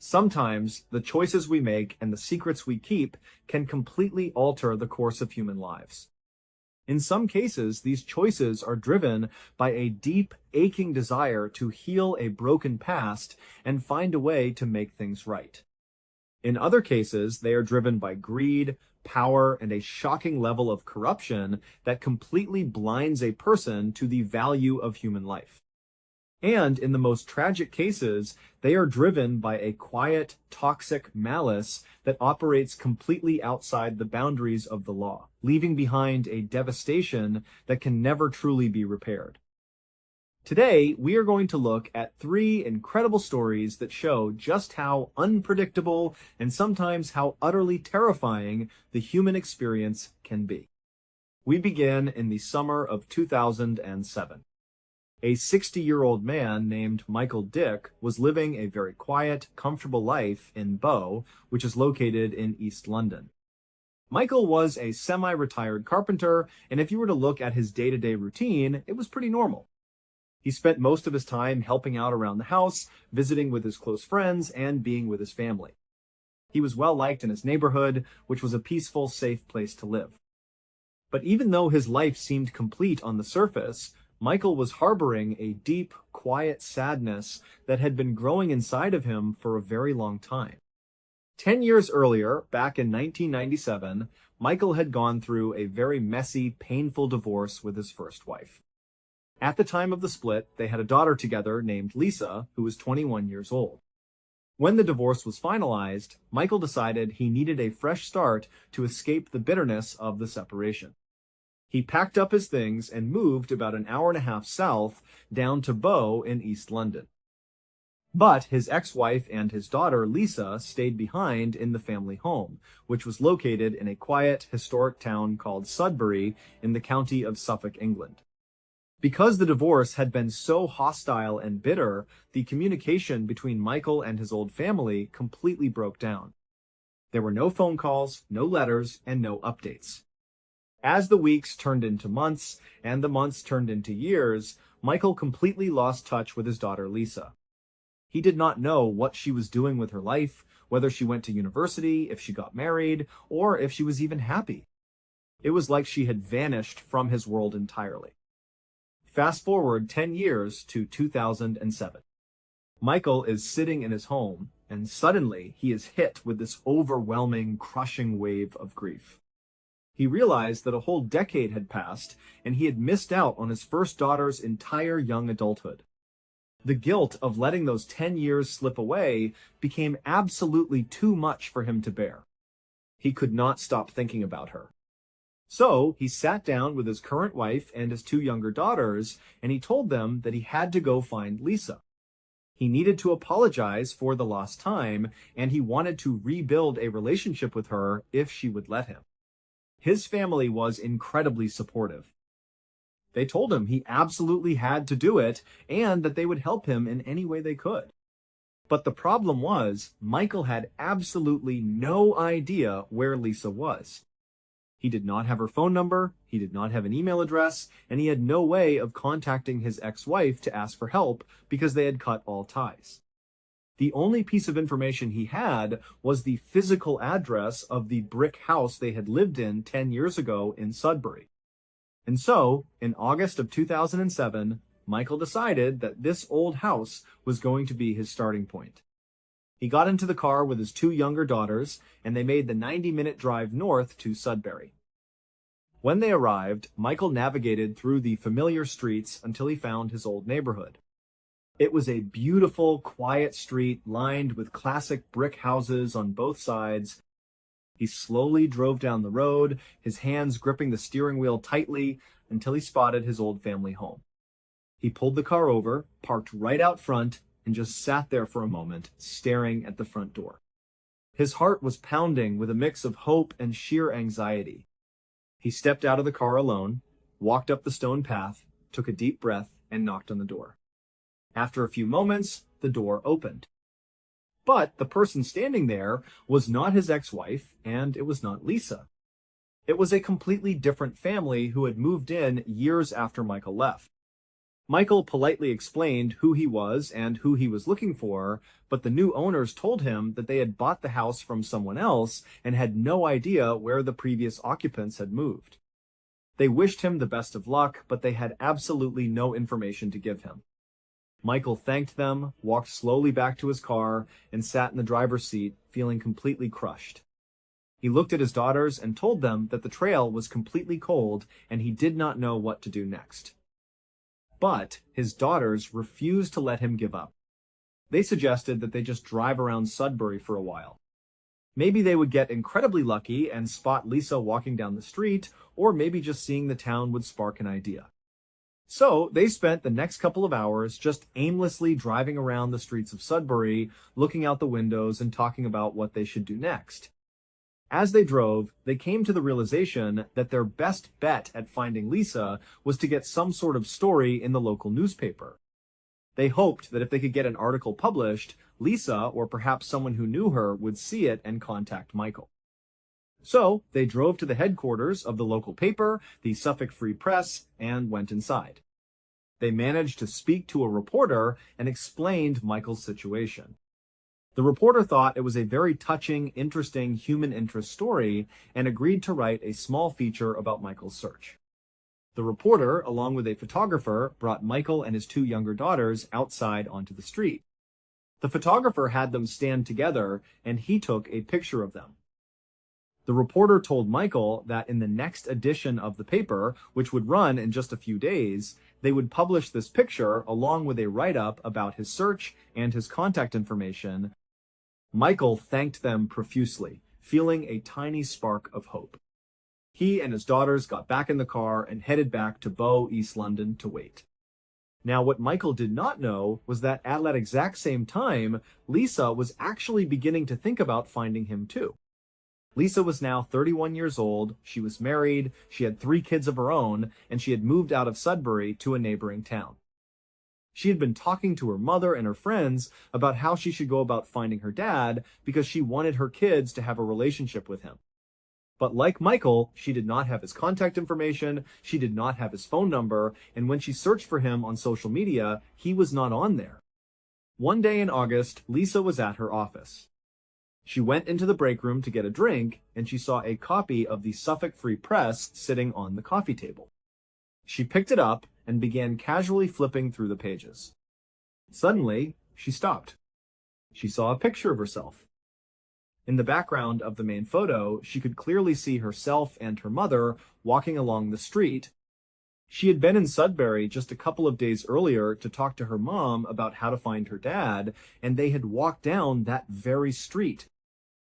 Sometimes the choices we make and the secrets we keep can completely alter the course of human lives. In some cases, these choices are driven by a deep, aching desire to heal a broken past and find a way to make things right. In other cases, they are driven by greed, power, and a shocking level of corruption that completely blinds a person to the value of human life. And in the most tragic cases, they are driven by a quiet, toxic malice that operates completely outside the boundaries of the law, leaving behind a devastation that can never truly be repaired. Today, we are going to look at 3 incredible stories that show just how unpredictable and sometimes how utterly terrifying the human experience can be. We begin in the summer of 2007. A 60-year-old man named Michael Dick was living a very quiet, comfortable life in Bow, which is located in East London. Michael was a semi-retired carpenter, and if you were to look at his day-to-day routine, it was pretty normal. He spent most of his time helping out around the house, visiting with his close friends, and being with his family. He was well liked in his neighborhood, which was a peaceful, safe place to live. But even though his life seemed complete on the surface, Michael was harboring a deep, quiet sadness that had been growing inside of him for a very long time. 10 years earlier, back in 1997, Michael had gone through a very messy, painful divorce with his first wife. At the time of the split, they had a daughter together named Lisa, who was 21 years old. When the divorce was finalized, Michael decided he needed a fresh start to escape the bitterness of the separation. He packed up his things and moved about an hour and a half south down to Bow in East London. But his ex-wife and his daughter, Lisa, stayed behind in the family home, which was located in a quiet, historic town called Sudbury in the county of Suffolk, England. Because the divorce had been so hostile and bitter, the communication between Michael and his old family completely broke down. There were no phone calls, no letters, and no updates. As the weeks turned into months, and the months turned into years, Michael completely lost touch with his daughter Lisa. He did not know what she was doing with her life, whether she went to university, if she got married, or if she was even happy. It was like she had vanished from his world entirely. Fast forward 10 years to 2007. Michael is sitting in his home, and suddenly he is hit with this overwhelming, crushing wave of grief. He realized that a whole decade had passed, and he had missed out on his first daughter's entire young adulthood. The guilt of letting those 10 years slip away became absolutely too much for him to bear. He could not stop thinking about her. So he sat down with his current wife and his 2 younger daughters, and he told them that he had to go find Lisa. He needed to apologize for the lost time, and he wanted to rebuild a relationship with her if she would let him. His family was incredibly supportive. They told him he absolutely had to do it and that they would help him in any way they could. But the problem was, Michael had absolutely no idea where Lisa was. He did not have her phone number, he did not have an email address, and he had no way of contacting his ex-wife to ask for help because they had cut all ties. The only piece of information he had was the physical address of the brick house they had lived in 10 years ago in Sudbury. And so, in August of 2007, Michael decided that this old house was going to be his starting point. He got into the car with his 2 younger daughters, and they made the 90-minute drive north to Sudbury. When they arrived, Michael navigated through the familiar streets until he found his old neighborhood. It was a beautiful, quiet street lined with classic brick houses on both sides. He slowly drove down the road, his hands gripping the steering wheel tightly, until he spotted his old family home. He pulled the car over, parked right out front, and just sat there for a moment, staring at the front door. His heart was pounding with a mix of hope and sheer anxiety. He stepped out of the car alone, walked up the stone path, took a deep breath, and knocked on the door. After a few moments, the door opened. But the person standing there was not his ex-wife, and it was not Lisa. It was a completely different family who had moved in years after Michael left. Michael politely explained who he was and who he was looking for, but the new owners told him that they had bought the house from someone else and had no idea where the previous occupants had moved. They wished him the best of luck, but they had absolutely no information to give him. Michael thanked them, walked slowly back to his car, and sat in the driver's seat, feeling completely crushed. He looked at his daughters and told them that the trail was completely cold and he did not know what to do next. But his daughters refused to let him give up. They suggested that they just drive around Sudbury for a while. Maybe they would get incredibly lucky and spot Lisa walking down the street, or maybe just seeing the town would spark an idea. So they spent the next couple of hours just aimlessly driving around the streets of Sudbury, looking out the windows and talking about what they should do next. As they drove, they came to the realization that their best bet at finding Lisa was to get some sort of story in the local newspaper. They hoped that if they could get an article published, Lisa, or perhaps someone who knew her, would see it and contact Michael. So they drove to the headquarters of the local paper, the Suffolk Free Press, and went inside. They managed to speak to a reporter and explained Michael's situation. The reporter thought it was a very touching, interesting human interest story and agreed to write a small feature about Michael's search. The reporter, along with a photographer, brought Michael and his two younger daughters outside onto the street. The photographer had them stand together, and he took a picture of them. The reporter told Michael that in the next edition of the paper, which would run in just a few days, they would publish this picture along with a write-up about his search and his contact information. Michael thanked them profusely, feeling a tiny spark of hope. He and his daughters got back in the car and headed back to Bow, East London to wait. Now, what Michael did not know was that at that exact same time, Lisa was actually beginning to think about finding him too. Lisa was now 31 years old, she was married, she had 3 kids of her own, and she had moved out of Sudbury to a neighboring town. She had been talking to her mother and her friends about how she should go about finding her dad because she wanted her kids to have a relationship with him. But like Michael, she did not have his contact information, she did not have his phone number, and when she searched for him on social media, he was not on there. One day in August, Lisa was at her office. She went into the break room to get a drink, and she saw a copy of the Suffolk Free Press sitting on the coffee table. She picked it up and began casually flipping through the pages. Suddenly, she stopped. She saw a picture of herself. In the background of the main photo, she could clearly see herself and her mother walking along the street. She had been in Sudbury just a couple of days earlier to talk to her mom about how to find her dad, and they had walked down that very street.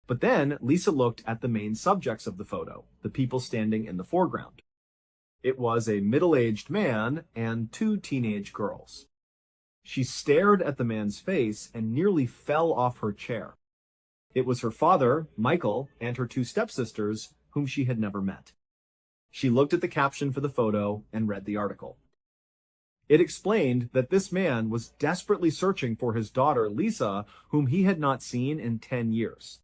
But then Lisa looked at the main subjects of the photo, the people standing in the foreground. It was a middle-aged man and 2 teenage girls. She stared at the man's face and nearly fell off her chair. It was her father, Michael, and her 2 stepsisters, whom she had never met. She looked at the caption for the photo and read the article. It explained that this man was desperately searching for his daughter, Lisa, whom he had not seen in 10 years.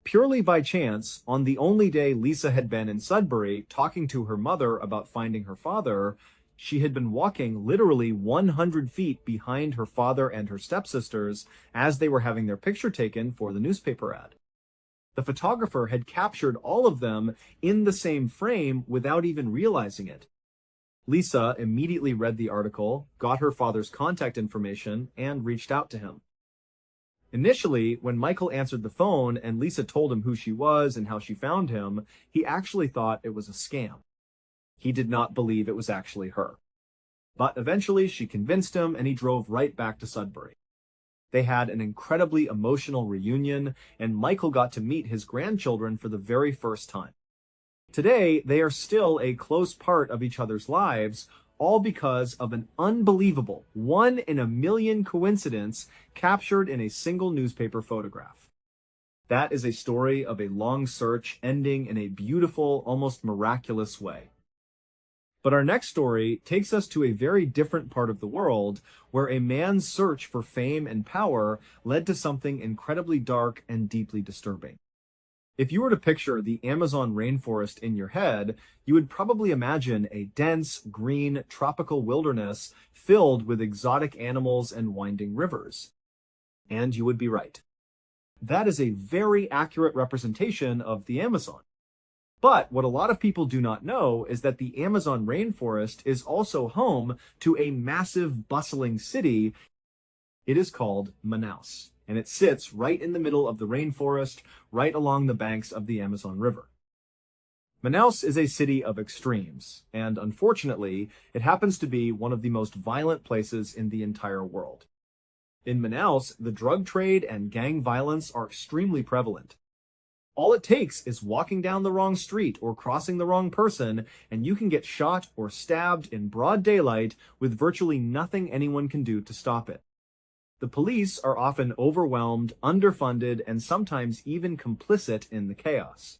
Purely by chance, on the only day Lisa had been in Sudbury talking to her mother about finding her father, she had been walking literally 100 feet behind her father and her stepsisters as they were having their picture taken for the newspaper ad. The photographer had captured all of them in the same frame without even realizing it. Lisa immediately read the article, got her father's contact information, and reached out to him. Initially, when Michael answered the phone and Lisa told him who she was and how she found him, he actually thought it was a scam. He did not believe it was actually her. But eventually she convinced him and he drove right back to Sudbury. They had an incredibly emotional reunion, and Michael got to meet his grandchildren for the very first time. Today, they are still a close part of each other's lives, all because of an unbelievable 1 in a million coincidence captured in a single newspaper photograph. That is a story of a long search ending in a beautiful, almost miraculous way. But our next story takes us to a very different part of the world, where a man's search for fame and power led to something incredibly dark and deeply disturbing. If you were to picture the Amazon rainforest in your head, you would probably imagine a dense, green, tropical wilderness filled with exotic animals and winding rivers. And you would be right. That is a very accurate representation of the Amazon. But what a lot of people do not know is that the Amazon rainforest is also home to a massive, bustling city. It is called Manaus, and it sits right in the middle of the rainforest, right along the banks of the Amazon River. Manaus is a city of extremes, and unfortunately, it happens to be one of the most violent places in the entire world. In Manaus, the drug trade and gang violence are extremely prevalent. All it takes is walking down the wrong street or crossing the wrong person, and you can get shot or stabbed in broad daylight with virtually nothing anyone can do to stop it. The police are often overwhelmed, underfunded, and sometimes even complicit in the chaos.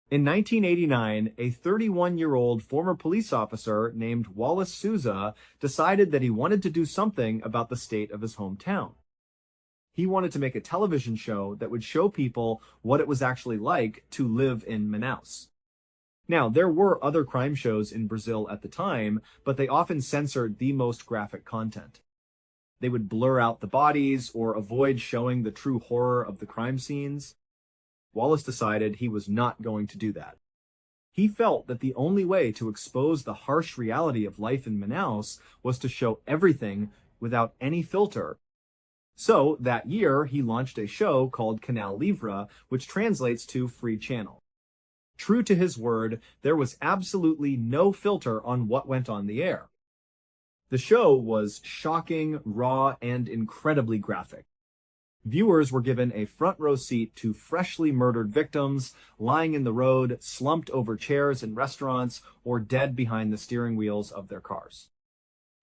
In 1989, a 31-year-old former police officer named Wallace Souza decided that he wanted to do something about the state of his hometown. He wanted to make a television show that would show people what it was actually like to live in Manaus. Now, there were other crime shows in Brazil at the time, but they often censored the most graphic content. They would blur out the bodies or avoid showing the true horror of the crime scenes. Wallace decided he was not going to do that. He felt that the only way to expose the harsh reality of life in Manaus was to show everything without any filter. So, that year, he launched a show called Canal Livre, which translates to Free Channel. True to his word, there was absolutely no filter on what went on the air. The show was shocking, raw, and incredibly graphic. Viewers were given a front row seat to freshly murdered victims, lying in the road, slumped over chairs in restaurants, or dead behind the steering wheels of their cars.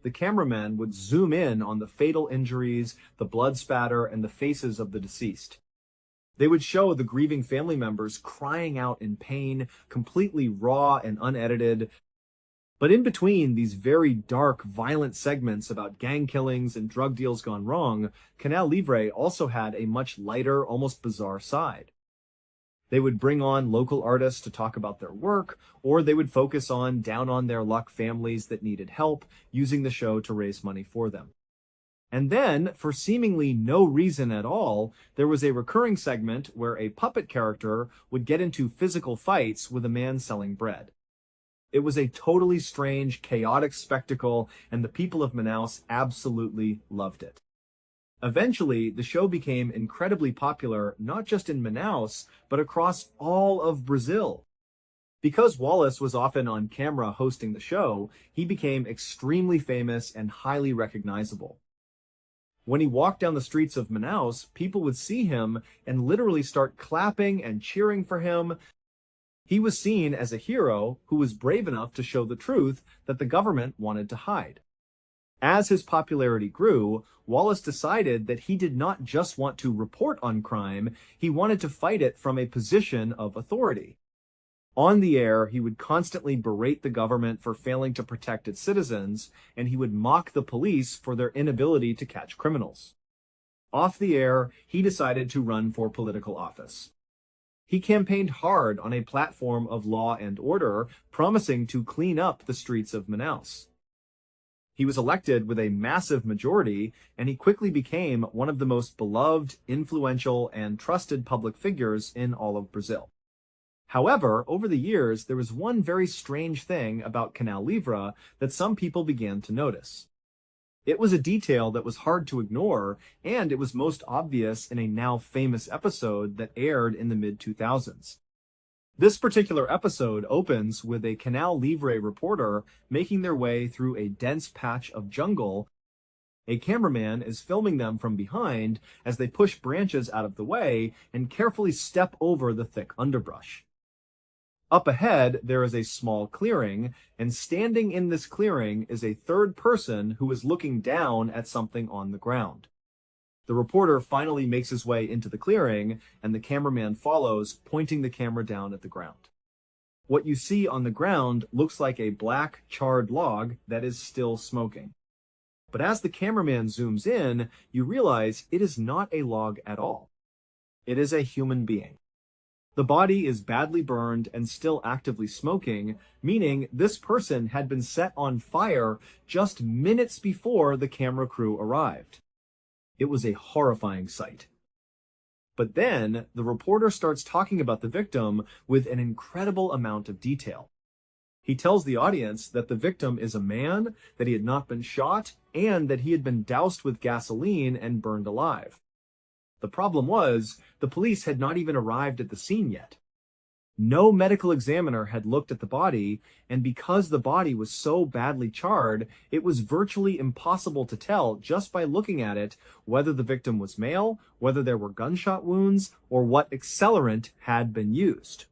The cameraman would zoom in on the fatal injuries, the blood spatter, and the faces of the deceased. They would show the grieving family members crying out in pain, completely raw and unedited. But in between these very dark, violent segments about gang killings and drug deals gone wrong, Canal Livre also had a much lighter, almost bizarre side. They would bring on local artists to talk about their work, or they would focus on down-on-their-luck families that needed help, using the show to raise money for them. And then, for seemingly no reason at all, there was a recurring segment where a puppet character would get into physical fights with a man selling bread. It was a totally strange, chaotic spectacle, and the people of Manaus absolutely loved it. Eventually, the show became incredibly popular, not just in Manaus, but across all of Brazil. Because Wallace was often on camera hosting the show, he became extremely famous and highly recognizable. When he walked down the streets of Manaus, people would see him and literally start clapping and cheering for him. He was seen as a hero who was brave enough to show the truth that the government wanted to hide. As his popularity grew, Wallace decided that he did not just want to report on crime, he wanted to fight it from a position of authority. On the air, he would constantly berate the government for failing to protect its citizens, and he would mock the police for their inability to catch criminals. Off the air, he decided to run for political office. He campaigned hard on a platform of law and order, promising to clean up the streets of Manaus. He was elected with a massive majority, and he quickly became one of the most beloved, influential, and trusted public figures in all of Brazil. However, over the years, there was one very strange thing about Canal Livre that some people began to notice. It was a detail that was hard to ignore, and it was most obvious in a now famous episode that aired in the mid-2000s. This particular episode opens with a Canal Livre reporter making their way through a dense patch of jungle. A cameraman is filming them from behind as they push branches out of the way and carefully step over the thick underbrush. Up ahead, there is a small clearing, and standing in this clearing is a third person who is looking down at something on the ground. The reporter finally makes his way into the clearing, and the cameraman follows, pointing the camera down at the ground. What you see on the ground looks like a black, charred log that is still smoking. But as the cameraman zooms in, you realize it is not a log at all. It is a human being. The body is badly burned and still actively smoking, meaning this person had been set on fire just minutes before the camera crew arrived. It was a horrifying sight. But then, the reporter starts talking about the victim with an incredible amount of detail. He tells the audience that the victim is a man, that he had not been shot, and that he had been doused with gasoline and burned alive. The problem was, the police had not even arrived at the scene yet. No medical examiner had looked at the body, and because the body was so badly charred, it was virtually impossible to tell just by looking at it whether the victim was male, whether there were gunshot wounds, or what accelerant had been used.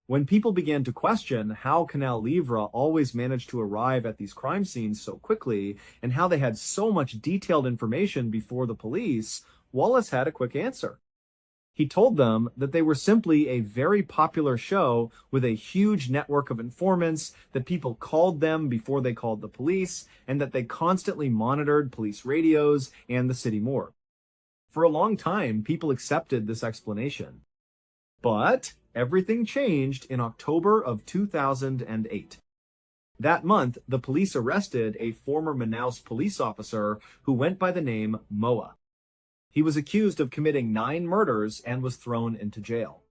When people began to question how Canal Livre always managed to arrive at these crime scenes so quickly, and how they had so much detailed information before the police, Wallace had a quick answer. He told them that they were simply a very popular show with a huge network of informants, that people called them before they called the police, and that they constantly monitored police radios and the city morgue. For a long time, people accepted this explanation. But everything changed in October of 2008. That month, the police arrested a former Manaus police officer who went by the name Moa. He was accused of committing 9 murders and was thrown into jail.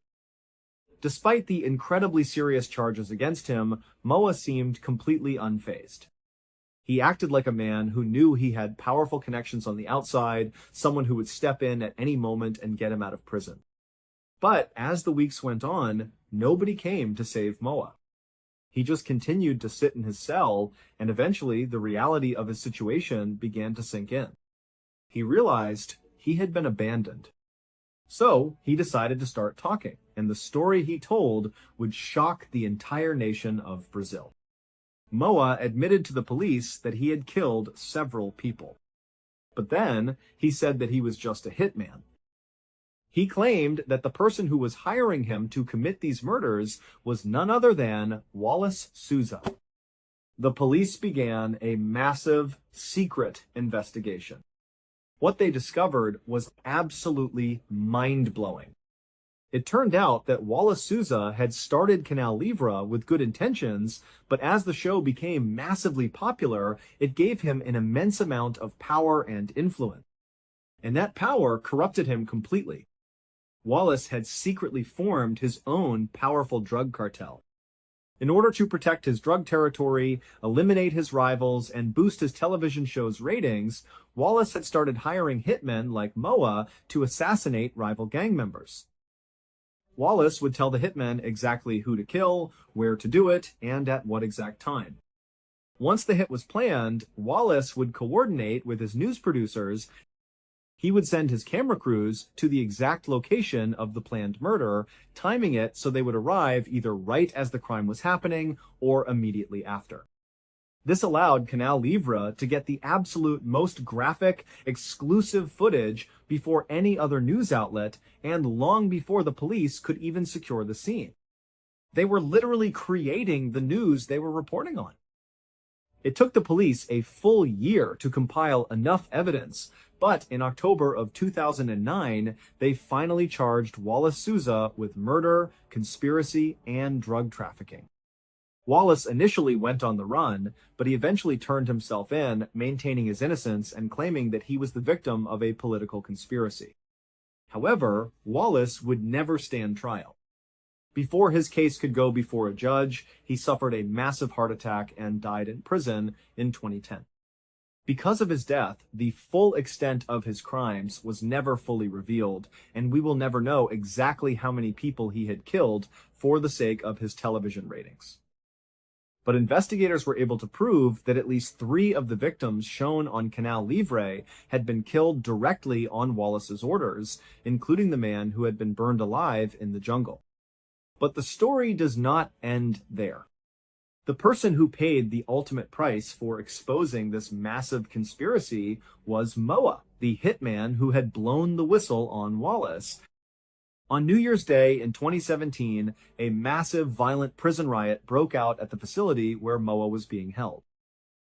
Despite the incredibly serious charges against him, Moa seemed completely unfazed. He acted like a man who knew he had powerful connections on the outside, someone who would step in at any moment and get him out of prison. But as the weeks went on, nobody came to save Moa. He just continued to sit in his cell, and eventually the reality of his situation began to sink in. He realized he had been abandoned. So he decided to start talking, and the story he told would shock the entire nation of Brazil. Moa admitted to the police that he had killed several people. But then he said that he was just a hitman. He claimed that the person who was hiring him to commit these murders was none other than Wallace Souza. The police began a massive, secret investigation. What they discovered was absolutely mind-blowing. It turned out that Wallace Souza had started Canal Livre with good intentions, but as the show became massively popular, it gave him an immense amount of power and influence. And that power corrupted him completely. Wallace had secretly formed his own powerful drug cartel. In order to protect his drug territory, eliminate his rivals, and boost his television show's ratings, Wallace had started hiring hitmen like Moa to assassinate rival gang members. Wallace would tell the hitmen exactly who to kill, where to do it, and at what exact time. Once the hit was planned, Wallace would coordinate with his news producers. He would send his camera crews to the exact location of the planned murder, timing it so they would arrive either right as the crime was happening or immediately after. This allowed Canal Livre to get the absolute most graphic, exclusive footage before any other news outlet and long before the police could even secure the scene. They were literally creating the news they were reporting on. It took the police a full year to compile enough evidence, but in October of 2009, they finally charged Wallace Souza with murder, conspiracy, and drug trafficking. Wallace initially went on the run, but he eventually turned himself in, maintaining his innocence and claiming that he was the victim of a political conspiracy. However, Wallace would never stand trial. Before his case could go before a judge, he suffered a massive heart attack and died in prison in 2010. Because of his death, the full extent of his crimes was never fully revealed, and we will never know exactly how many people he had killed for the sake of his television ratings. But investigators were able to prove that at least 3 of the victims shown on Canal Livre had been killed directly on Wallace's orders, including the man who had been burned alive in the jungle. But the story does not end there. The person who paid the ultimate price for exposing this massive conspiracy was Moa, the hitman who had blown the whistle on Wallace. On New Year's Day in 2017, a massive violent prison riot broke out at the facility where Moa was being held.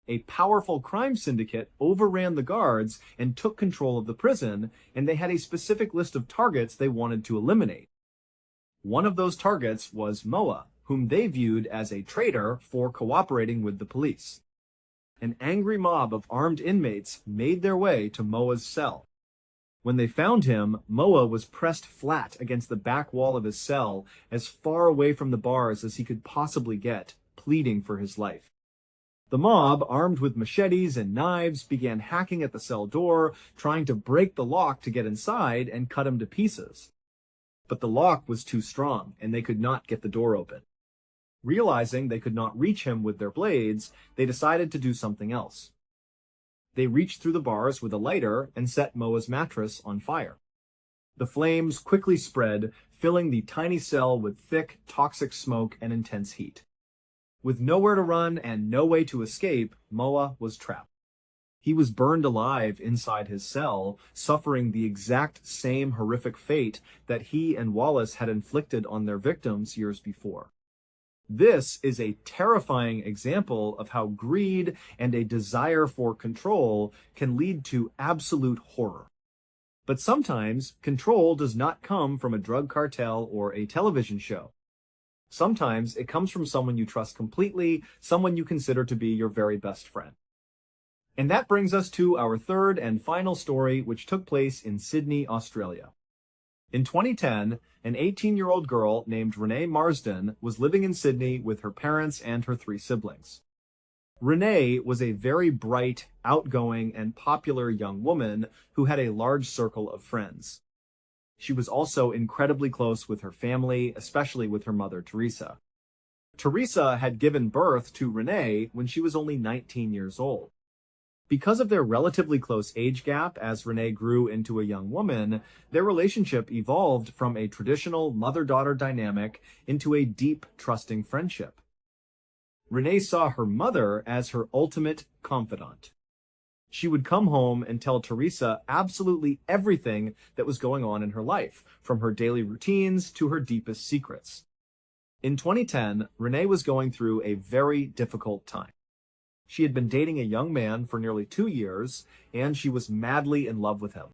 A powerful crime syndicate overran the guards and took control of the prison, and they had a specific list of targets they wanted to eliminate. One of those targets was Moa, whom they viewed as a traitor for cooperating with the police. An angry mob of armed inmates made their way to Moa's cell. When they found him, Moa was pressed flat against the back wall of his cell, as far away from the bars as he could possibly get, pleading for his life. The mob, armed with machetes and knives, began hacking at the cell door, trying to break the lock to get inside and cut him to pieces. But the lock was too strong, and they could not get the door open. Realizing they could not reach him with their blades, they decided to do something else. They reached through the bars with a lighter and set Moa's mattress on fire. The flames quickly spread, filling the tiny cell with thick, toxic smoke and intense heat. With nowhere to run and no way to escape, Moa was trapped. He was burned alive inside his cell, suffering the exact same horrific fate that he and Wallace had inflicted on their victims years before. This is a terrifying example of how greed and a desire for control can lead to absolute horror. But sometimes, control does not come from a drug cartel or a television show. Sometimes it comes from someone you trust completely, someone you consider to be your very best friend. And that brings us to our third and final story, which took place in Sydney, Australia. In 2010, an 18-year-old girl named Renee Marsden was living in Sydney with her parents and her 3 siblings. Renee was a very bright, outgoing, and popular young woman who had a large circle of friends. She was also incredibly close with her family, especially with her mother, Teresa. Teresa had given birth to Renee when she was only 19 years old. Because of their relatively close age gap as Renee grew into a young woman, their relationship evolved from a traditional mother-daughter dynamic into a deep, trusting friendship. Renee saw her mother as her ultimate confidant. She would come home and tell Teresa absolutely everything that was going on in her life, from her daily routines to her deepest secrets. In 2010, Renee was going through a very difficult time. She had been dating a young man for nearly 2 years, and she was madly in love with him.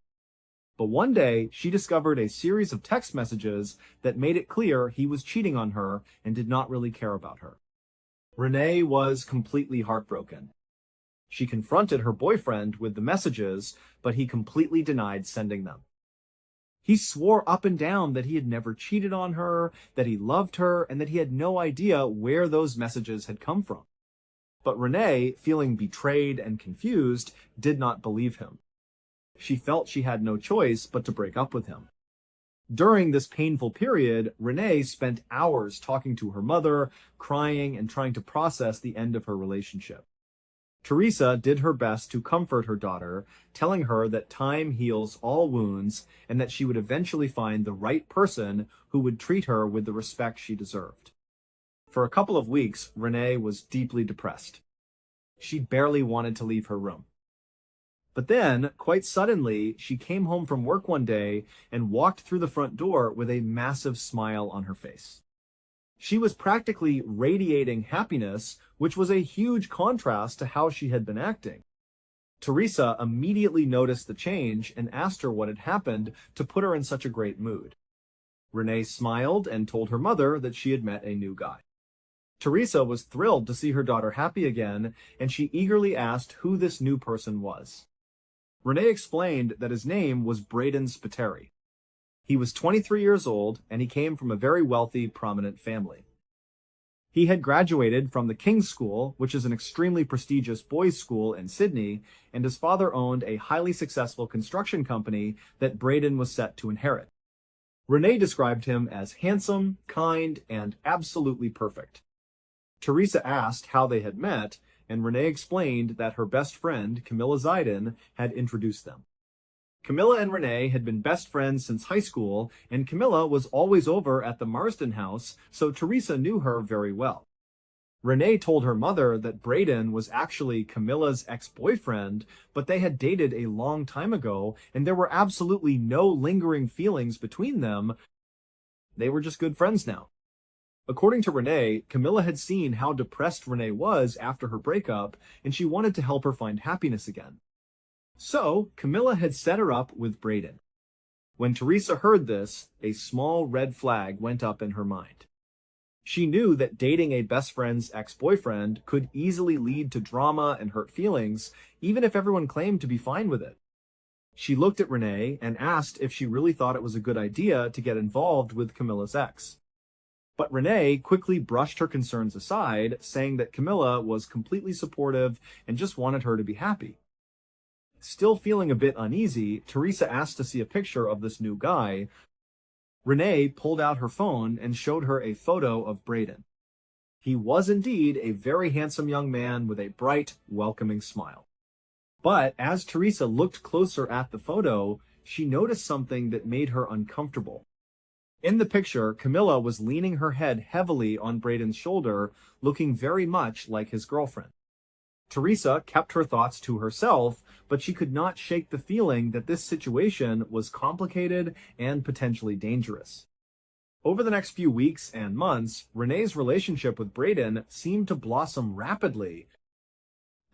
But one day, she discovered a series of text messages that made it clear he was cheating on her and did not really care about her. Renee was completely heartbroken. She confronted her boyfriend with the messages, but he completely denied sending them. He swore up and down that he had never cheated on her, that he loved her, and that he had no idea where those messages had come from. But Renee, feeling betrayed and confused, did not believe him. She felt she had no choice but to break up with him. During this painful period, Renee spent hours talking to her mother, crying and trying to process the end of her relationship. Teresa did her best to comfort her daughter, telling her that time heals all wounds and that she would eventually find the right person who would treat her with the respect she deserved. For a couple of weeks, Renee was deeply depressed. She barely wanted to leave her room. But then, quite suddenly, she came home from work one day and walked through the front door with a massive smile on her face. She was practically radiating happiness, which was a huge contrast to how she had been acting. Teresa immediately noticed the change and asked her what had happened to put her in such a great mood. Renee smiled and told her mother that she had met a new guy. Teresa was thrilled to see her daughter happy again, and she eagerly asked who this new person was. Renee explained that his name was Braden Spiteri. He was 23 years old, and he came from a very wealthy, prominent family. He had graduated from the King's School, which is an extremely prestigious boys' school in Sydney, and his father owned a highly successful construction company that Braden was set to inherit. Renee described him as handsome, kind, and absolutely perfect. Teresa asked how they had met, and Renee explained that her best friend, Camilla Zidon, had introduced them. Camilla and Renee had been best friends since high school, and Camilla was always over at the Marsden house, so Teresa knew her very well. Renee told her mother that Braden was actually Camilla's ex-boyfriend, but they had dated a long time ago, and there were absolutely no lingering feelings between them. They were just good friends now. According to Renee, Camilla had seen how depressed Renee was after her breakup, and she wanted to help her find happiness again. So, Camilla had set her up with Braden. When Teresa heard this, a small red flag went up in her mind. She knew that dating a best friend's ex-boyfriend could easily lead to drama and hurt feelings, even if everyone claimed to be fine with it. She looked at Renee and asked if she really thought it was a good idea to get involved with Camilla's ex. But Renee quickly brushed her concerns aside, saying that Camilla was completely supportive and just wanted her to be happy. Still feeling a bit uneasy, Teresa asked to see a picture of this new guy. Renee pulled out her phone and showed her a photo of Braden. He was indeed a very handsome young man with a bright, welcoming smile. But as Teresa looked closer at the photo, she noticed something that made her uncomfortable. In the picture, Camilla was leaning her head heavily on Braden's shoulder, looking very much like his girlfriend. Teresa kept her thoughts to herself, but she could not shake the feeling that this situation was complicated and potentially dangerous. Over the next few weeks and months, Renee's relationship with Braden seemed to blossom rapidly.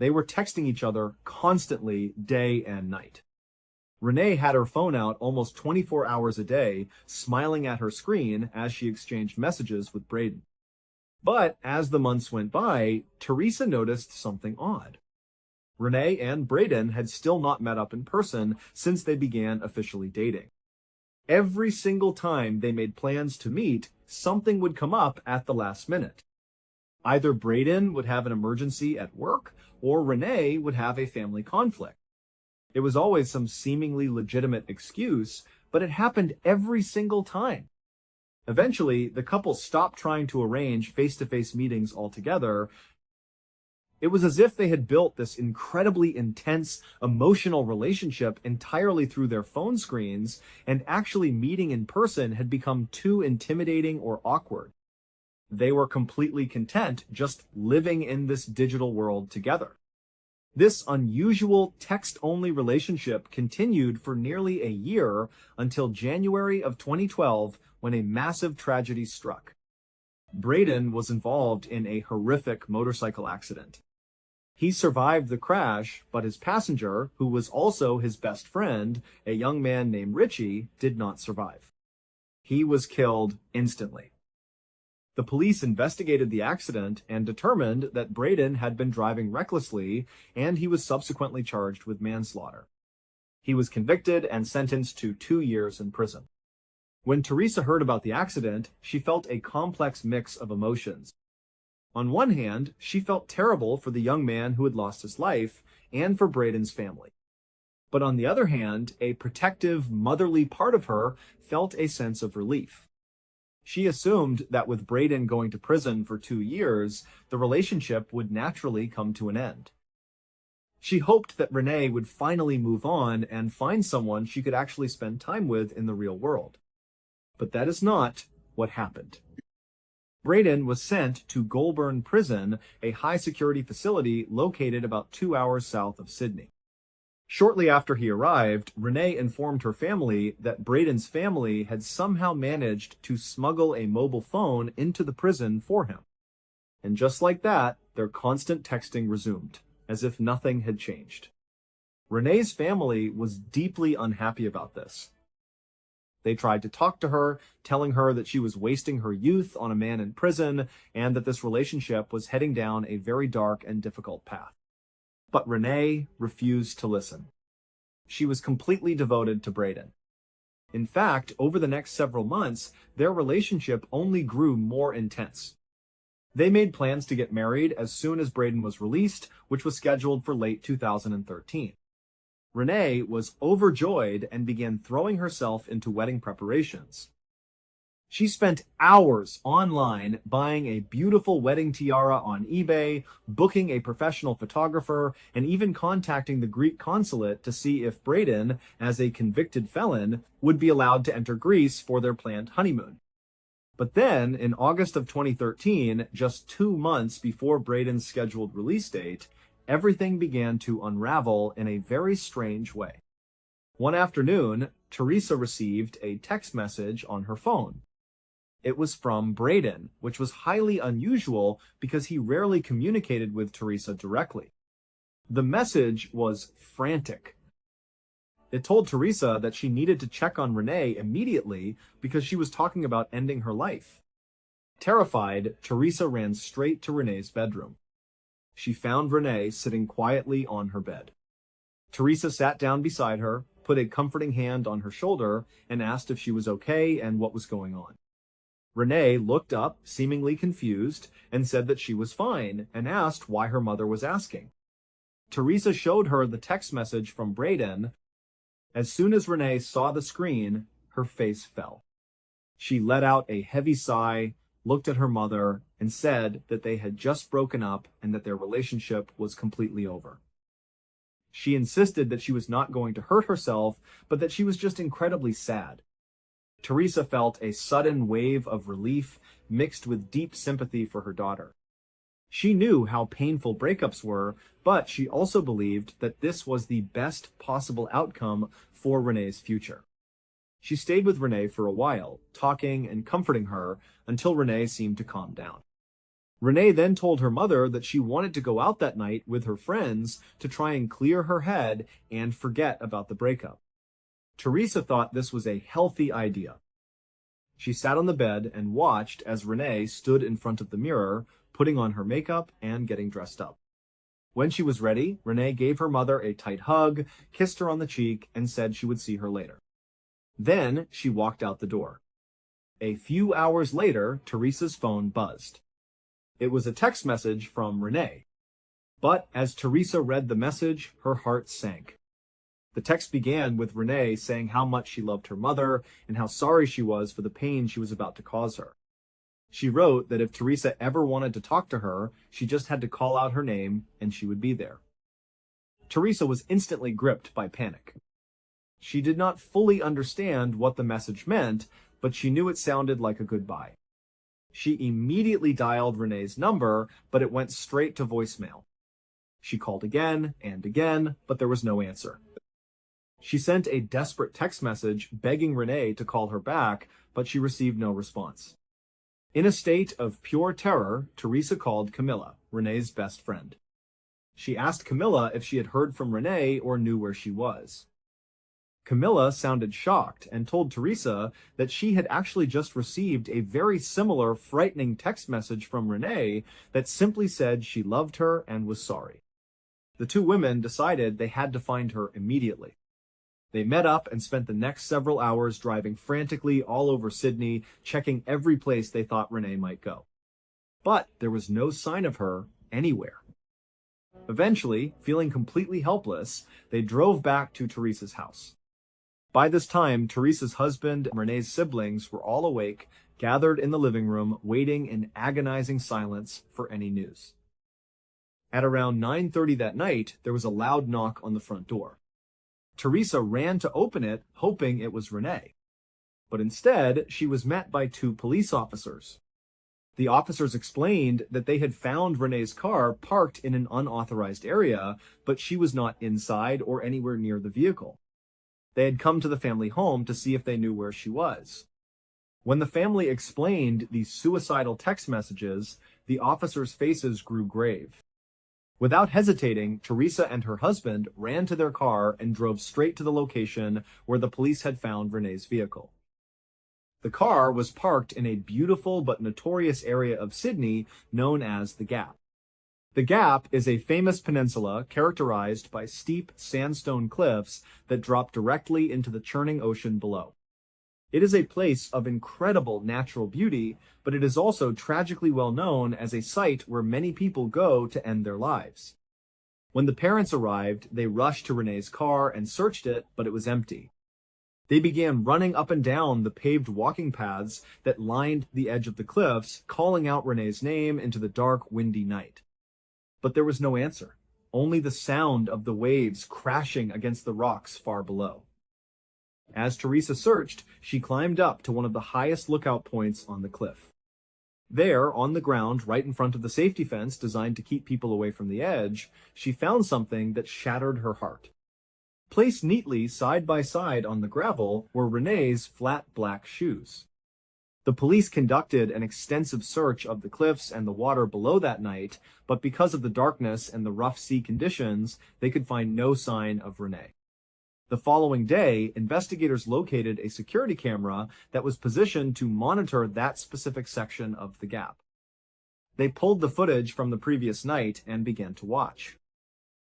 They were texting each other constantly, day and night. Renee had her phone out almost 24 hours a day, smiling at her screen as she exchanged messages with Braden. But as the months went by, Teresa noticed something odd. Renee and Braden had still not met up in person since they began officially dating. Every single time they made plans to meet, something would come up at the last minute. Either Braden would have an emergency at work, or Renee would have a family conflict. It was always some seemingly legitimate excuse, but it happened every single time. Eventually, the couple stopped trying to arrange face-to-face meetings altogether. It was as if they had built this incredibly intense, emotional relationship entirely through their phone screens, and actually meeting in person had become too intimidating or awkward. They were completely content just living in this digital world together. This unusual text-only relationship continued for nearly a year until January of 2012, when a massive tragedy struck. Braden was involved in a horrific motorcycle accident. He survived the crash, but his passenger, who was also his best friend, a young man named Richie, did not survive. He was killed instantly. The police investigated the accident and determined that Braden had been driving recklessly, and he was subsequently charged with manslaughter. He was convicted and sentenced to 2 years in prison. When Teresa heard about the accident, she felt a complex mix of emotions. On one hand, she felt terrible for the young man who had lost his life and for Braden's family. But on the other hand, a protective, motherly part of her felt a sense of relief. She assumed that with Braden going to prison for 2 years, the relationship would naturally come to an end. She hoped that Renee would finally move on and find someone she could actually spend time with in the real world. But that is not what happened. Braden was sent to Goulburn Prison, a high-security facility located about 2 hours south of Sydney. Shortly after he arrived, Renee informed her family that Braden's family had somehow managed to smuggle a mobile phone into the prison for him. And just like that, their constant texting resumed, as if nothing had changed. Renee's family was deeply unhappy about this. They tried to talk to her, telling her that she was wasting her youth on a man in prison and that this relationship was heading down a very dark and difficult path. But Renee refused to listen. She was completely devoted to Braden. In fact, over the next several months, their relationship only grew more intense. They made plans to get married as soon as Braden was released, which was scheduled for late 2013. Renee was overjoyed and began throwing herself into wedding preparations. She spent hours online buying a beautiful wedding tiara on eBay, booking a professional photographer, and even contacting the Greek consulate to see if Braden, as a convicted felon, would be allowed to enter Greece for their planned honeymoon. But then, in August of 2013, just 2 months before Braden's scheduled release date, everything began to unravel in a very strange way. One afternoon, Teresa received a text message on her phone. It was from Braden, which was highly unusual because he rarely communicated with Teresa directly. The message was frantic. It told Teresa that she needed to check on Renee immediately because she was talking about ending her life. Terrified, Teresa ran straight to Renee's bedroom. She found Renee sitting quietly on her bed. Teresa sat down beside her, put a comforting hand on her shoulder, and asked if she was okay and what was going on. Renee looked up, seemingly confused, and said that she was fine, and asked why her mother was asking. Teresa showed her the text message from Braden. As soon as Renee saw the screen, her face fell. She let out a heavy sigh, looked at her mother, and said that they had just broken up and that their relationship was completely over. She insisted that she was not going to hurt herself, but that she was just incredibly sad. Teresa felt a sudden wave of relief mixed with deep sympathy for her daughter. She knew how painful breakups were, but she also believed that this was the best possible outcome for Renee's future. She stayed with Renee for a while, talking and comforting her until Renee seemed to calm down. Renee then told her mother that she wanted to go out that night with her friends to try and clear her head and forget about the breakup. Teresa thought this was a healthy idea. She sat on the bed and watched as Renee stood in front of the mirror, putting on her makeup and getting dressed up. When she was ready, Renee gave her mother a tight hug, kissed her on the cheek, and said she would see her later. Then she walked out the door. A few hours later, Teresa's phone buzzed. It was a text message from Renee. But as Teresa read the message, her heart sank. The text began with Renee saying how much she loved her mother and how sorry she was for the pain she was about to cause her. She wrote that if Teresa ever wanted to talk to her, she just had to call out her name and she would be there. Teresa was instantly gripped by panic. She did not fully understand what the message meant, but she knew it sounded like a goodbye. She immediately dialed Renee's number, but it went straight to voicemail. She called again and again, but there was no answer. She sent a desperate text message begging Renee to call her back, but she received no response. In a state of pure terror, Teresa called Camilla, Renee's best friend. She asked Camilla if she had heard from Renee or knew where she was. Camilla sounded shocked and told Teresa that she had actually just received a very similar frightening text message from Renee that simply said she loved her and was sorry. The two women decided they had to find her immediately. They met up and spent the next several hours driving frantically all over Sydney, checking every place they thought Renee might go. But there was no sign of her anywhere. Eventually, feeling completely helpless, they drove back to Teresa's house. By this time, Teresa's husband and Renee's siblings were all awake, gathered in the living room, waiting in agonizing silence for any news. At around 9:30 that night, there was a loud knock on the front door. Teresa ran to open it, hoping it was Renee. But instead, she was met by two police officers. The officers explained that they had found Renee's car parked in an unauthorized area, but she was not inside or anywhere near the vehicle. They had come to the family home to see if they knew where she was. When the family explained these suicidal text messages, the officers' faces grew grave. Without hesitating, Teresa and her husband ran to their car and drove straight to the location where the police had found Renee's vehicle. The car was parked in a beautiful but notorious area of Sydney known as the Gap. The Gap is a famous peninsula characterized by steep sandstone cliffs that drop directly into the churning ocean below. It is a place of incredible natural beauty, but it is also tragically well known as a site where many people go to end their lives. When the parents arrived, they rushed to Renee's car and searched it, but it was empty. They began running up and down the paved walking paths that lined the edge of the cliffs, calling out Renee's name into the dark, windy night. But there was no answer, only the sound of the waves crashing against the rocks far below. As Teresa searched, she climbed up to one of the highest lookout points on the cliff. There, on the ground, right in front of the safety fence designed to keep people away from the edge, she found something that shattered her heart. Placed neatly side by side on the gravel were Renee's flat black shoes. The police conducted an extensive search of the cliffs and the water below that night, but because of the darkness and the rough sea conditions, they could find no sign of Renee. The following day, investigators located a security camera that was positioned to monitor that specific section of the gap. They pulled the footage from the previous night and began to watch.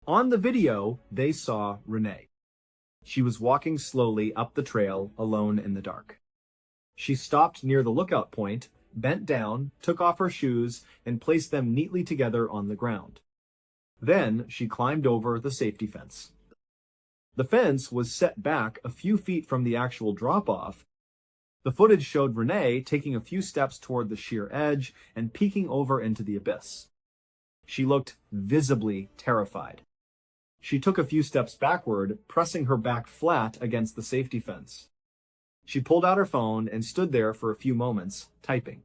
On the video, they saw Renee. She was walking slowly up the trail, alone in the dark. She stopped near the lookout point, bent down, took off her shoes, and placed them neatly together on the ground. Then she climbed over the safety fence. The fence was set back a few feet from the actual drop-off. The footage showed Renee taking a few steps toward the sheer edge and peeking over into the abyss. She looked visibly terrified. She took a few steps backward, pressing her back flat against the safety fence. She pulled out her phone and stood there for a few moments, typing.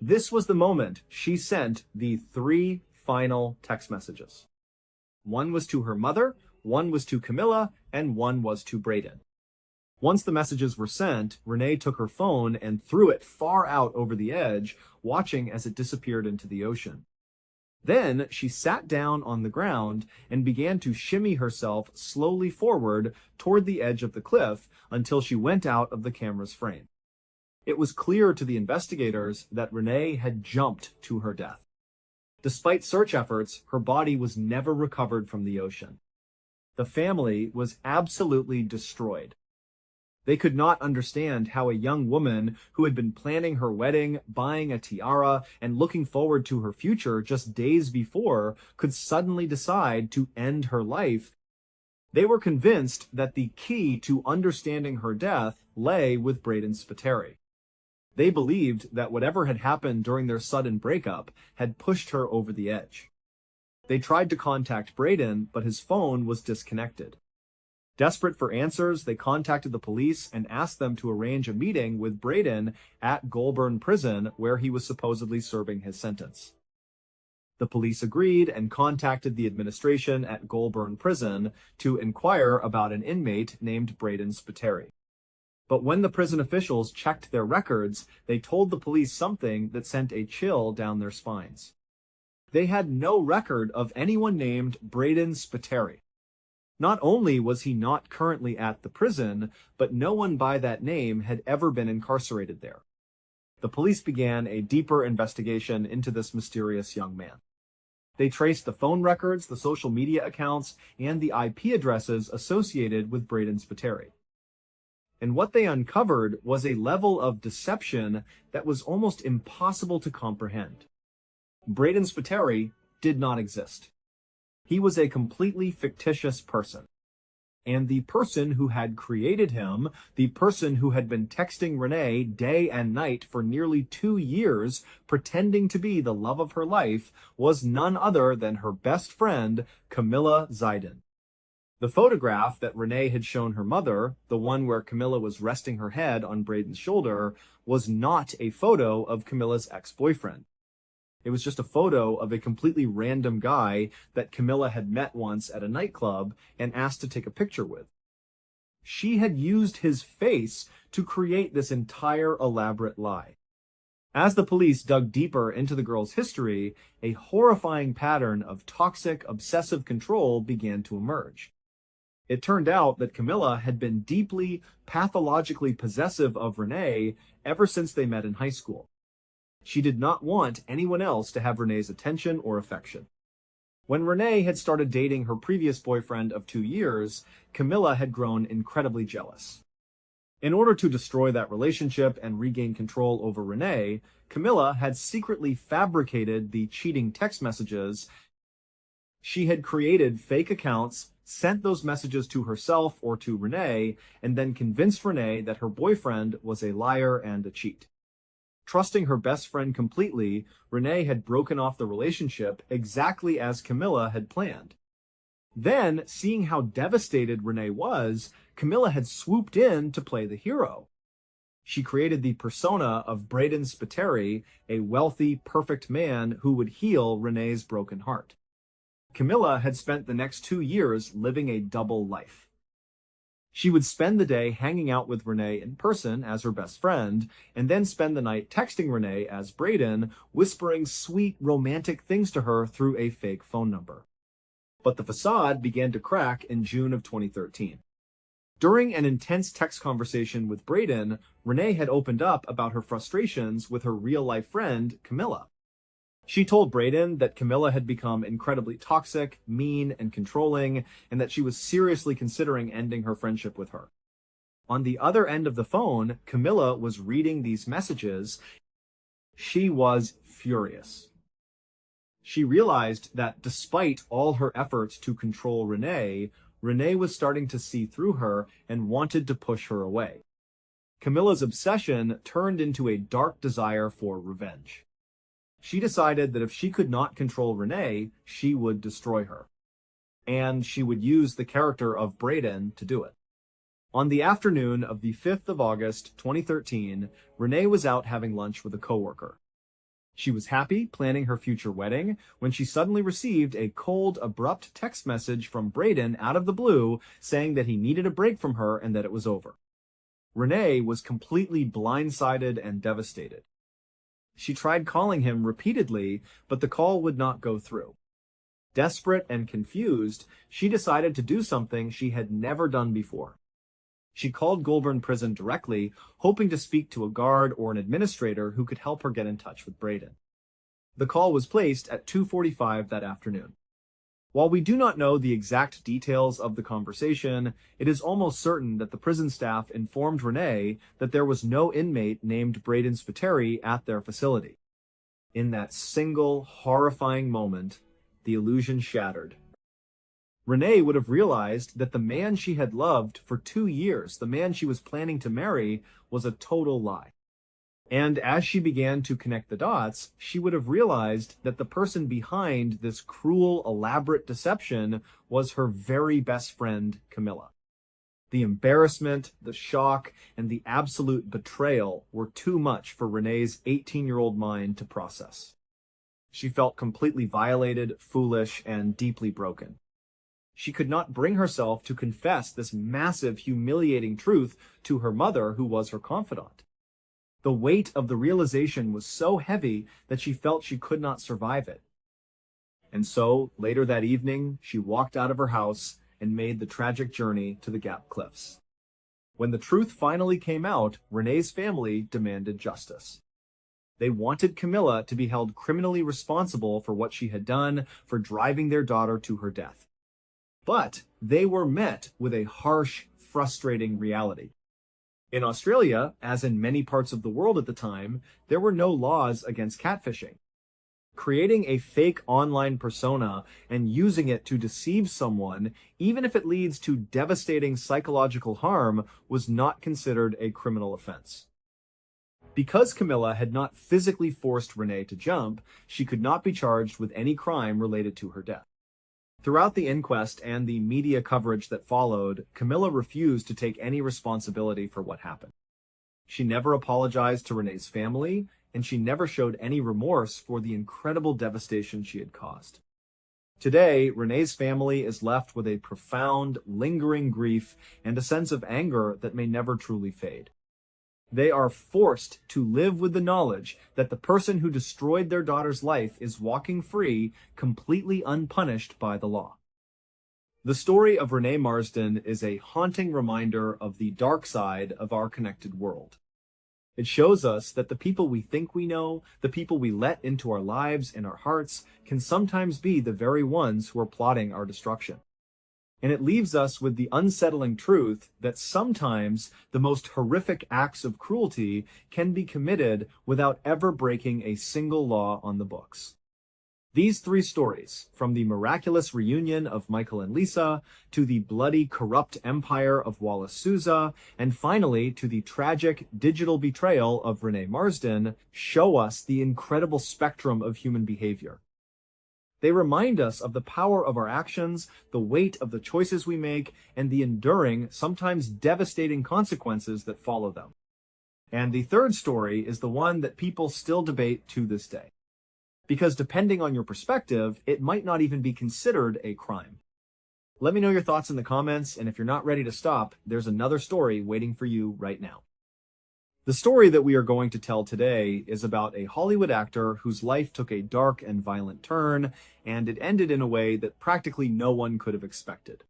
This was the moment she sent the 3 final text messages. One was to her mother, one was to Camilla, and one was to Braden. Once the messages were sent, Renee took her phone and threw it far out over the edge, watching as it disappeared into the ocean. Then she sat down on the ground and began to shimmy herself slowly forward toward the edge of the cliff until she went out of the camera's frame. It was clear to the investigators that Renee had jumped to her death. Despite search efforts, her body was never recovered from the ocean. The family was absolutely destroyed. They could not understand how a young woman who had been planning her wedding, buying a tiara, and looking forward to her future just days before could suddenly decide to end her life. They were convinced that the key to understanding her death lay with Braden Spiteri. They believed that whatever had happened during their sudden breakup had pushed her over the edge. They tried to contact Braden, but his phone was disconnected. Desperate for answers, they contacted the police and asked them to arrange a meeting with Braden at Goulburn Prison, where he was supposedly serving his sentence. The police agreed and contacted the administration at Goulburn Prison to inquire about an inmate named Braden Spiteri. But when the prison officials checked their records, they told the police something that sent a chill down their spines. They had no record of anyone named Braden Spiteri. Not only was he not currently at the prison, but no one by that name had ever been incarcerated there. The police began a deeper investigation into this mysterious young man. They traced the phone records, the social media accounts, and the IP addresses associated with Braden Spiteri. And what they uncovered was a level of deception that was almost impossible to comprehend. Braden Spiteri did not exist. He was a completely fictitious person. And the person who had created him, the person who had been texting Renee day and night for nearly 2 years, pretending to be the love of her life, was none other than her best friend, Camilla Zaiden. The photograph that Renee had shown her mother, the one where Camilla was resting her head on Braden's shoulder, was not a photo of Camilla's ex-boyfriend. It was just a photo of a completely random guy that Camilla had met once at a nightclub and asked to take a picture with. She had used his face to create this entire elaborate lie. As the police dug deeper into the girl's history, a horrifying pattern of toxic, obsessive control began to emerge. It turned out that Camilla had been deeply, pathologically possessive of Renee ever since they met in high school. She did not want anyone else to have Renee's attention or affection. When Renee had started dating her previous boyfriend of 2 years, Camilla had grown incredibly jealous. In order to destroy that relationship and regain control over Renee, Camilla had secretly fabricated the cheating text messages. She had created fake accounts, sent those messages to herself or to Renee, and then convinced Renee that her boyfriend was a liar and a cheat. Trusting her best friend completely, Renee had broken off the relationship exactly as Camilla had planned. Then, seeing how devastated Renee was, Camilla had swooped in to play the hero. She created the persona of Braden Spiteri, a wealthy, perfect man who would heal Renee's broken heart. Camilla had spent the next 2 years living a double life. She would spend the day hanging out with Renee in person as her best friend, and then spend the night texting Renee as Braden, whispering sweet, romantic things to her through a fake phone number. But the facade began to crack in June of 2013. During an intense text conversation with Braden, Renee had opened up about her frustrations with her real-life friend, Camilla. She told Braden that Camilla had become incredibly toxic, mean, and controlling, and that she was seriously considering ending her friendship with her. On the other end of the phone, Camilla was reading these messages. She was furious. She realized that despite all her efforts to control Renee, Renee was starting to see through her and wanted to push her away. Camilla's obsession turned into a dark desire for revenge. She decided that if she could not control Renee, she would destroy her. And she would use the character of Braden to do it. On the afternoon of the 5th of August, 2013, Renee was out having lunch with a coworker. She was happy, planning her future wedding, when she suddenly received a cold, abrupt text message from Braden out of the blue saying that he needed a break from her and that it was over. Renee was completely blindsided and devastated. She tried calling him repeatedly, but the call would not go through. Desperate and confused, she decided to do something she had never done before. She called Goulburn Prison directly, hoping to speak to a guard or an administrator who could help her get in touch with Braden. The call was placed at 2:45 that afternoon. While we do not know the exact details of the conversation, it is almost certain that the prison staff informed Renee that there was no inmate named Braden Spiteri at their facility. In that single, horrifying moment, the illusion shattered. Renee would have realized that the man she had loved for 2 years, the man she was planning to marry, was a total lie. And as she began to connect the dots, she would have realized that the person behind this cruel, elaborate deception was her very best friend, Camilla. The embarrassment, the shock, and the absolute betrayal were too much for Renee's 18-year-old mind to process. She felt completely violated, foolish, and deeply broken. She could not bring herself to confess this massive, humiliating truth to her mother, who was her confidant. The weight of the realization was so heavy that she felt she could not survive it. And so, later that evening, she walked out of her house and made the tragic journey to the Gap Cliffs. When the truth finally came out, Renee's family demanded justice. They wanted Camilla to be held criminally responsible for what she had done, for driving their daughter to her death. But they were met with a harsh, frustrating reality. In Australia, as in many parts of the world at the time, there were no laws against catfishing. Creating a fake online persona and using it to deceive someone, even if it leads to devastating psychological harm, was not considered a criminal offense. Because Camilla had not physically forced Renee to jump, she could not be charged with any crime related to her death. Throughout the inquest and the media coverage that followed, Camilla refused to take any responsibility for what happened. She never apologized to Renee's family, and she never showed any remorse for the incredible devastation she had caused. Today, Renee's family is left with a profound, lingering grief and a sense of anger that may never truly fade. They are forced to live with the knowledge that the person who destroyed their daughter's life is walking free, completely unpunished by the law. The story of Renee Marsden is a haunting reminder of the dark side of our connected world. It shows us that the people we think we know, the people we let into our lives and our hearts, can sometimes be the very ones who are plotting our destruction. And it leaves us with the unsettling truth that sometimes the most horrific acts of cruelty can be committed without ever breaking a single law on the books. These 3 stories, from the miraculous reunion of Michael and Lisa, to the bloody, corrupt empire of Wallace Sousa, and finally to the tragic digital betrayal of Renee Marsden, show us the incredible spectrum of human behavior. They remind us of the power of our actions, the weight of the choices we make, and the enduring, sometimes devastating consequences that follow them. And the 3rd story is the one that people still debate to this day. Because depending on your perspective, it might not even be considered a crime. Let me know your thoughts in the comments, and if you're not ready to stop, there's another story waiting for you right now. The story that we are going to tell today is about a Hollywood actor whose life took a dark and violent turn, and it ended in a way that practically no one could have expected.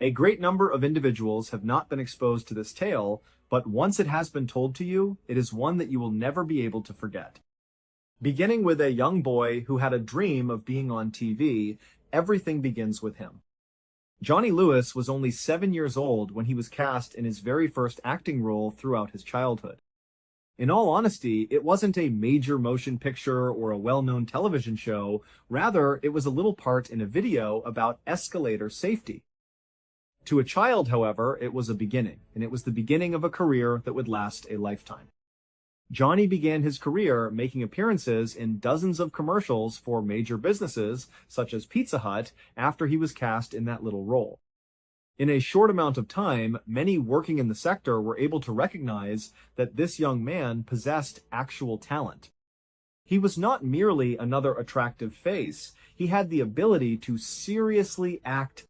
A great number of individuals have not been exposed to this tale, but once it has been told to you, it is one that you will never be able to forget. Beginning with a young boy who had a dream of being on TV, everything begins with him. Johnny Lewis was only 7 years old when he was cast in his very first acting role throughout his childhood. In all honesty, it wasn't a major motion picture or a well-known television show. Rather, it was a little part in a video about escalator safety. To a child, however, it was a beginning, and it was the beginning of a career that would last a lifetime. Johnny began his career making appearances in dozens of commercials for major businesses, such as Pizza Hut, after he was cast in that little role. In a short amount of time, many working in the sector were able to recognize that this young man possessed actual talent. He was not merely another attractive face, he had the ability to seriously act.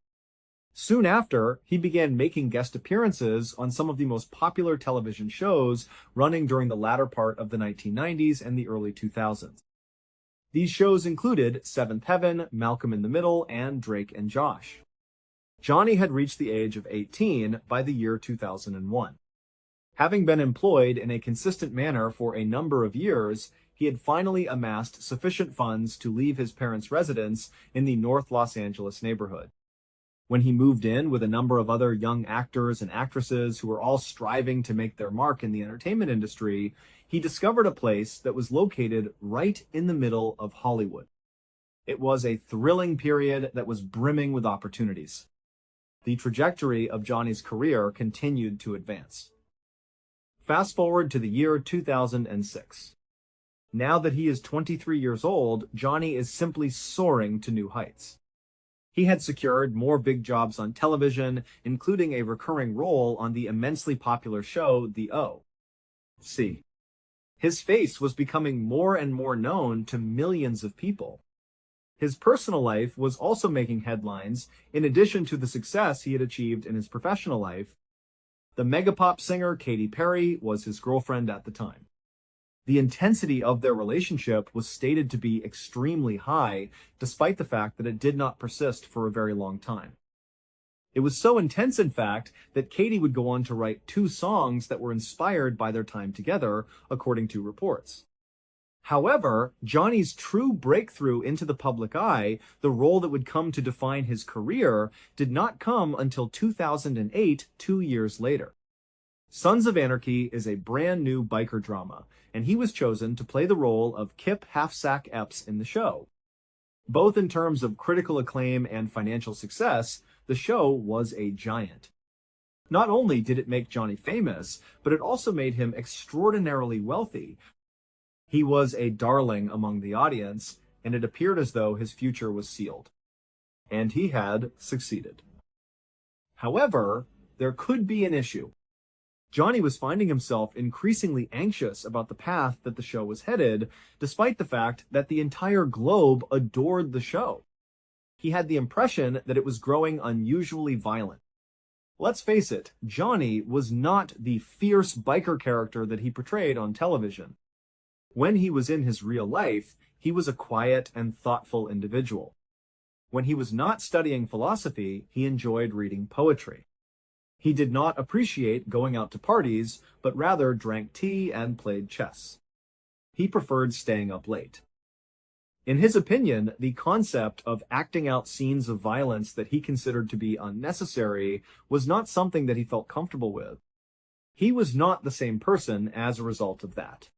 Soon after, he began making guest appearances on some of the most popular television shows running during the latter part of the 1990s and the early 2000s. These shows included Seventh Heaven, Malcolm in the Middle, and Drake and Josh. Johnny had reached the age of 18 by the year 2001. Having been employed in a consistent manner for a number of years, he had finally amassed sufficient funds to leave his parents' residence in the North Los Angeles neighborhood. When he moved in with a number of other young actors and actresses who were all striving to make their mark in the entertainment industry, he discovered a place that was located right in the middle of Hollywood. It was a thrilling period that was brimming with opportunities. The trajectory of Johnny's career continued to advance. Fast forward to the year 2006. Now that he is 23 years old, Johnny is simply soaring to new heights. He had secured more big jobs on television, including a recurring role on the immensely popular show The O.C. His face was becoming more and more known to millions of people. His personal life was also making headlines, in addition to the success he had achieved in his professional life. The megapop singer Katy Perry was his girlfriend at the time. The intensity of their relationship was stated to be extremely high, despite the fact that it did not persist for a very long time. It was so intense, in fact, that Katy would go on to write 2 songs that were inspired by their time together, according to reports. However, Johnny's true breakthrough into the public eye, the role that would come to define his career, did not come until 2008, 2 years later. Sons of Anarchy is a brand new biker drama, and he was chosen to play the role of Kip Halfsack Epps in the show. Both in terms of critical acclaim and financial success, the show was a giant. Not only did it make Johnny famous, but it also made him extraordinarily wealthy. He was a darling among the audience, and it appeared as though his future was sealed. And he had succeeded. However, there could be an issue. Johnny was finding himself increasingly anxious about the path that the show was headed, despite the fact that the entire globe adored the show. He had the impression that it was growing unusually violent. Let's face it, Johnny was not the fierce biker character that he portrayed on television. When he was in his real life, he was a quiet and thoughtful individual. When he was not studying philosophy, he enjoyed reading poetry. He did not appreciate going out to parties, but rather drank tea and played chess. He preferred staying up late. In his opinion, the concept of acting out scenes of violence that he considered to be unnecessary was not something that he felt comfortable with. He was not the same person as a result of that.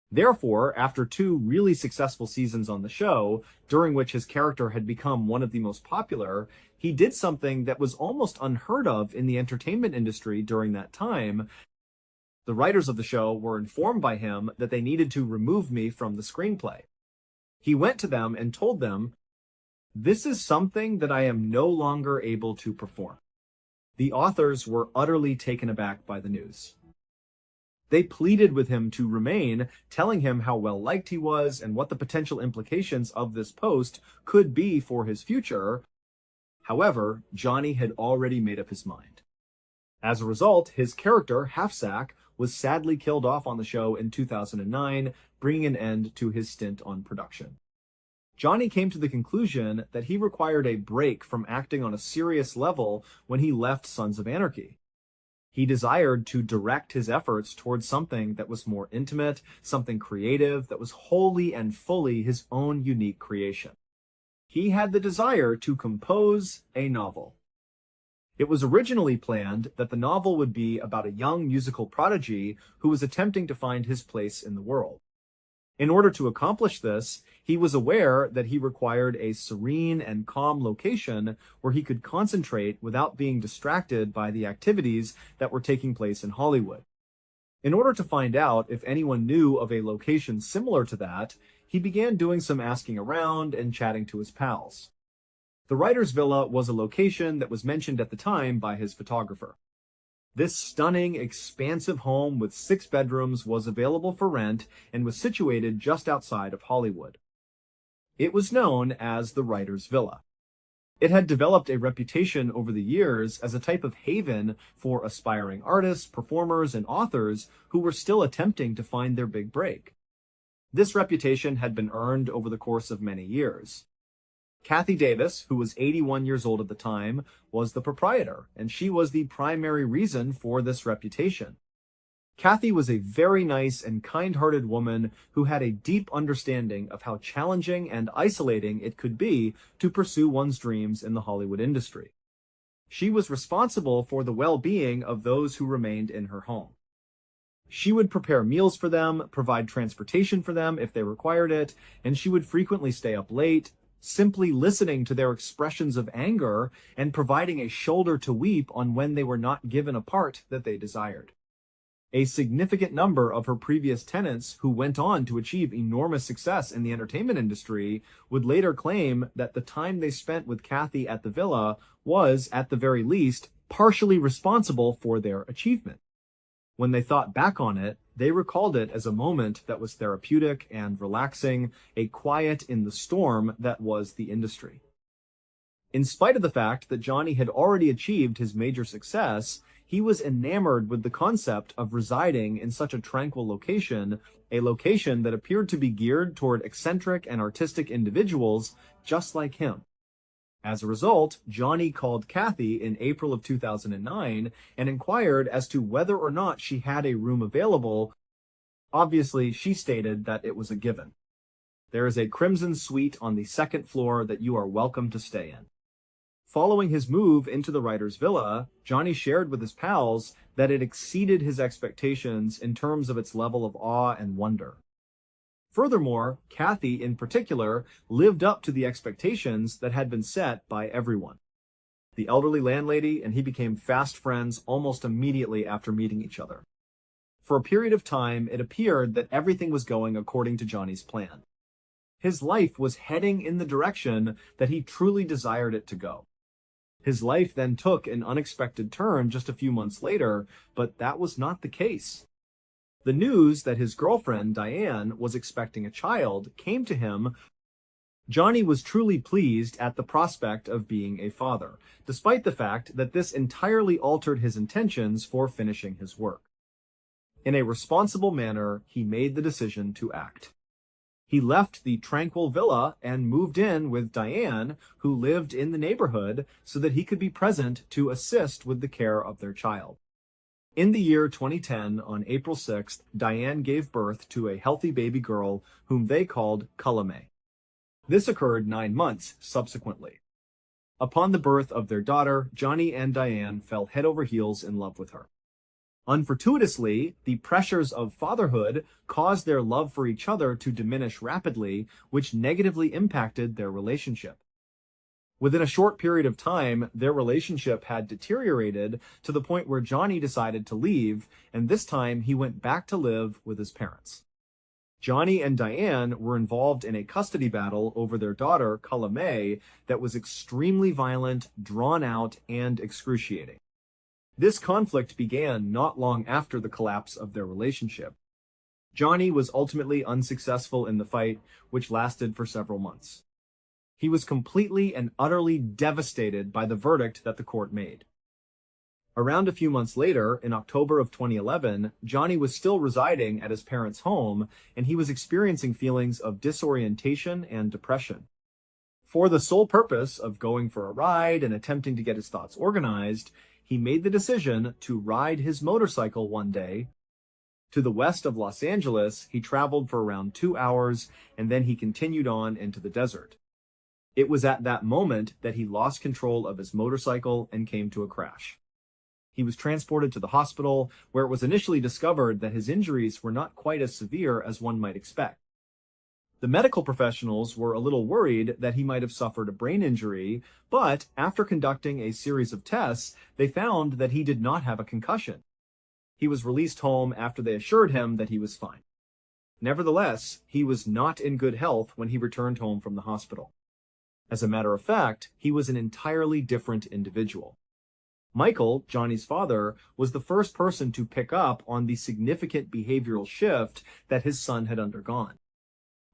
Therefore, after 2 really successful seasons on the show, during which his character had become one of the most popular, he did something that was almost unheard of in the entertainment industry during that time. The writers of the show were informed by him that they needed to remove me from the screenplay. He went to them and told them, "This is something that I am no longer able to perform." The authors were utterly taken aback by the news. They pleaded with him to remain, telling him how well-liked he was and what the potential implications of this post could be for his future. However, Johnny had already made up his mind. As a result, his character, Halfsack, was sadly killed off on the show in 2009, bringing an end to his stint on production. Johnny came to the conclusion that he required a break from acting on a serious level when he left Sons of Anarchy. He desired to direct his efforts towards something that was more intimate, something creative, that was wholly and fully his own unique creation. He had the desire to compose a novel. It was originally planned that the novel would be about a young musical prodigy who was attempting to find his place in the world. In order to accomplish this, he was aware that he required a serene and calm location where he could concentrate without being distracted by the activities that were taking place in Hollywood. In order to find out if anyone knew of a location similar to that, he began doing some asking around and chatting to his pals. The writer's villa was a location that was mentioned at the time by his photographer. This stunning, expansive home with 6 bedrooms was available for rent and was situated just outside of Hollywood. It was known as the writer's villa. It had developed a reputation over the years as a type of haven for aspiring artists, performers, and authors who were still attempting to find their big break. This reputation had been earned over the course of many years. Kathy Davis, who was 81 years old at the time, was the proprietor, and she was the primary reason for this reputation. Kathy was a very nice and kind-hearted woman who had a deep understanding of how challenging and isolating it could be to pursue one's dreams in the Hollywood industry. She was responsible for the well-being of those who remained in her home. She would prepare meals for them, provide transportation for them if they required it, and she would frequently stay up late, simply listening to their expressions of anger and providing a shoulder to weep on when they were not given a part that they desired. A significant number of her previous tenants who went on to achieve enormous success in the entertainment industry would later claim that the time they spent with Kathy at the villa was, at the very least, partially responsible for their achievement. When they thought back on it, they recalled it as a moment that was therapeutic and relaxing, a quiet in the storm that was the industry. In spite of the fact that Johnny had already achieved his major success, he was enamored with the concept of residing in such a tranquil location, a location that appeared to be geared toward eccentric and artistic individuals just like him. As a result, Johnny called Kathy in April of 2009 and inquired as to whether or not she had a room available. Obviously, she stated that it was a given. There is a crimson suite on the 2nd floor that you are welcome to stay in. Following his move into the writer's villa, Johnny shared with his pals that it exceeded his expectations in terms of its level of awe and wonder. Furthermore, Kathy, in particular, lived up to the expectations that had been set by everyone. The elderly landlady and he became fast friends almost immediately after meeting each other. For a period of time, it appeared that everything was going according to Johnny's plan. His life was heading in the direction that he truly desired it to go. His life then took an unexpected turn just a few months later, but that was not the case. The news that his girlfriend, Diane, was expecting a child came to him. Johnny was truly pleased at the prospect of being a father, despite the fact that this entirely altered his intentions for finishing his work. In a responsible manner, he made the decision to act. He left the tranquil villa and moved in with Diane, who lived in the neighborhood, so that he could be present to assist with the care of their child. In the year 2010, on April 6th, Diane gave birth to a healthy baby girl whom they called Kalame. This occurred 9 months subsequently. Upon the birth of their daughter, Johnny and Diane fell head over heels in love with her. Unfortuitously, the pressures of fatherhood caused their love for each other to diminish rapidly, which negatively impacted their relationship. Within a short period of time, their relationship had deteriorated to the point where Johnny decided to leave, and this time he went back to live with his parents. Johnny and Diane were involved in a custody battle over their daughter, Kalame, that was extremely violent, drawn out, and excruciating. This conflict began not long after the collapse of their relationship. Johnny was ultimately unsuccessful in the fight, which lasted for several months. He was completely and utterly devastated by the verdict that the court made. Around a few months later, in October of 2011, Johnny was still residing at his parents' home, and he was experiencing feelings of disorientation and depression. For the sole purpose of going for a ride and attempting to get his thoughts organized, he made the decision to ride his motorcycle one day. To the west of Los Angeles, he traveled for around 2 hours, and then he continued on into the desert. It was at that moment that he lost control of his motorcycle and came to a crash. He was transported to the hospital, where it was initially discovered that his injuries were not quite as severe as one might expect. The medical professionals were a little worried that he might have suffered a brain injury, but after conducting a series of tests, they found that he did not have a concussion. He was released home after they assured him that he was fine. Nevertheless, he was not in good health when he returned home from the hospital. As a matter of fact, he was an entirely different individual. Michael, Johnny's father, was the first person to pick up on the significant behavioral shift that his son had undergone.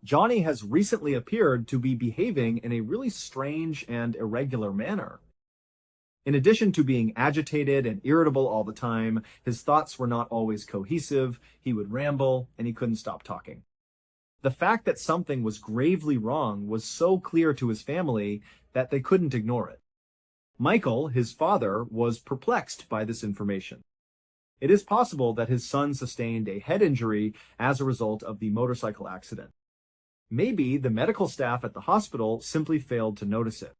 Johnny has recently appeared to be behaving in a really strange and irregular manner. In addition to being agitated and irritable all the time, his thoughts were not always cohesive, he would ramble, and he couldn't stop talking. The fact that something was gravely wrong was so clear to his family that they couldn't ignore it. Michael, his father, was perplexed by this information. It is possible that his son sustained a head injury as a result of the motorcycle accident. Maybe the medical staff at the hospital simply failed to notice it.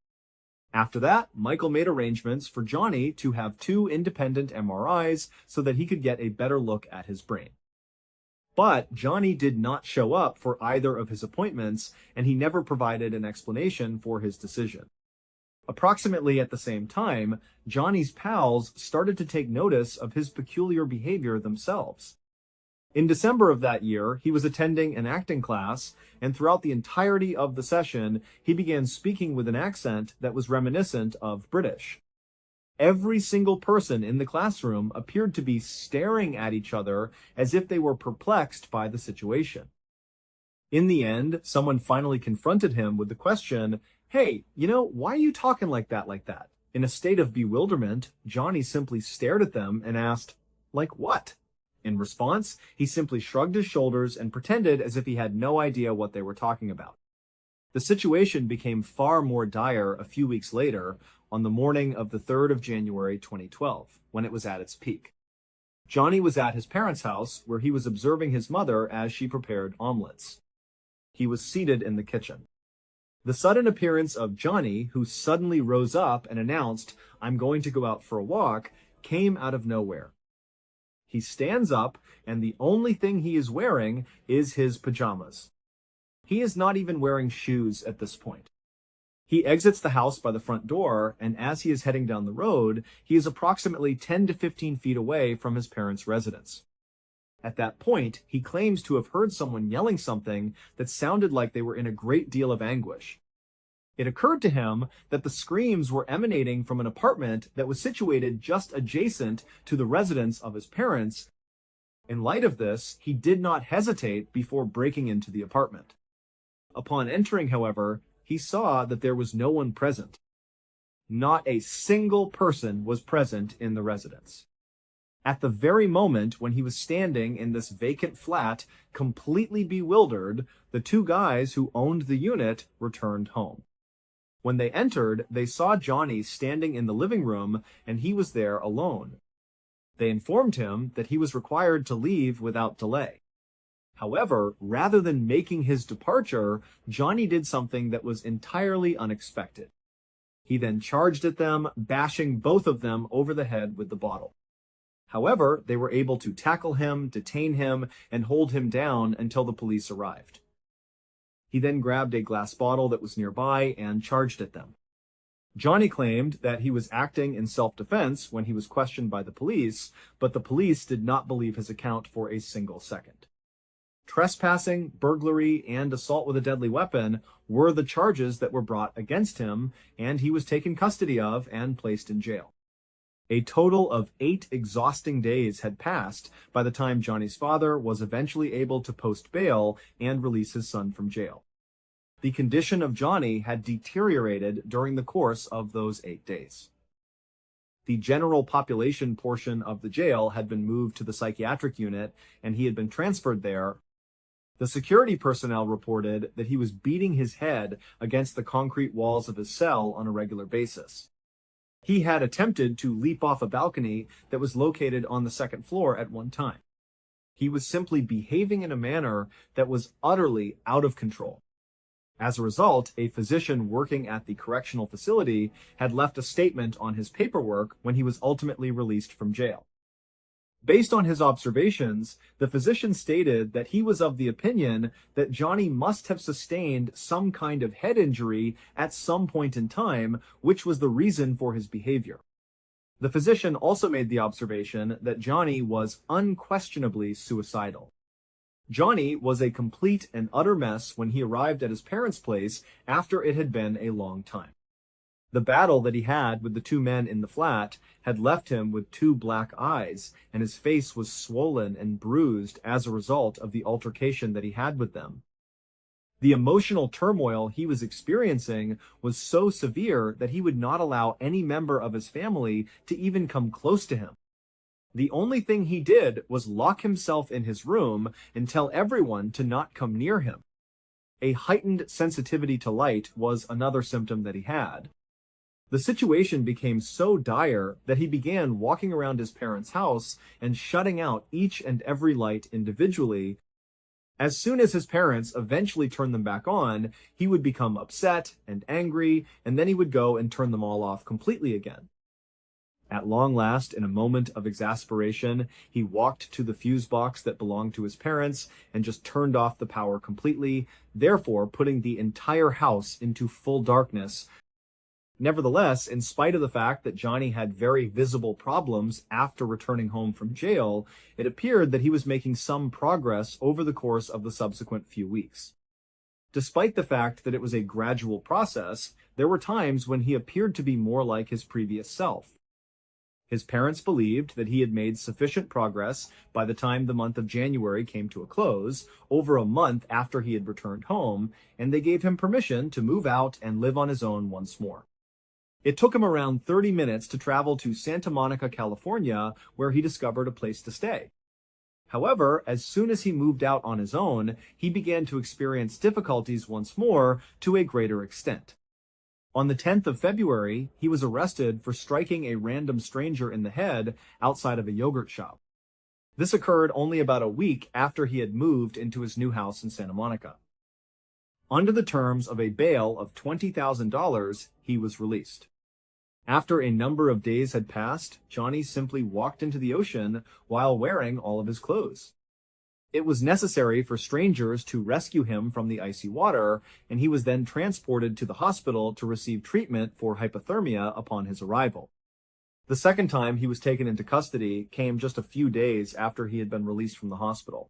After that, Michael made arrangements for Johnny to have 2 independent MRIs so that he could get a better look at his brain. But Johnny did not show up for either of his appointments, and he never provided an explanation for his decision. Approximately at the same time, Johnny's pals started to take notice of his peculiar behavior themselves. In December of that year, he was attending an acting class, and throughout the entirety of the session, he began speaking with an accent that was reminiscent of British. Every single person in the classroom appeared to be staring at each other as if they were perplexed by the situation. In the end, someone finally confronted him with the question, "Hey, why are you talking like that? In a state of bewilderment, Johnny simply stared at them and asked, "Like what?" In response, he simply shrugged his shoulders and pretended as if he had no idea what they were talking about. The situation became far more dire a few weeks later, on the morning of the 3rd of January 2012, when it was at its peak. Johnny was at his parents' house, where he was observing his mother as she prepared omelets. He was seated in the kitchen. The sudden appearance of Johnny, who suddenly rose up and announced, "I'm going to go out for a walk," came out of nowhere. He stands up, and the only thing he is wearing is his pajamas. He is not even wearing shoes at this point. He exits the house by the front door, and as he is heading down the road, he is approximately 10 to 15 feet away from his parents' residence. At that point, he claims to have heard someone yelling something that sounded like they were in a great deal of anguish. It occurred to him that the screams were emanating from an apartment that was situated just adjacent to the residence of his parents. In light of this, he did not hesitate before breaking into the apartment. Upon entering, however, he saw that there was no one present. Not a single person was present in the residence. At the very moment when he was standing in this vacant flat, completely bewildered, the 2 guys who owned the unit returned home. When they entered, they saw Johnny standing in the living room, and he was there alone. They informed him that he was required to leave without delay. However, rather than making his departure, Johnny did something that was entirely unexpected. He then charged at them, bashing both of them over the head with the bottle. However, they were able to tackle him, detain him, and hold him down until the police arrived. He then grabbed a glass bottle that was nearby and charged at them. Johnny claimed that he was acting in self-defense when he was questioned by the police, but the police did not believe his account for a single second. Trespassing, burglary, and assault with a deadly weapon were the charges that were brought against him, and he was taken custody of and placed in jail. A total of 8 exhausting days had passed by the time Johnny's father was eventually able to post bail and release his son from jail. The condition of Johnny had deteriorated during the course of those 8 days. The general population portion of the jail had been moved to the psychiatric unit, and he had been transferred there. The security personnel reported that he was beating his head against the concrete walls of his cell on a regular basis. He had attempted to leap off a balcony that was located on the second floor at one time. He was simply behaving in a manner that was utterly out of control. As a result, a physician working at the correctional facility had left a statement on his paperwork when he was ultimately released from jail. Based on his observations, the physician stated that he was of the opinion that Johnny must have sustained some kind of head injury at some point in time, which was the reason for his behavior. The physician also made the observation that Johnny was unquestionably suicidal. Johnny was a complete and utter mess when he arrived at his parents' place after it had been a long time. The battle that he had with the two men in the flat had left him with two black eyes, and his face was swollen and bruised as a result of the altercation that he had with them. The emotional turmoil he was experiencing was so severe that he would not allow any member of his family to even come close to him. The only thing he did was lock himself in his room and tell everyone to not come near him. A heightened sensitivity to light was another symptom that he had. The situation became so dire that he began walking around his parents' house and shutting out each and every light individually. As soon as his parents eventually turned them back on, he would become upset and angry, and then he would go and turn them all off completely again. At long last, in a moment of exasperation, he walked to the fuse box that belonged to his parents and just turned off the power completely, therefore putting the entire house into full darkness. Nevertheless, in spite of the fact that Johnny had very visible problems after returning home from jail, it appeared that he was making some progress over the course of the subsequent few weeks. Despite the fact that it was a gradual process, there were times when he appeared to be more like his previous self. His parents believed that he had made sufficient progress by the time the month of January came to a close, over a month after he had returned home, and they gave him permission to move out and live on his own once more. It took him around 30 minutes to travel to Santa Monica, California, where he discovered a place to stay. However, as soon as he moved out on his own, he began to experience difficulties once more to a greater extent. On the 10th of February, he was arrested for striking a random stranger in the head outside of a yogurt shop. This occurred only about a week after he had moved into his new house in Santa Monica. Under the terms of a bail of $20,000, he was released. After a number of days had passed, Johnny simply walked into the ocean while wearing all of his clothes. It was necessary for strangers to rescue him from the icy water, and he was then transported to the hospital to receive treatment for hypothermia upon his arrival. The second time he was taken into custody came just a few days after he had been released from the hospital.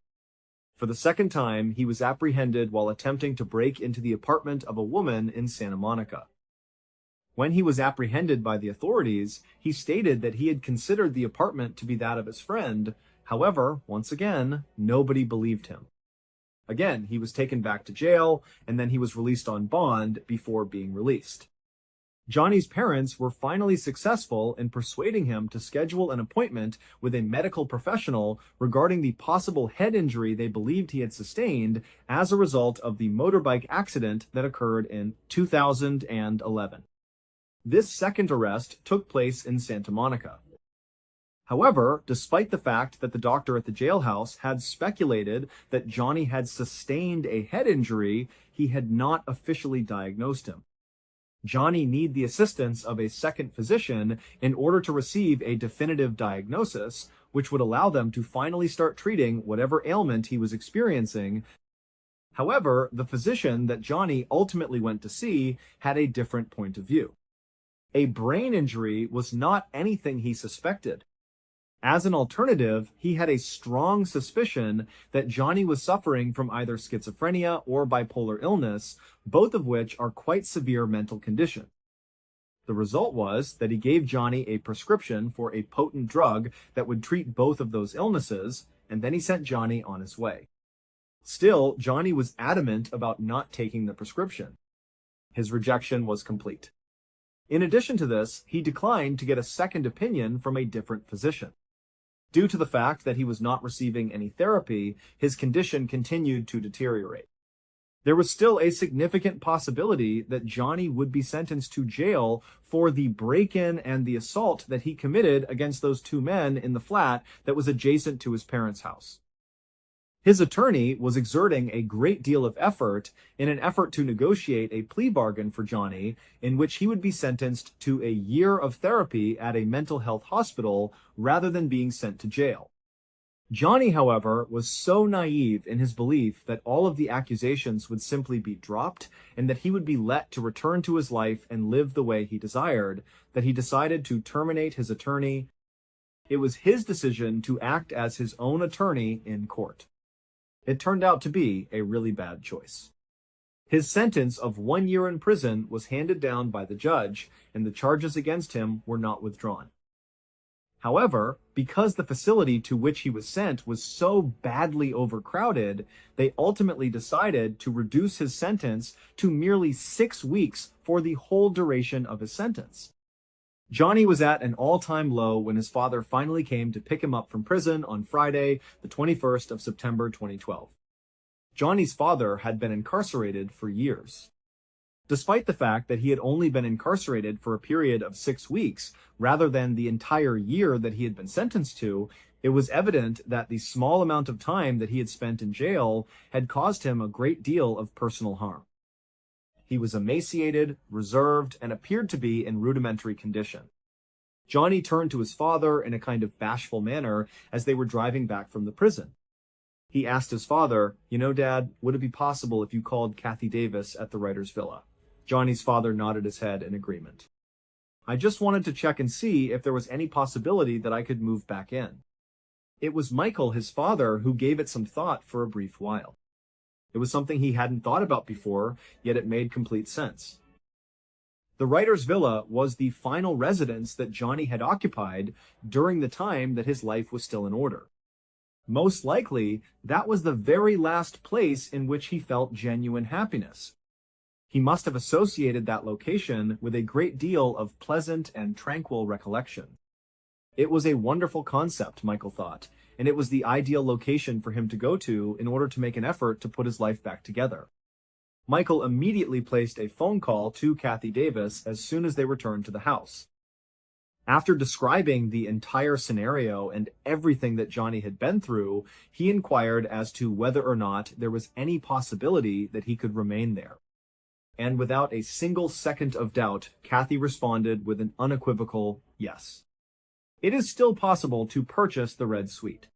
For the second time, he was apprehended while attempting to break into the apartment of a woman in Santa Monica. When he was apprehended by the authorities, he stated that he had considered the apartment to be that of his friend. However, once again, nobody believed him. Again, he was taken back to jail, and then he was released on bond before being released. Johnny's parents were finally successful in persuading him to schedule an appointment with a medical professional regarding the possible head injury they believed he had sustained as a result of the motorbike accident that occurred in 2011. This second arrest took place in Santa Monica. However, despite the fact that the doctor at the jailhouse had speculated that Johnny had sustained a head injury, he had not officially diagnosed him. Johnny needed the assistance of a second physician in order to receive a definitive diagnosis, which would allow them to finally start treating whatever ailment he was experiencing. However, the physician that Johnny ultimately went to see had a different point of view. A brain injury was not anything he suspected. As an alternative, he had a strong suspicion that Johnny was suffering from either schizophrenia or bipolar illness, both of which are quite severe mental conditions. The result was that he gave Johnny a prescription for a potent drug that would treat both of those illnesses, and then he sent Johnny on his way. Still, Johnny was adamant about not taking the prescription. His rejection was complete. In addition to this, he declined to get a second opinion from a different physician. Due to the fact that he was not receiving any therapy, his condition continued to deteriorate. There was still a significant possibility that Johnny would be sentenced to jail for the break-in and the assault that he committed against those two men in the flat that was adjacent to his parents' house. His attorney was exerting a great deal of effort in an effort to negotiate a plea bargain for Johnny in which he would be sentenced to a year of therapy at a mental health hospital rather than being sent to jail. Johnny, however, was so naive in his belief that all of the accusations would simply be dropped and that he would be let to return to his life and live the way he desired, that he decided to terminate his attorney. It was his decision to act as his own attorney in court. It turned out to be a really bad choice. His sentence of 1 year in prison was handed down by the judge, and the charges against him were not withdrawn. However, because the facility to which he was sent was so badly overcrowded, they ultimately decided to reduce his sentence to merely 6 weeks for the whole duration of his sentence. Johnny was at an all-time low when his father finally came to pick him up from prison on Friday, the 21st of September 2012. Johnny's father had been incarcerated for years. Despite the fact that he had only been incarcerated for a period of 6 weeks, rather than the entire year that he had been sentenced to, it was evident that the small amount of time that he had spent in jail had caused him a great deal of personal harm. He was emaciated, reserved, and appeared to be in rudimentary condition. Johnny turned to his father in a kind of bashful manner as they were driving back from the prison. He asked his father, "You know, Dad, would it be possible if you called Kathy Davis at the writer's villa?" Johnny's father nodded his head in agreement. "I just wanted to check and see if there was any possibility that I could move back in." It was Michael, his father, who gave it some thought for a brief while. It was something he hadn't thought about before, yet it made complete sense. The writer's villa was the final residence that Johnny had occupied during the time that his life was still in order. Most likely, that was the very last place in which he felt genuine happiness. He must have associated that location with a great deal of pleasant and tranquil recollection. It was a wonderful concept, Michael thought, and it was the ideal location for him to go to in order to make an effort to put his life back together. Michael immediately placed a phone call to Kathy Davis as soon as they returned to the house. After describing the entire scenario and everything that Johnny had been through, he inquired as to whether or not there was any possibility that he could remain there. And without a single second of doubt, Kathy responded with an unequivocal yes. "It is still possible to purchase the red suite.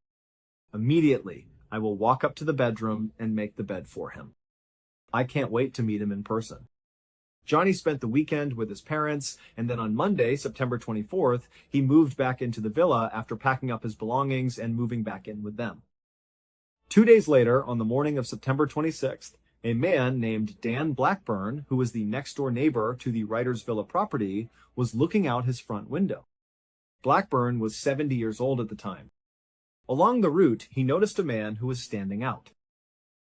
Immediately, I will walk up to the bedroom and make the bed for him. I can't wait to meet him in person." Johnny spent the weekend with his parents, and then on Monday, September 24th, he moved back into the villa after packing up his belongings and moving back in with them. 2 days later, on the morning of September 26th, a man named Dan Blackburn, who was the next-door neighbor to the writer's villa property, was looking out his front window. Blackburn was 70 years old at the time. Along the route, he noticed a man who was standing out.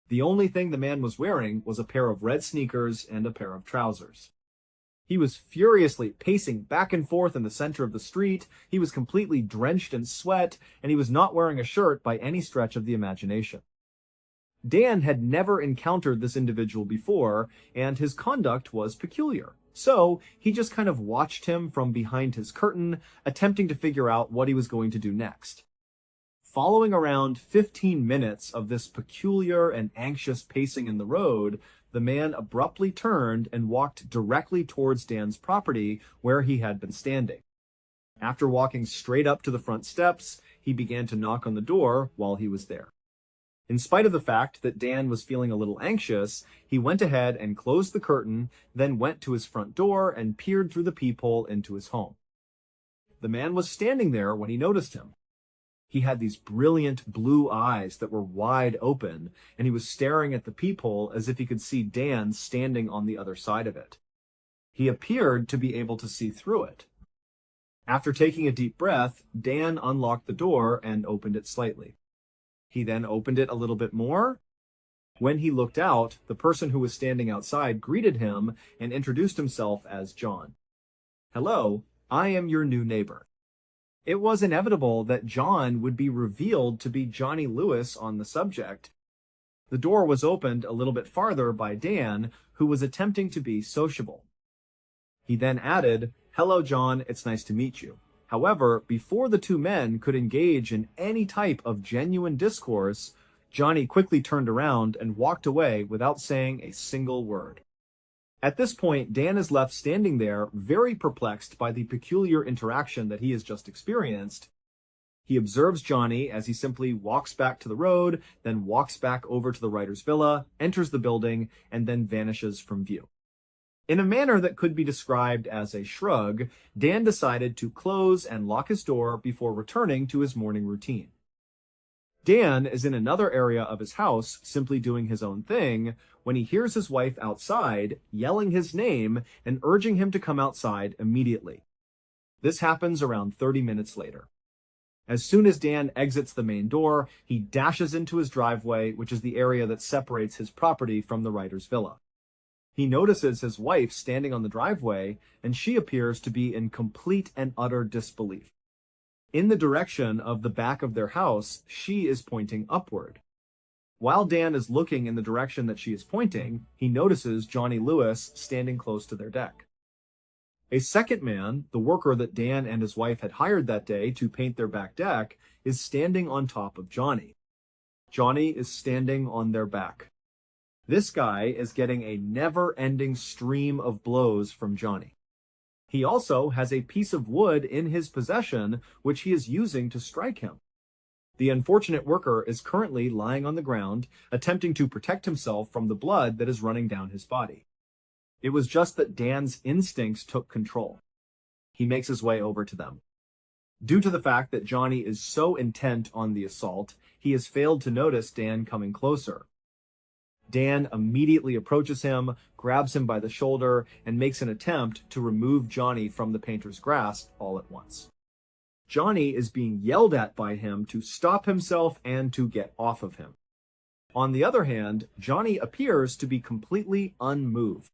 The only thing the man was wearing was a pair of red sneakers and a pair of trousers. He was furiously pacing back and forth in the center of the street, he was completely drenched in sweat, and he was not wearing a shirt by any stretch of the imagination. Dan had never encountered this individual before, and his conduct was peculiar. So he just kind of watched him from behind his curtain, attempting to figure out what he was going to do next. Following around 15 minutes of this peculiar and anxious pacing in the road, the man abruptly turned and walked directly towards Dan's property where he had been standing. After walking straight up to the front steps, he began to knock on the door while he was there. In spite of the fact that Dan was feeling a little anxious, he went ahead and closed the curtain, then went to his front door and peered through the peephole into his home. The man was standing there when he noticed him. He had these brilliant blue eyes that were wide open, and he was staring at the peephole as if he could see Dan standing on the other side of it. He appeared to be able to see through it. After taking a deep breath, Dan unlocked the door and opened it slightly. He then opened it a little bit more. When he looked out, the person who was standing outside greeted him and introduced himself as John. "Hello, I am your new neighbor." It was inevitable that John would be revealed to be Johnny Lewis on the subject. The door was opened a little bit farther by Dan, who was attempting to be sociable. He then added, "Hello, John, it's nice to meet you." However, before the two men could engage in any type of genuine discourse, Johnny quickly turned around and walked away without saying a single word. At this point, Dan is left standing there, very perplexed by the peculiar interaction that he has just experienced. He observes Johnny as he simply walks back to the road, then walks back over to the writer's villa, enters the building, and then vanishes from view. In a manner that could be described as a shrug, Dan decided to close and lock his door before returning to his morning routine. Dan is in another area of his house, simply doing his own thing, when he hears his wife outside, yelling his name and urging him to come outside immediately. This happens around 30 minutes later. As soon as Dan exits the main door, he dashes into his driveway, which is the area that separates his property from the writer's villa. He notices his wife standing on the driveway, and she appears to be in complete and utter disbelief. In the direction of the back of their house, she is pointing upward. While Dan is looking in the direction that she is pointing, he notices Johnny Lewis standing close to their deck. A second man, the worker that Dan and his wife had hired that day to paint their back deck, is standing on top of Johnny. Johnny is standing on their back. This guy is getting a never-ending stream of blows from Johnny. He also has a piece of wood in his possession, which he is using to strike him. The unfortunate worker is currently lying on the ground, attempting to protect himself from the blood that is running down his body. It was just that Dan's instincts took control. He makes his way over to them. Due to the fact that Johnny is so intent on the assault, he has failed to notice Dan coming closer. Dan immediately approaches him, grabs him by the shoulder, and makes an attempt to remove Johnny from the painter's grasp all at once. Johnny is being yelled at by him to stop himself and to get off of him. On the other hand, Johnny appears to be completely unmoved.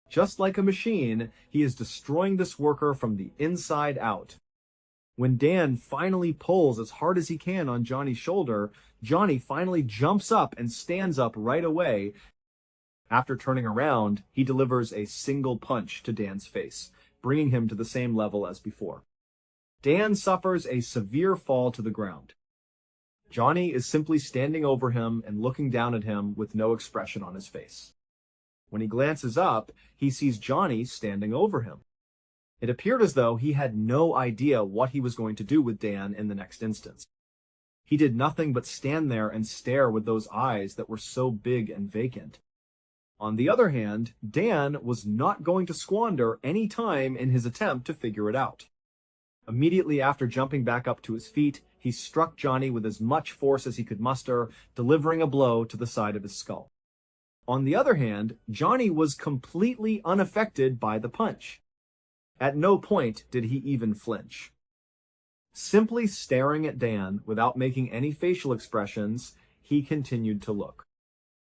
Just like a machine, he is destroying this worker from the inside out. When Dan finally pulls as hard as he can on Johnny's shoulder, Johnny finally jumps up and stands up right away. After turning around, he delivers a single punch to Dan's face, bringing him to the same level as before. Dan suffers a severe fall to the ground. Johnny is simply standing over him and looking down at him with no expression on his face. When he glances up, he sees Johnny standing over him. It appeared as though he had no idea what he was going to do with Dan in the next instance. He did nothing but stand there and stare with those eyes that were so big and vacant. On the other hand, Dan was not going to squander any time in his attempt to figure it out. Immediately after jumping back up to his feet, he struck Johnny with as much force as he could muster, delivering a blow to the side of his skull. On the other hand, Johnny was completely unaffected by the punch. At no point did he even flinch. Simply staring at Dan without making any facial expressions, he continued to look.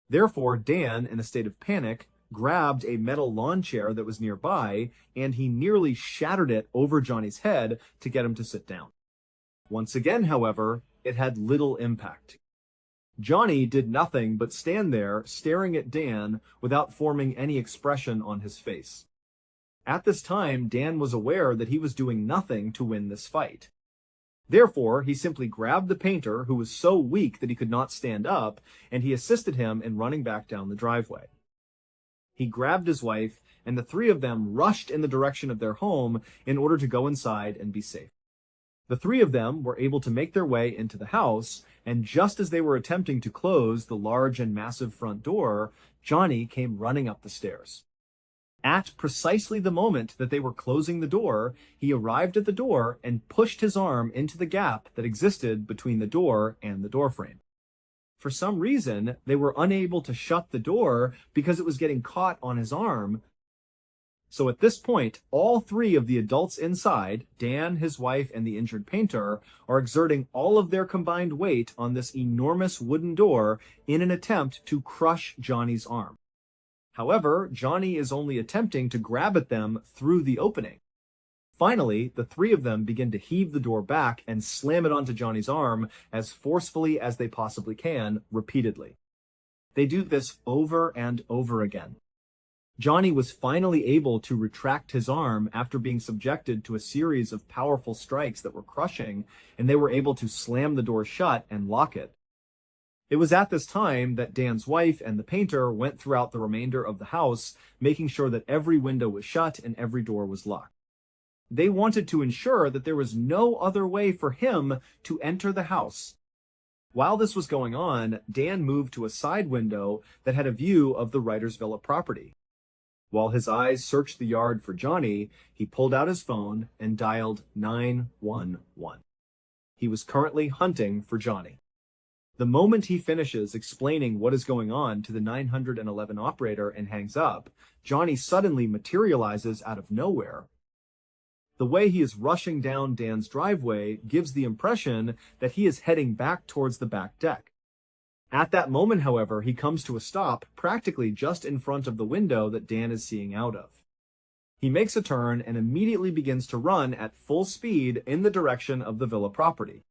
Therefore, Dan, in a state of panic, grabbed a metal lawn chair that was nearby, and he nearly shattered it over Johnny's head to get him to sit down. Once again, however, it had little impact. Johnny did nothing but stand there, staring at Dan without forming any expression on his face. At this time, Dan was aware that he was doing nothing to win this fight. Therefore, he simply grabbed the painter, who was so weak that he could not stand up, and he assisted him in running back down the driveway. He grabbed his wife, and the three of them rushed in the direction of their home in order to go inside and be safe. The three of them were able to make their way into the house, and just as they were attempting to close the large and massive front door, Johnny came running up the stairs. At precisely the moment that they were closing the door, he arrived at the door and pushed his arm into the gap that existed between the door and the doorframe. For some reason, they were unable to shut the door because it was getting caught on his arm. So at this point, all three of the adults inside, Dan, his wife, and the injured painter, are exerting all of their combined weight on this enormous wooden door in an attempt to crush Johnny's arm. However, Johnny is only attempting to grab at them through the opening. Finally, the three of them begin to heave the door back and slam it onto Johnny's arm as forcefully as they possibly can, repeatedly. They do this over and over again. Johnny was finally able to retract his arm after being subjected to a series of powerful strikes that were crushing, and they were able to slam the door shut and lock it. It was at this time that Dan's wife and the painter went throughout the remainder of the house, making sure that every window was shut and every door was locked. They wanted to ensure that there was no other way for him to enter the house. While this was going on, Dan moved to a side window that had a view of the writer's villa property. While his eyes searched the yard for Johnny, he pulled out his phone and dialed 911. He was currently hunting for Johnny. The moment he finishes explaining what is going on to the 911 operator and hangs up, Johnny suddenly materializes out of nowhere. The way he is rushing down Dan's driveway gives the impression that he is heading back towards the back deck. At that moment, however, he comes to a stop practically just in front of the window that Dan is seeing out of. He makes a turn and immediately begins to run at full speed in the direction of the villa property.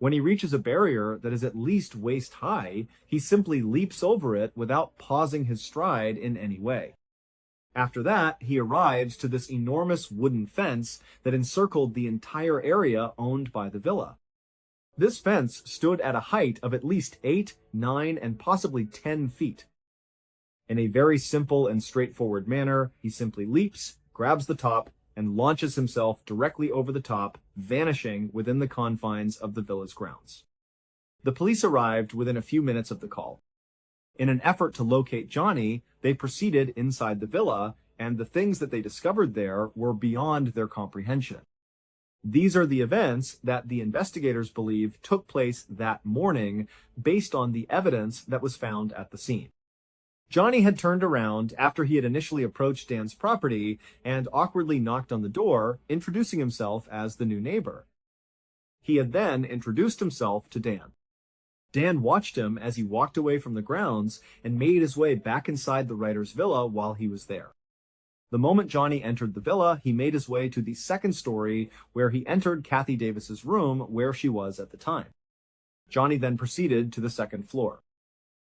When he reaches a barrier that is at least waist high, he simply leaps over it without pausing his stride in any way. After that, he arrives to this enormous wooden fence that encircled the entire area owned by the villa. This fence stood at a height of at least 8, 9, and possibly 10 feet. In a very simple and straightforward manner, he simply leaps, grabs the top, and launches himself directly over the top, vanishing within the confines of the villa's grounds. The police arrived within a few minutes of the call. In an effort to locate Johnny, they proceeded inside the villa, and the things that they discovered there were beyond their comprehension. These are the events that the investigators believe took place that morning based on the evidence that was found at the scene. Johnny had turned around after he had initially approached Dan's property and awkwardly knocked on the door, introducing himself as the new neighbor. He had then introduced himself to Dan. Dan watched him as he walked away from the grounds and made his way back inside the writer's villa while he was there. The moment Johnny entered the villa, he made his way to the second story where he entered Kathy Davis's room where she was at the time. Johnny then proceeded to the second floor.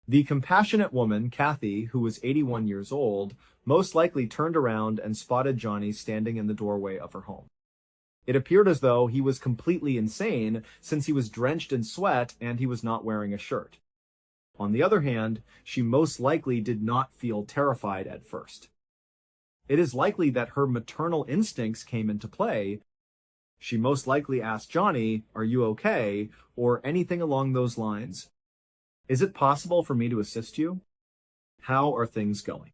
The compassionate woman, Kathy, who was 81 years old, most likely turned around and spotted Johnny standing in the doorway of her home. It appeared as though he was completely insane since he was drenched in sweat and he was not wearing a shirt. On the other hand, she most likely did not feel terrified at first. It is likely that her maternal instincts came into play. She most likely asked Johnny, "Are you okay?" or anything along those lines. "Is it possible for me to assist you? How are things going?"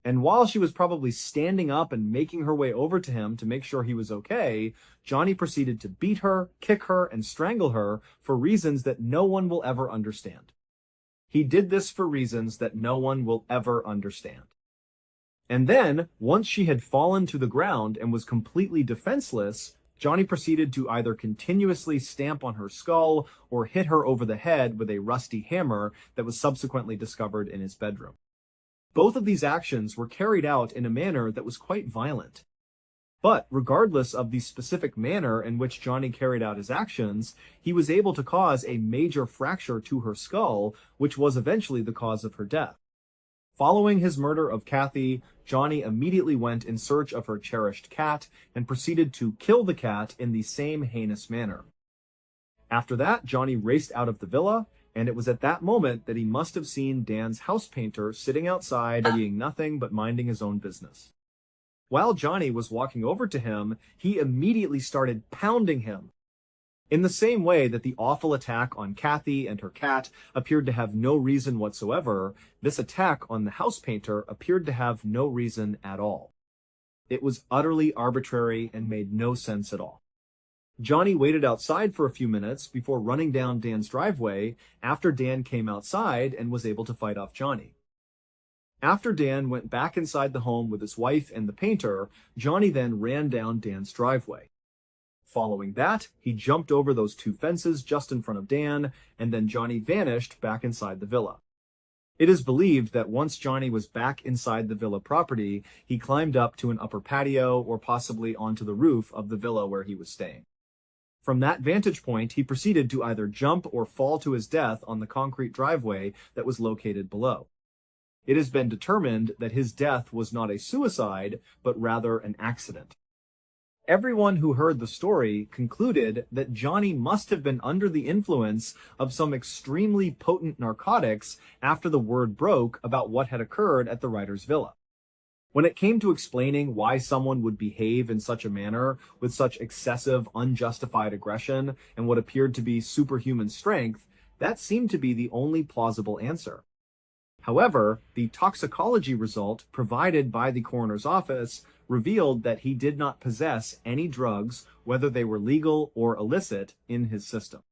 And while she was probably standing up and making her way over to him to make sure he was okay, Johnny proceeded to beat her, kick her, and strangle her for reasons that no one will ever understand. He did this for reasons that no one will ever understand. And then, once she had fallen to the ground and was completely defenseless, Johnny proceeded to either continuously stamp on her skull or hit her over the head with a rusty hammer that was subsequently discovered in his bedroom. Both of these actions were carried out in a manner that was quite violent. But regardless of the specific manner in which Johnny carried out his actions, he was able to cause a major fracture to her skull, which was eventually the cause of her death. Following his murder of Kathy, Johnny immediately went in search of her cherished cat and proceeded to kill the cat in the same heinous manner. After that, Johnny raced out of the villa, and it was at that moment that he must have seen Dan's house painter sitting outside doing nothing but minding his own business. While Johnny was walking over to him, he immediately started pounding him. In the same way that the awful attack on Kathy and her cat appeared to have no reason whatsoever, this attack on the house painter appeared to have no reason at all. It was utterly arbitrary and made no sense at all. Johnny waited outside for a few minutes before running down Dan's driveway after Dan came outside and was able to fight off Johnny. After Dan went back inside the home with his wife and the painter, Johnny then ran down Dan's driveway. Following that, he jumped over those two fences just in front of Dan, and then Johnny vanished back inside the villa. It is believed that once Johnny was back inside the villa property, he climbed up to an upper patio or possibly onto the roof of the villa where he was staying. From that vantage point, he proceeded to either jump or fall to his death on the concrete driveway that was located below. It has been determined that his death was not a suicide, but rather an accident. Everyone who heard the story concluded that Johnny must have been under the influence of some extremely potent narcotics after the word broke about what had occurred at the writer's villa. When it came to explaining why someone would behave in such a manner with such excessive, unjustified aggression and what appeared to be superhuman strength, that seemed to be the only plausible answer. However, the toxicology result provided by the coroner's office revealed that he did not possess any drugs, whether they were legal or illicit, in his system.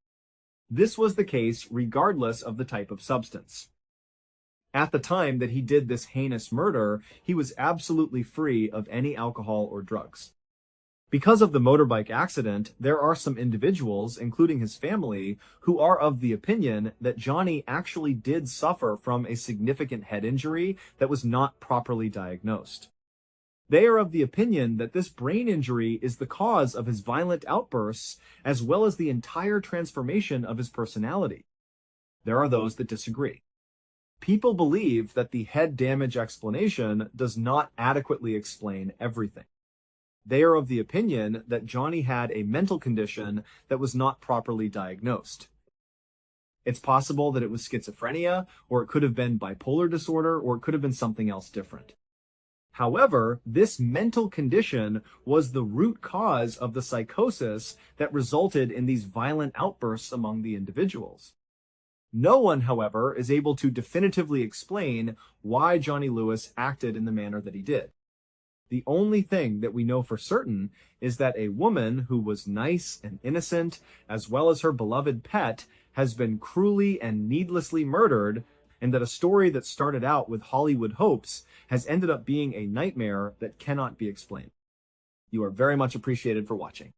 This was the case regardless of the type of substance. At the time that he did this heinous murder, he was absolutely free of any alcohol or drugs. Because of the motorbike accident, there are some individuals, including his family, who are of the opinion that Johnny actually did suffer from a significant head injury that was not properly diagnosed. They are of the opinion that this brain injury is the cause of his violent outbursts, as well as the entire transformation of his personality. There are those that disagree. People believe that the head damage explanation does not adequately explain everything. They are of the opinion that Johnny had a mental condition that was not properly diagnosed. It's possible that it was schizophrenia, or it could have been bipolar disorder, or it could have been something else different. However, this mental condition was the root cause of the psychosis that resulted in these violent outbursts among the individuals. No one, however, is able to definitively explain why Johnny Lewis acted in the manner that he did. The only thing that we know for certain is that a woman who was nice and innocent, as well as her beloved pet, has been cruelly and needlessly murdered, and that a story that started out with Hollywood hopes has ended up being a nightmare that cannot be explained. You are very much appreciated for watching.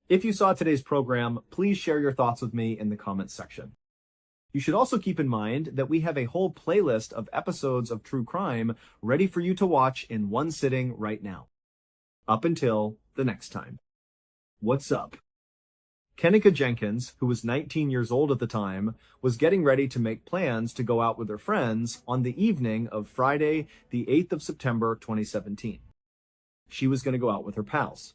If you saw today's program, please share your thoughts with me in the comments section. You should also keep in mind that we have a whole playlist of episodes of true crime ready for you to watch in one sitting right now. Up until the next time. What's up? Kennica Jenkins, who was 19 years old at the time, was getting ready to make plans to go out with her friends on the evening of Friday, the 8th of September, 2017. She was going to go out with her pals.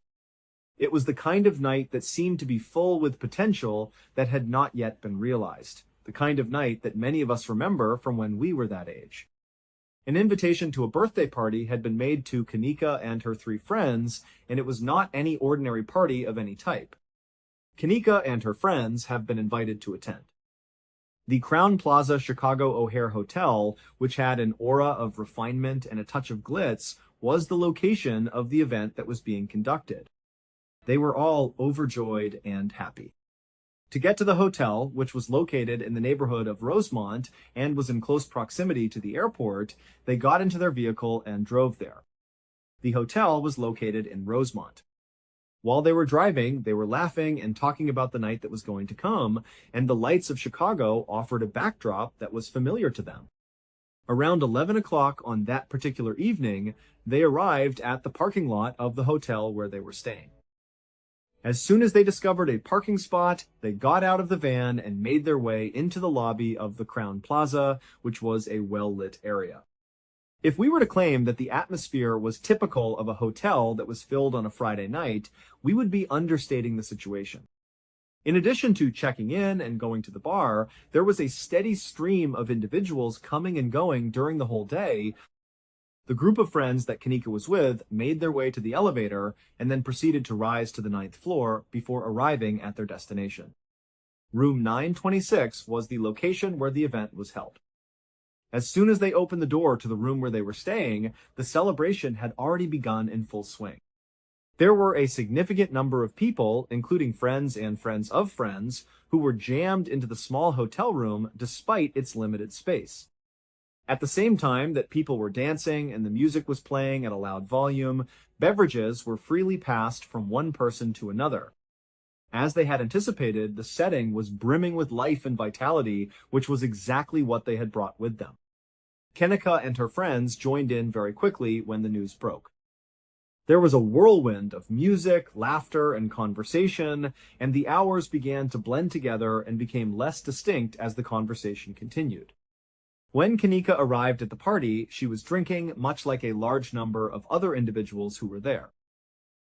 It was the kind of night that seemed to be full with potential that had not yet been realized. The kind of night that many of us remember from when we were that age. An invitation to a birthday party had been made to Kennica and her 3 friends, and it was not any ordinary party of any type. Kennica and her friends have been invited to attend. The Crowne Plaza Chicago O'Hare Hotel, which had an aura of refinement and a touch of glitz, was the location of the event that was being conducted. They were all overjoyed and happy. To get to the hotel, which was located in the neighborhood of Rosemont and was in close proximity to the airport, they got into their vehicle and drove there. The hotel was located in Rosemont. While they were driving, they were laughing and talking about the night that was going to come, and the lights of Chicago offered a backdrop that was familiar to them. Around 11 o'clock on that particular evening, they arrived at the parking lot of the hotel where they were staying. As soon as they discovered a parking spot, they got out of the van and made their way into the lobby of the Crowne Plaza, which was a well-lit area. If we were to claim that the atmosphere was typical of a hotel that was filled on a Friday night, we would be understating the situation. In addition to checking in and going to the bar, there was a steady stream of individuals coming and going during the whole day. The group of friends that Kennica was with made their way to the elevator and then proceeded to rise to the 9th floor before arriving at their destination. Room 926 was the location where the event was held. As soon as they opened the door to the room where they were staying, the celebration had already begun in full swing. There were a significant number of people, including friends and friends of friends, who were jammed into the small hotel room despite its limited space. At the same time that people were dancing and the music was playing at a loud volume, beverages were freely passed from one person to another. As they had anticipated, the setting was brimming with life and vitality, which was exactly what they had brought with them. Kenika and her friends joined in very quickly when the news broke. There was a whirlwind of music, laughter, and conversation, and the hours began to blend together and became less distinct as the conversation continued. When Kenika arrived at the party, she was drinking much like a large number of other individuals who were there.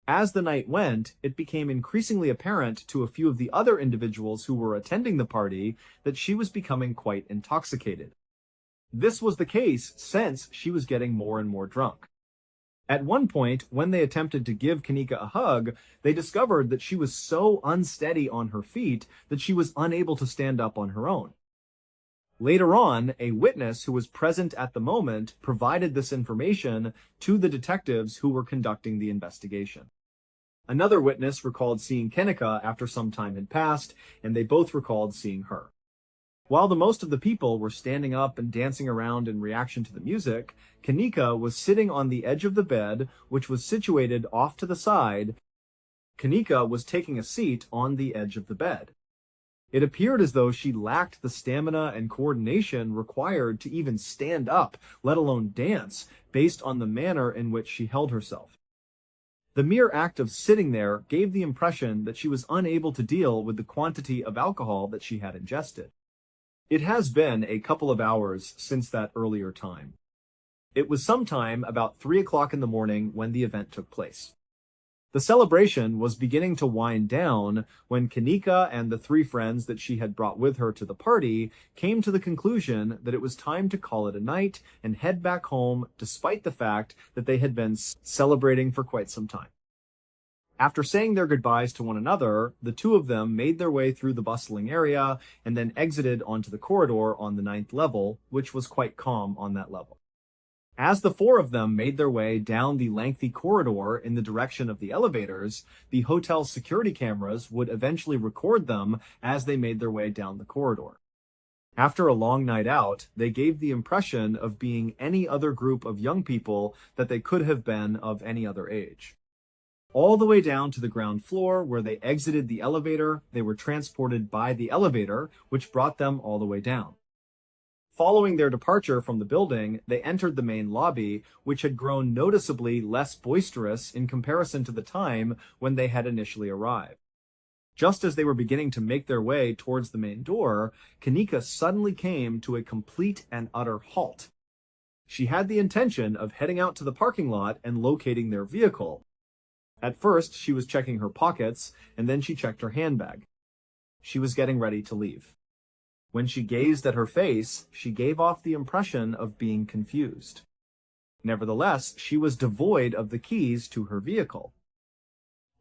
As the night went, it became increasingly apparent to a few of the other individuals who were attending the party that she was becoming quite intoxicated. This was the case since she was getting more and more drunk. At one point, when they attempted to give Kenika a hug, they discovered that she was so unsteady on her feet that she was unable to stand up on her own. Later on, a witness who was present at the moment provided this information to the detectives who were conducting the investigation. Another witness recalled seeing Kenika after some time had passed, and they both recalled seeing her. While the most of the people were standing up and dancing around in reaction to the music, Kenika was sitting on the edge of the bed, which was situated off to the side. Kenika was taking a seat on the edge of the bed. It appeared as though she lacked the stamina and coordination required to even stand up, let alone dance, based on the manner in which she held herself. The mere act of sitting there gave the impression that she was unable to deal with the quantity of alcohol that she had ingested. It has been a couple of hours since that earlier time. It was sometime about 3 o'clock in the morning when the event took place. The celebration was beginning to wind down when Kenika and the 3 friends that she had brought with her to the party came to the conclusion that it was time to call it a night and head back home, despite the fact that they had been celebrating for quite some time. After saying their goodbyes to one another, the 2 of them made their way through the bustling area and then exited onto the corridor on the 9th level, which was quite calm on that level. As the 4 of them made their way down the lengthy corridor in the direction of the elevators, the hotel's security cameras would eventually record them as they made their way down the corridor. After a long night out, they gave the impression of being any other group of young people that they could have been of any other age. All the way down to the ground floor where they exited the elevator, they were transported by the elevator, which brought them all the way down. Following their departure from the building, they entered the main lobby, which had grown noticeably less boisterous in comparison to the time when they had initially arrived. Just as they were beginning to make their way towards the main door, Kenika suddenly came to a complete and utter halt. She had the intention of heading out to the parking lot and locating their vehicle. At first, she was checking her pockets, and then she checked her handbag. She was getting ready to leave. When she gazed at her face, she gave off the impression of being confused. Nevertheless, she was devoid of the keys to her vehicle.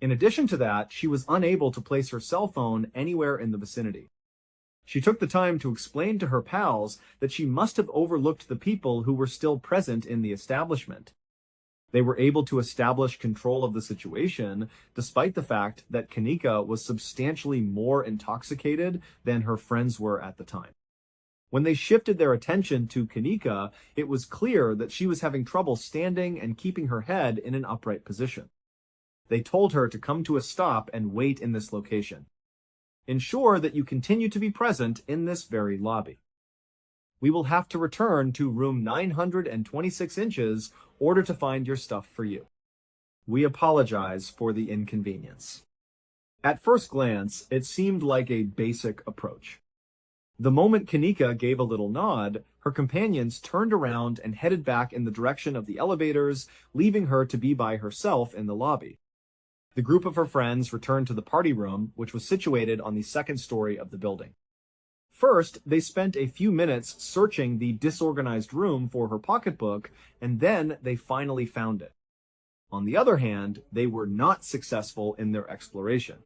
In addition to that, she was unable to place her cell phone anywhere in the vicinity. She took the time to explain to her pals that she must have overlooked the people who were still present in the establishment. They were able to establish control of the situation, despite the fact that Kenika was substantially more intoxicated than her friends were at the time. When they shifted their attention to Kenika, it was clear that she was having trouble standing and keeping her head in an upright position. They told her to come to a stop and wait in this location. Ensure that you continue to be present in this very lobby. We will have to return to room 926 inches in order to find your stuff for you. We apologize for the inconvenience. At first glance, it seemed like a basic approach. The moment Kenika gave a little nod, her companions turned around and headed back in the direction of the elevators, leaving her to be by herself in the lobby. The group of her friends returned to the party room, which was situated on the 2nd story of the building. First, they spent a few minutes searching the disorganized room for her pocketbook, and then they finally found it. On the other hand, they were not successful in their exploration.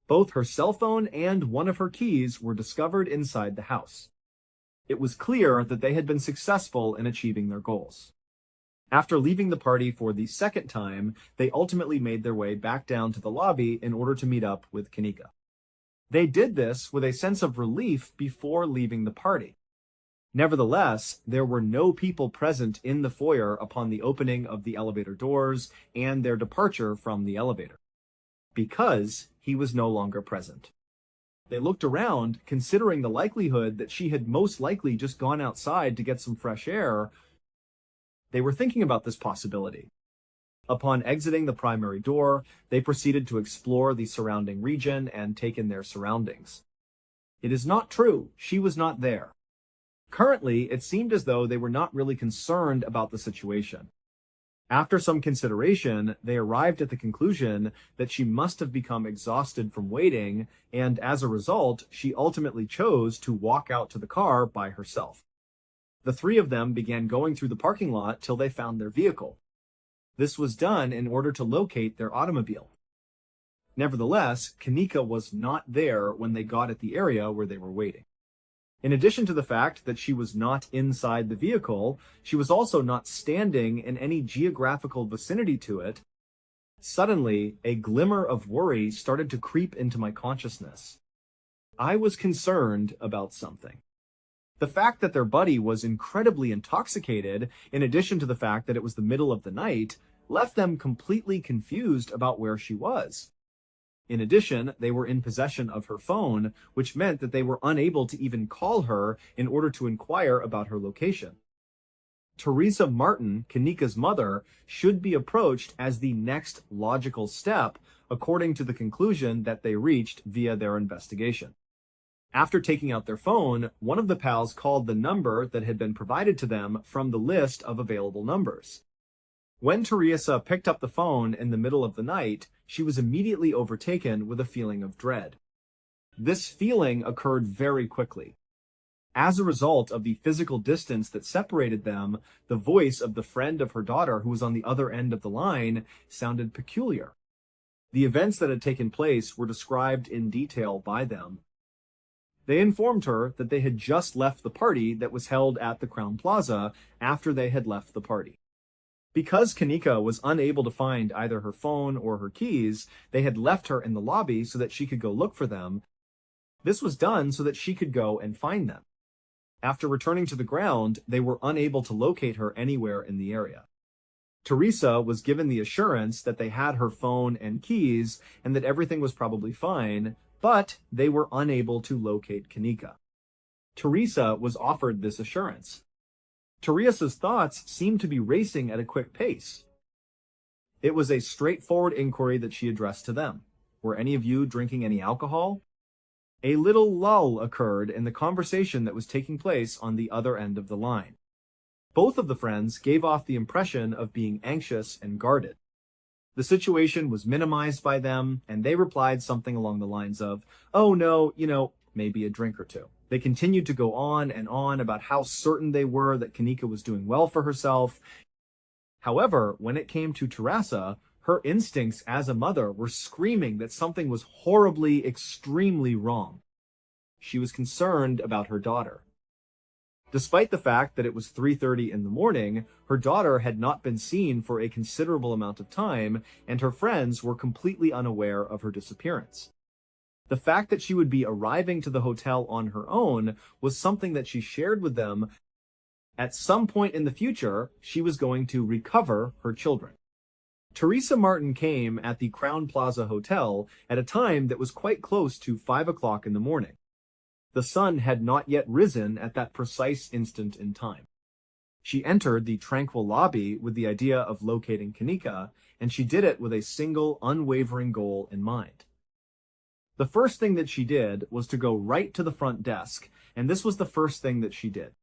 Both her cell phone and one of her keys were discovered inside the house. It was clear that they had been successful in achieving their goals. After leaving the party for the 2nd time, they ultimately made their way back down to the lobby in order to meet up with Kenika. They did this with a sense of relief before leaving the party. Nevertheless, there were no people present in the foyer upon the opening of the elevator doors and their departure from the elevator, because he was no longer present. They looked around, considering the likelihood that she had most likely just gone outside to get some fresh air. They were thinking about this possibility. Upon exiting the primary door, they proceeded to explore the surrounding region and take in their surroundings. It is not true. She was not there. Currently, it seemed as though they were not really concerned about the situation. After some consideration, they arrived at the conclusion that she must have become exhausted from waiting, and as a result, she ultimately chose to walk out to the car by herself. The three of them began going through the parking lot till they found their vehicle. This was done in order to locate their automobile. Nevertheless, Kanika was not there when they got at the area where they were waiting. In addition to the fact that she was not inside the vehicle, she was also not standing in any geographical vicinity to it. Suddenly, a glimmer of worry started to creep into my consciousness. I was concerned about something. The fact that their buddy was incredibly intoxicated, in addition to the fact that it was the middle of the night, left them completely confused about where she was. In addition, they were in possession of her phone, which meant that they were unable to even call her in order to inquire about her location. Teresa Martin, Kanika's mother, should be approached as the next logical step, according to the conclusion that they reached via their investigation. After taking out their phone, one of the pals called the number that had been provided to them from the list of available numbers. When Teresa picked up the phone in the middle of the night, she was immediately overtaken with a feeling of dread. This feeling occurred very quickly. As a result of the physical distance that separated them, the voice of the friend of her daughter who was on the other end of the line sounded peculiar. The events that had taken place were described in detail by them. They informed her that they had just left the party that was held at the Crowne Plaza after they had left the party. Because Kanika was unable to find either her phone or her keys, they had left her in the lobby so that she could go look for them. This was done so that she could go and find them. After returning to the ground, they were unable to locate her anywhere in the area. Teresa was given the assurance that they had her phone and keys and that everything was probably fine, but they were unable to locate Kanika. Teresa was offered this assurance. Teresa's thoughts seemed to be racing at a quick pace. It was a straightforward inquiry that she addressed to them. Were any of you drinking any alcohol? A little lull occurred in the conversation that was taking place on the other end of the line. Both of the friends gave off the impression of being anxious and guarded. The situation was minimized by them, and they replied something along the lines of, "Oh no, maybe a drink or two." They continued to go on and on about how certain they were that Kanika was doing well for herself. However, when it came to Teresa, her instincts as a mother were screaming that something was horribly, extremely wrong. She was concerned about her daughter. Despite the fact that it was 3:30 in the morning, her daughter had not been seen for a considerable amount of time, and her friends were completely unaware of her disappearance. The fact that she would be arriving to the hotel on her own was something that she shared with them. At some point in the future, she was going to recover her children. Teresa Martin came at the Crowne Plaza Hotel at a time that was quite close to 5 o'clock in the morning. The sun had not yet risen at that precise instant in time. She entered the tranquil lobby with the idea of locating Kanika, and she did it with a single, unwavering goal in mind. The first thing that she did was to go right to the front desk, and this was the first thing that she did.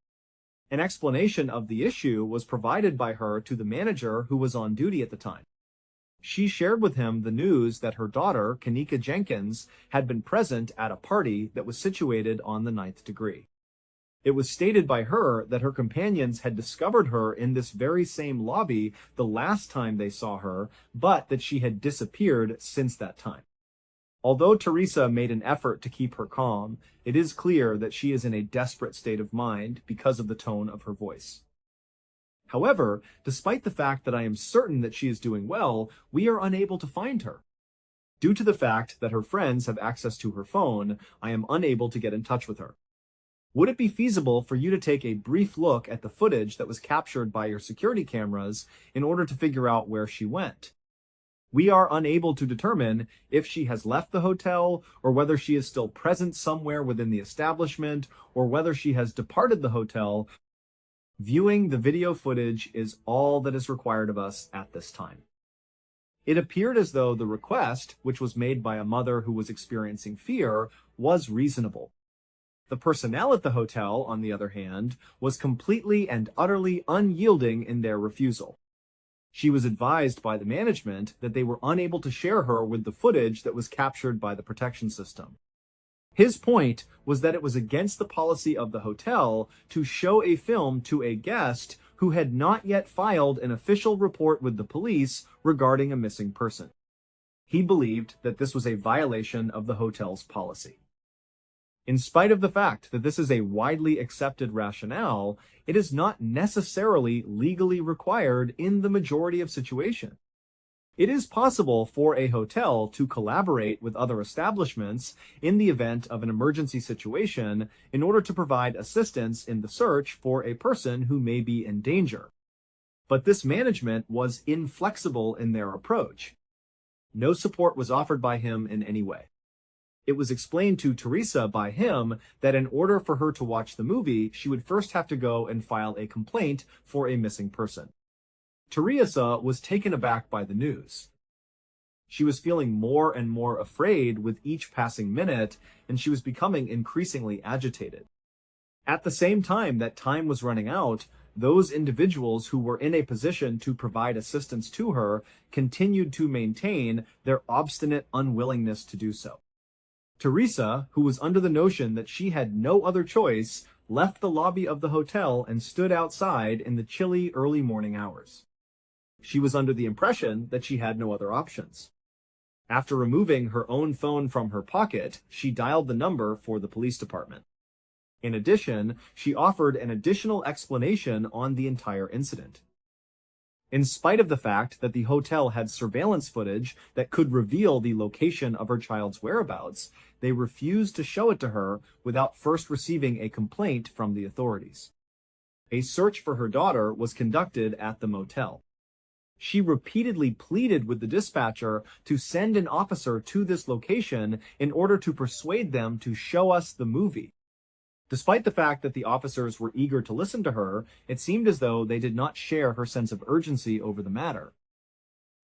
An explanation of the issue was provided by her to the manager who was on duty at the time. She shared with him the news that her daughter, Kanika Jenkins, had been present at a party that was situated on the 9th degree. It was stated by her that her companions had discovered her in this very same lobby the last time they saw her, but that she had disappeared since that time. Although Teresa made an effort to keep her calm, it is clear that she is in a desperate state of mind because of the tone of her voice. However, despite the fact that I am certain that she is doing well, we are unable to find her. Due to the fact that her friends have access to her phone, I am unable to get in touch with her. Would it be feasible for you to take a brief look at the footage that was captured by your security cameras in order to figure out where she went? We are unable to determine if she has left the hotel, or whether she is still present somewhere within the establishment, or whether she has departed the hotel. Viewing the video footage is all that is required of us at this time. It appeared as though the request, which was made by a mother who was experiencing fear, was reasonable. The personnel at the hotel, on the other hand, was completely and utterly unyielding in their refusal. She was advised by the management that they were unable to share her with the footage that was captured by the protection system. His point was that it was against the policy of the hotel to show a film to a guest who had not yet filed an official report with the police regarding a missing person. He believed that this was a violation of the hotel's policy. In spite of the fact that this is a widely accepted rationale, it is not necessarily legally required in the majority of situations. It is possible for a hotel to collaborate with other establishments in the event of an emergency situation in order to provide assistance in the search for a person who may be in danger. But this management was inflexible in their approach. No support was offered by him in any way. It was explained to Teresa by him that in order for her to watch the movie, she would first have to go and file a complaint for a missing person. Teresa was taken aback by the news. She was feeling more and more afraid with each passing minute, and she was becoming increasingly agitated. At the same time that time was running out, those individuals who were in a position to provide assistance to her continued to maintain their obstinate unwillingness to do so. Teresa, who was under the notion that she had no other choice, left the lobby of the hotel and stood outside in the chilly early morning hours. She was under the impression that she had no other options. After removing her own phone from her pocket, she dialed the number for the police department. In addition, she offered an additional explanation on the entire incident. In spite of the fact that the hotel had surveillance footage that could reveal the location of her child's whereabouts, they refused to show it to her without first receiving a complaint from the authorities. A search for her daughter was conducted at the motel. She repeatedly pleaded with the dispatcher to send an officer to this location in order to persuade them to show us the movie. Despite the fact that the officers were eager to listen to her, it seemed as though they did not share her sense of urgency over the matter.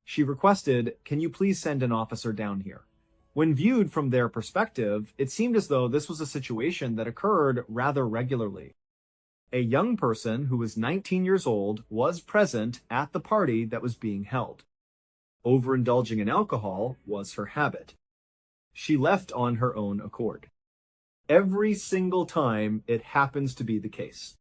She requested, "Can you please send an officer down here?" When viewed from their perspective, it seemed as though this was a situation that occurred rather regularly. A young person who was 19 years old was present at the party that was being held. Overindulging in alcohol was her habit. She left on her own accord. Every single time it happens to be the case.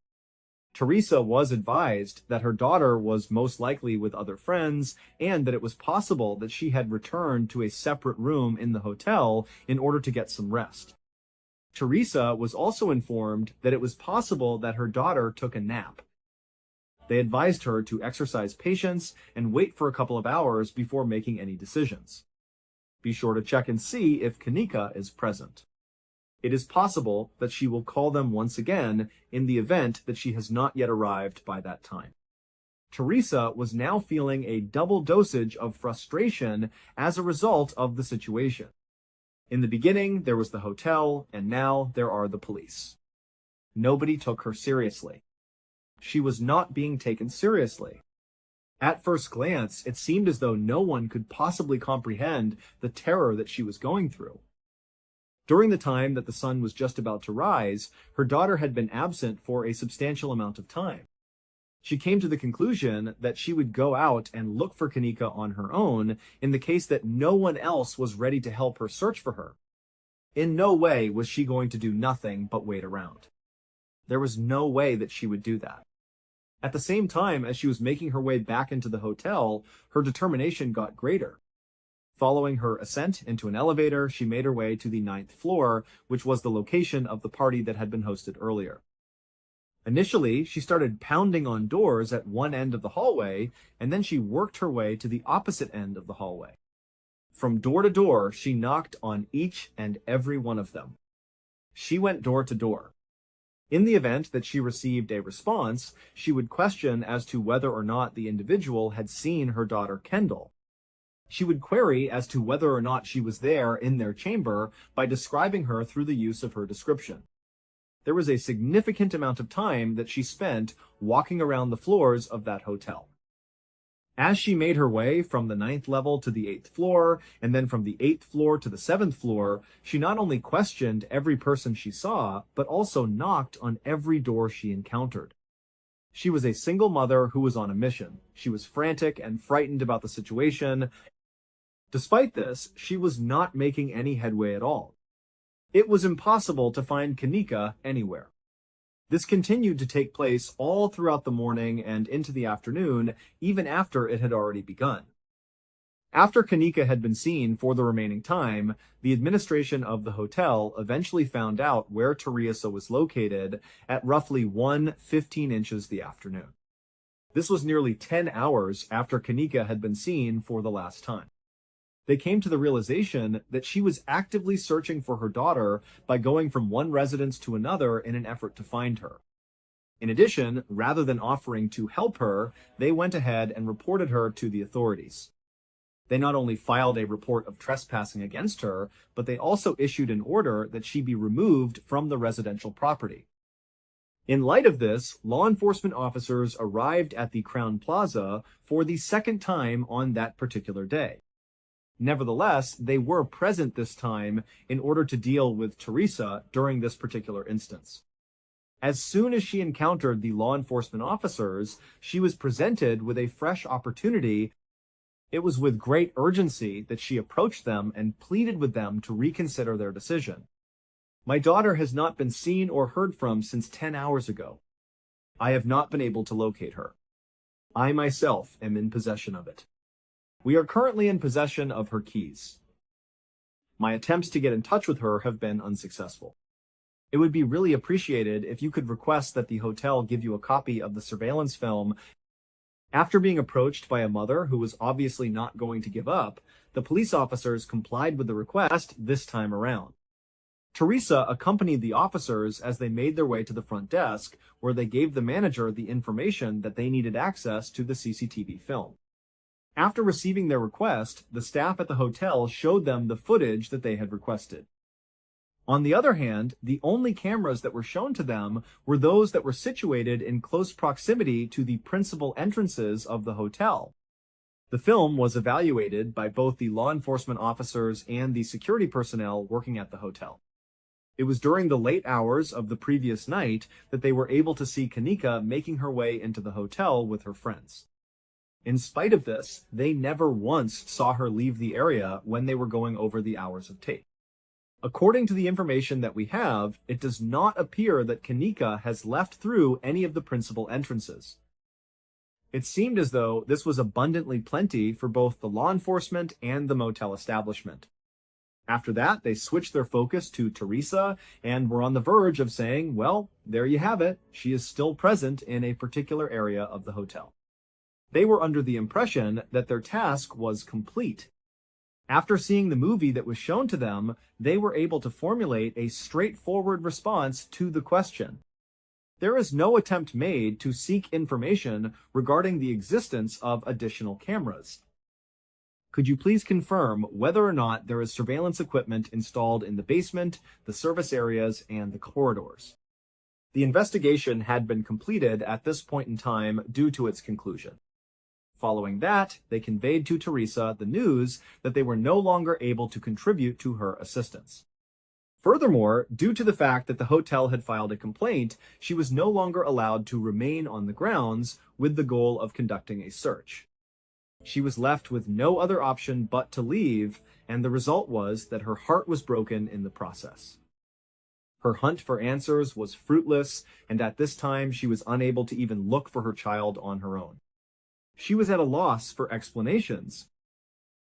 Teresa was advised that her daughter was most likely with other friends and that it was possible that she had returned to a separate room in the hotel in order to get some rest. Teresa was also informed that it was possible that her daughter took a nap. They advised her to exercise patience and wait for a couple of hours before making any decisions. Be sure to check and see if Kanika is present. It is possible that she will call them once again in the event that she has not yet arrived by that time. Teresa was now feeling a double dosage of frustration as a result of the situation. In the beginning, there was the hotel, and now there are the police. Nobody took her seriously. She was not being taken seriously. At first glance, it seemed as though no one could possibly comprehend the terror that she was going through. During the time that the sun was just about to rise, her daughter had been absent for a substantial amount of time. She came to the conclusion that she would go out and look for Kanika on her own in the case that no one else was ready to help her search for her. In no way was she going to do nothing but wait around. There was no way that she would do that. At the same time as she was making her way back into the hotel, her determination got greater. Following her ascent into an elevator, she made her way to the 9th floor, which was the location of the party that had been hosted earlier. Initially, she started pounding on doors at one end of the hallway, and then she worked her way to the opposite end of the hallway. From door to door, she knocked on each and every one of them. She went door to door. In the event that she received a response, she would question as to whether or not the individual had seen her daughter Kendall. She would query as to whether or not she was there in their chamber by describing her through the use of her description. There was a significant amount of time that she spent walking around the floors of that hotel. As she made her way from the 9th level to the 8th floor, and then from the 8th floor to the 7th floor, she not only questioned every person she saw, but also knocked on every door she encountered. She was a single mother who was on a mission. She was frantic and frightened about the situation. Despite this, she was not making any headway at all. It was impossible to find Kanika anywhere. This continued to take place all throughout the morning and into the afternoon, even after it had already begun. After Kanika had been seen for the remaining time, the administration of the hotel eventually found out where Teresa was located at roughly 1:15 inches the afternoon. This was nearly 10 hours after Kanika had been seen for the last time. They came to the realization that she was actively searching for her daughter by going from one residence to another in an effort to find her. In addition, rather than offering to help her, they went ahead and reported her to the authorities. They not only filed a report of trespassing against her, but they also issued an order that she be removed from the residential property. In light of this, law enforcement officers arrived at the Crown Plaza for the second time on that particular day. Nevertheless, they were present this time in order to deal with Teresa during this particular instance. As soon as she encountered the law enforcement officers, she was presented with a fresh opportunity. It was with great urgency that she approached them and pleaded with them to reconsider their decision. "My daughter has not been seen or heard from since 10 hours ago. I have not been able to locate her. I myself am in possession of it. We are currently in possession of her keys. My attempts to get in touch with her have been unsuccessful. It would be really appreciated if you could request that the hotel give you a copy of the surveillance film." After being approached by a mother who was obviously not going to give up, the police officers complied with the request this time around. Teresa accompanied the officers as they made their way to the front desk, where they gave the manager the information that they needed access to the CCTV film. After receiving their request, the staff at the hotel showed them the footage that they had requested. On the other hand, the only cameras that were shown to them were those that were situated in close proximity to the principal entrances of the hotel. The film was evaluated by both the law enforcement officers and the security personnel working at the hotel. It was during the late hours of the previous night that they were able to see Kanika making her way into the hotel with her friends. In spite of this, they never once saw her leave the area when they were going over the hours of tape. According to the information that we have, it does not appear that Kanika has left through any of the principal entrances. It seemed as though this was abundantly plenty for both the law enforcement and the motel establishment. After that, they switched their focus to Teresa and were on the verge of saying, well, there you have it. She is still present in a particular area of the hotel. They were under the impression that their task was complete. After seeing the movie that was shown to them, they were able to formulate a straightforward response to the question. There is no attempt made to seek information regarding the existence of additional cameras. Could you please confirm whether or not there is surveillance equipment installed in the basement, the service areas, and the corridors? The investigation had been completed at this point in time due to its conclusion. Following that, they conveyed to Teresa the news that they were no longer able to contribute to her assistance. Furthermore, due to the fact that the hotel had filed a complaint, she was no longer allowed to remain on the grounds with the goal of conducting a search. She was left with no other option but to leave, and the result was that her heart was broken in the process. Her hunt for answers was fruitless, and at this time she was unable to even look for her child on her own. She was at a loss for explanations.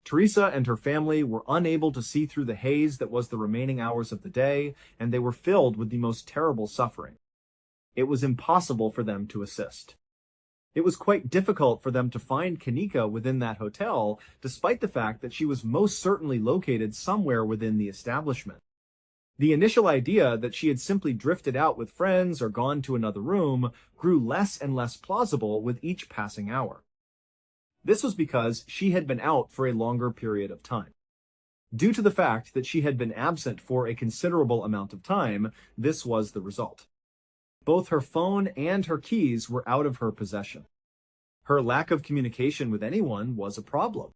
Teresa and her family were unable to see through the haze that was the remaining hours of the day, and they were filled with the most terrible suffering. It was impossible for them to assist. It was quite difficult for them to find Kanika within that hotel, despite the fact that she was most certainly located somewhere within the establishment. The initial idea that she had simply drifted out with friends or gone to another room grew less and less plausible with each passing hour. This was because she had been out for a longer period of time. Due to the fact that she had been absent for a considerable amount of time, this was the result. Both her phone and her keys were out of her possession. Her lack of communication with anyone was a problem.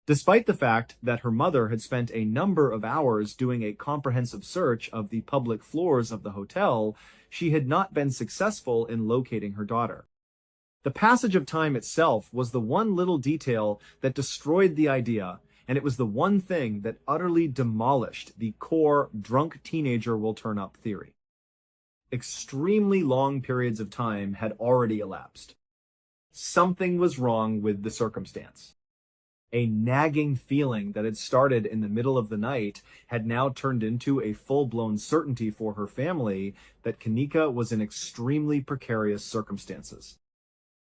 Despite the fact that her mother had spent a number of hours doing a comprehensive search of the public floors of the hotel, she had not been successful in locating her daughter. The passage of time itself was the one little detail that destroyed the idea, and it was the one thing that utterly demolished the core drunk teenager will turn up theory. Extremely long periods of time had already elapsed. Something was wrong with the circumstance. A nagging feeling that had started in the middle of the night had now turned into a full-blown certainty for her family that Kanika was in extremely precarious circumstances.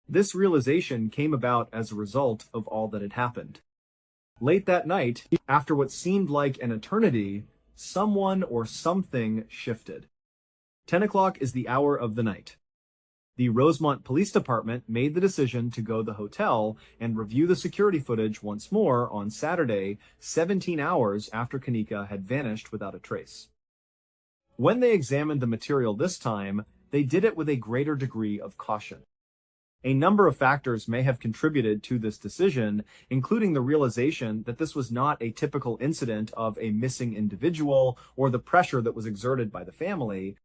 This realization came about as a result of all that had happened. Late that night, after what seemed like an eternity, someone or something shifted. 10 o'clock is the hour of the night. The Rosemont Police Department made the decision to go to the hotel and review the security footage once more on Saturday, 17 hours after Kanika had vanished without a trace. When they examined the material this time, they did it with a greater degree of caution. A number of factors may have contributed to this decision, including the realization that this was not a typical incident of a missing individual or the pressure that was exerted by the family.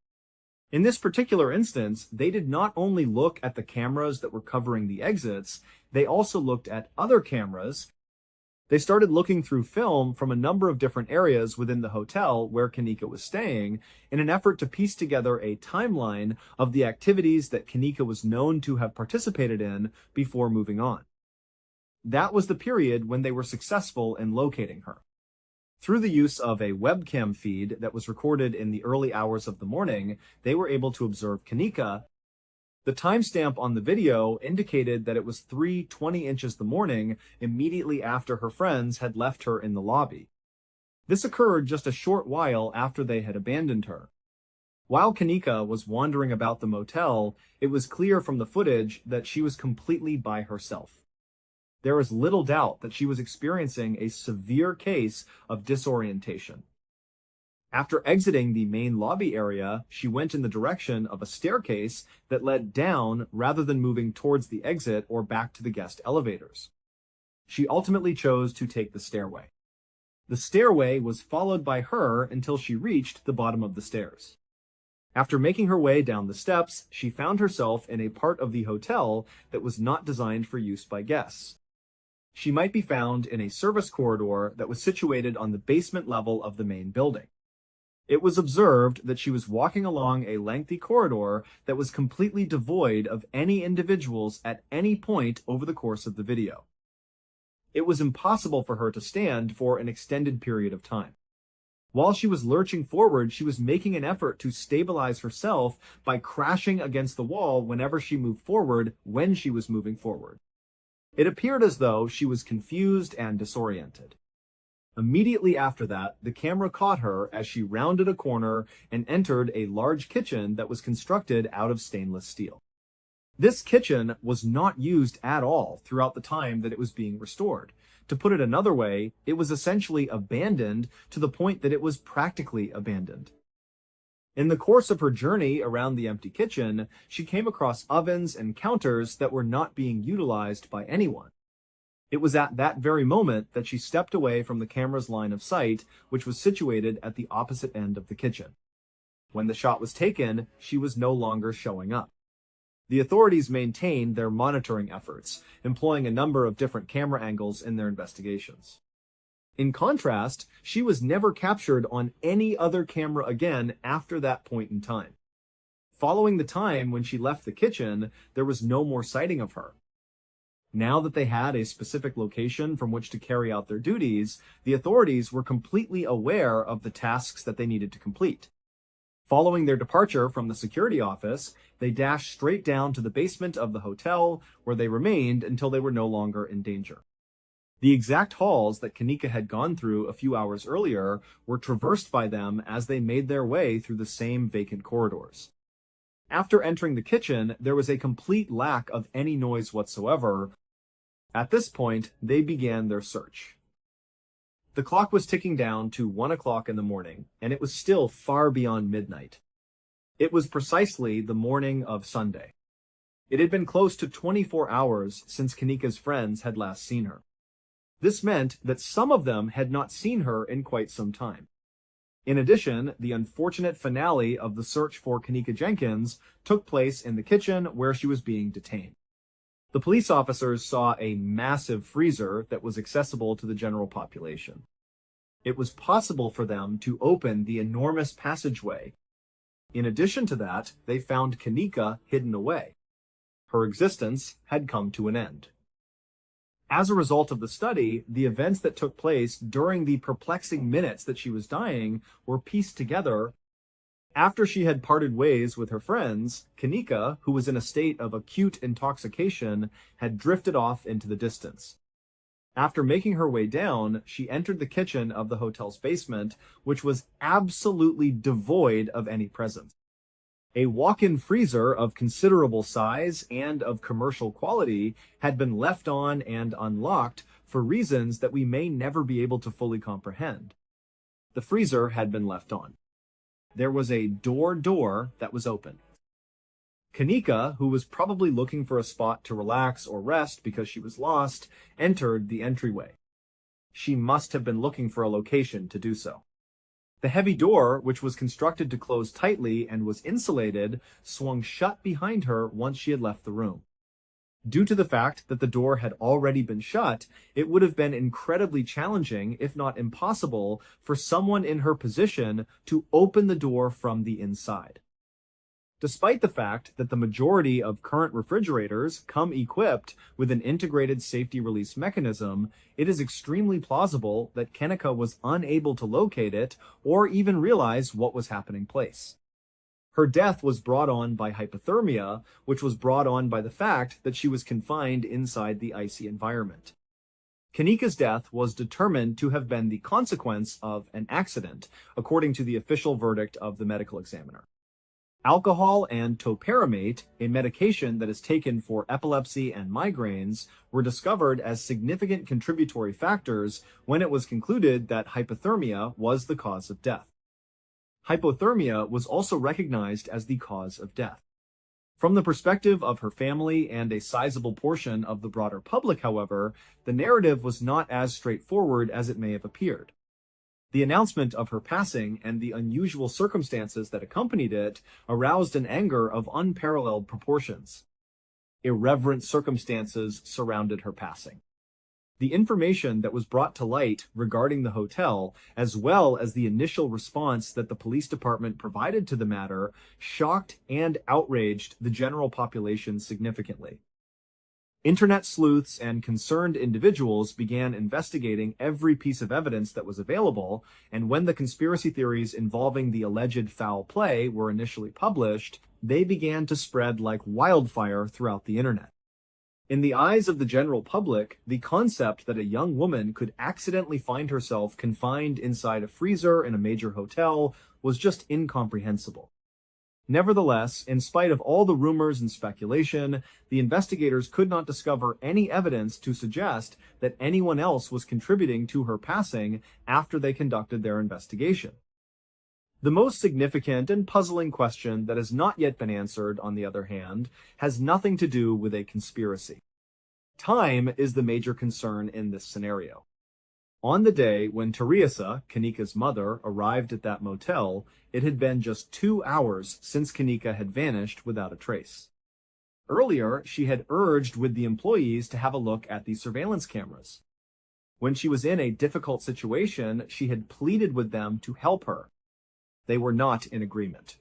In this particular instance, they did not only look at the cameras that were covering the exits, they also looked at other cameras. They started looking through film from a number of different areas within the hotel where Kanika was staying in an effort to piece together a timeline of the activities that Kanika was known to have participated in before moving on. That was the period when they were successful in locating her. Through the use of a webcam feed that was recorded in the early hours of the morning, they were able to observe Kanika. The timestamp on the video indicated that it was 3:20 inches the morning immediately after her friends had left her in the lobby. This occurred just a short while after they had abandoned her. While Kanika was wandering about the motel, it was clear from the footage that she was completely by herself. There is little doubt that she was experiencing a severe case of disorientation. After exiting the main lobby area, she went in the direction of a staircase that led down rather than moving towards the exit or back to the guest elevators. She ultimately chose to take the stairway. The stairway was followed by her until she reached the bottom of the stairs. After making her way down the steps, she found herself in a part of the hotel that was not designed for use by guests. She might be found in a service corridor that was situated on the basement level of the main building. It was observed that she was walking along a lengthy corridor that was completely devoid of any individuals at any point over the course of the video. It was impossible for her to stand for an extended period of time. While she was lurching forward, she was making an effort to stabilize herself by crashing against the wall whenever she moved forward when she was moving forward. It appeared as though she was confused and disoriented. Immediately after that, the camera caught her as she rounded a corner and entered a large kitchen that was constructed out of stainless steel. This kitchen was not used at all throughout the time that it was being restored. To put it another way, it was essentially abandoned to the point that it was practically abandoned. In the course of her journey around the empty kitchen, she came across ovens and counters that were not being utilized by anyone. It was at that very moment that she stepped away from the camera's line of sight, which was situated at the opposite end of the kitchen. When the shot was taken, she was no longer showing up. The authorities maintained their monitoring efforts, employing a number of different camera angles in their investigations. In contrast, she was never captured on any other camera again after that point in time. Following the time when she left the kitchen, there was no more sighting of her. Now that they had a specific location from which to carry out their duties, the authorities were completely aware of the tasks that they needed to complete. Following their departure from the security office, they dashed straight down to the basement of the hotel, where they remained until they were no longer in danger. The exact halls that Kanika had gone through a few hours earlier were traversed by them as they made their way through the same vacant corridors. After entering the kitchen, there was a complete lack of any noise whatsoever. At this point, they began their search. The clock was ticking down to 1 o'clock in the morning, and it was still far beyond midnight. It was precisely the morning of Sunday. It had been close to 24 hours since Kanika's friends had last seen her. This meant that some of them had not seen her in quite some time. In addition, the unfortunate finale of the search for Kanika Jenkins took place in the kitchen where she was being detained. The police officers saw a massive freezer that was accessible to the general population. It was possible for them to open the enormous passageway. In addition to that, they found Kanika hidden away. Her existence had come to an end. As a result of the study, the events that took place during the perplexing minutes that she was dying were pieced together. After she had parted ways with her friends, Kanika, who was in a state of acute intoxication, had drifted off into the distance. After making her way down, she entered the kitchen of the hotel's basement, which was absolutely devoid of any presence. A walk-in freezer of considerable size and of commercial quality had been left on and unlocked for reasons that we may never be able to fully comprehend. The freezer had been left on. There was a door that was open. Kanika, who was probably looking for a spot to relax or rest because she was lost, entered the entryway. She must have been looking for a location to do so. The heavy door, which was constructed to close tightly and was insulated, swung shut behind her once she had left the room. Due to the fact that the door had already been shut, it would have been incredibly challenging, if not impossible, for someone in her position to open the door from the inside. Despite the fact that the majority of current refrigerators come equipped with an integrated safety release mechanism, it is extremely plausible that Kanika was unable to locate it or even realize what was happening place. Her death was brought on by hypothermia, which was brought on by the fact that she was confined inside the icy environment. Kanika's death was determined to have been the consequence of an accident, according to the official verdict of the medical examiner. Alcohol and topiramate, a medication that is taken for epilepsy and migraines, were discovered as significant contributory factors when it was concluded that hypothermia was the cause of death. Hypothermia was also recognized as the cause of death. From the perspective of her family and a sizable portion of the broader public, however, the narrative was not as straightforward as it may have appeared. The announcement of her passing and the unusual circumstances that accompanied it aroused an anger of unparalleled proportions. Irreverent circumstances surrounded her passing. The information that was brought to light regarding the hotel, as well as the initial response that the police department provided to the matter, shocked and outraged the general population significantly. Internet sleuths and concerned individuals began investigating every piece of evidence that was available, and when the conspiracy theories involving the alleged foul play were initially published, they began to spread like wildfire throughout the internet. In the eyes of the general public, the concept that a young woman could accidentally find herself confined inside a freezer in a major hotel was just incomprehensible. Nevertheless, in spite of all the rumors and speculation, the investigators could not discover any evidence to suggest that anyone else was contributing to her passing after they conducted their investigation. The most significant and puzzling question that has not yet been answered, on the other hand, has nothing to do with a conspiracy. Time is the major concern in this scenario. On the day when Teresa, Kanika's mother, arrived at that motel, it had been just 2 hours since Kanika had vanished without a trace. Earlier, she had urged with the employees to have a look at the surveillance cameras. When she was in a difficult situation, she had pleaded with them to help her. They were not in agreement.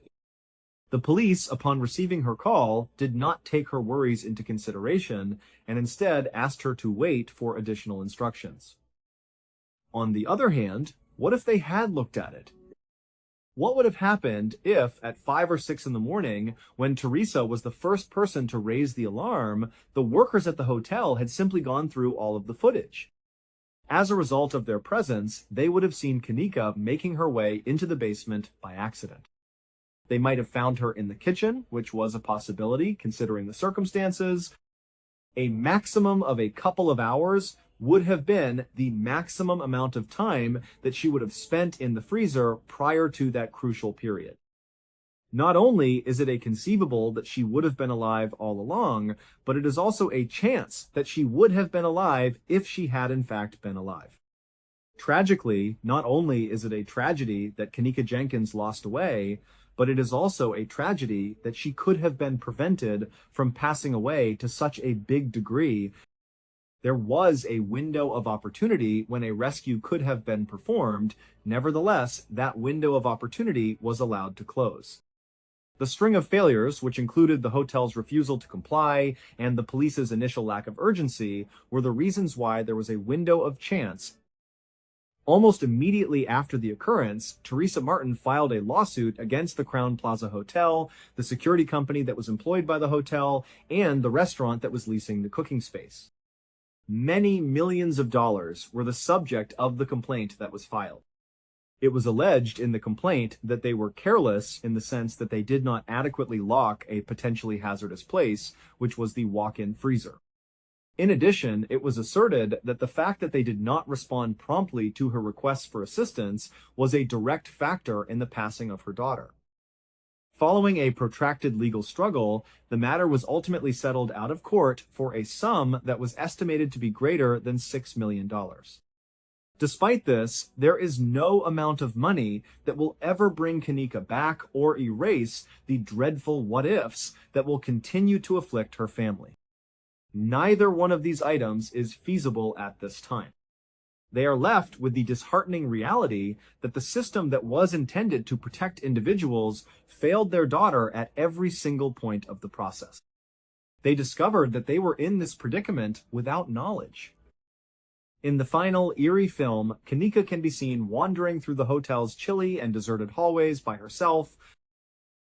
The police, upon receiving her call, did not take her worries into consideration and instead asked her to wait for additional instructions. On the other hand, what if they had looked at it? What would have happened if, at 5 or 6 in the morning, when Teresa was the first person to raise the alarm, the workers at the hotel had simply gone through all of the footage? As a result of their presence, they would have seen Kanika making her way into the basement by accident. They might have found her in the kitchen, which was a possibility considering the circumstances, A maximum of a couple of hours would have been the maximum amount of time that she would have spent in the freezer prior to that crucial period. Not only is it a conceivable that she would have been alive all along, but it is also a chance that she would have been alive if she had in fact been alive. Tragically, not only is it a tragedy that Kenneka Jenkins lost away, but it is also a tragedy that she could have been prevented from passing away to such a big degree. There was a window of opportunity when a rescue could have been performed. Nevertheless, that window of opportunity was allowed to close. The string of failures, which included the hotel's refusal to comply and the police's initial lack of urgency, were the reasons why there was a window of chance. Almost immediately after the occurrence, Teresa Martin filed a lawsuit against the Crowne Plaza Hotel, the security company that was employed by the hotel, and the restaurant that was leasing the cooking space. Many millions of dollars were the subject of the complaint that was filed. It was alleged in the complaint that they were careless in the sense that they did not adequately lock a potentially hazardous place, which was the walk-in freezer. In addition, it was asserted that the fact that they did not respond promptly to her requests for assistance was a direct factor in the passing of her daughter. Following a protracted legal struggle, the matter was ultimately settled out of court for a sum that was estimated to be greater than $6 million. Despite this, there is no amount of money that will ever bring Kenneka back or erase the dreadful what-ifs that will continue to afflict her family. Neither one of these items is feasible at this time. They are left with the disheartening reality that the system that was intended to protect individuals failed their daughter at every single point of the process. They discovered that they were in this predicament without knowledge. In the final eerie film, Kenneka can be seen wandering through the hotel's chilly and deserted hallways by herself.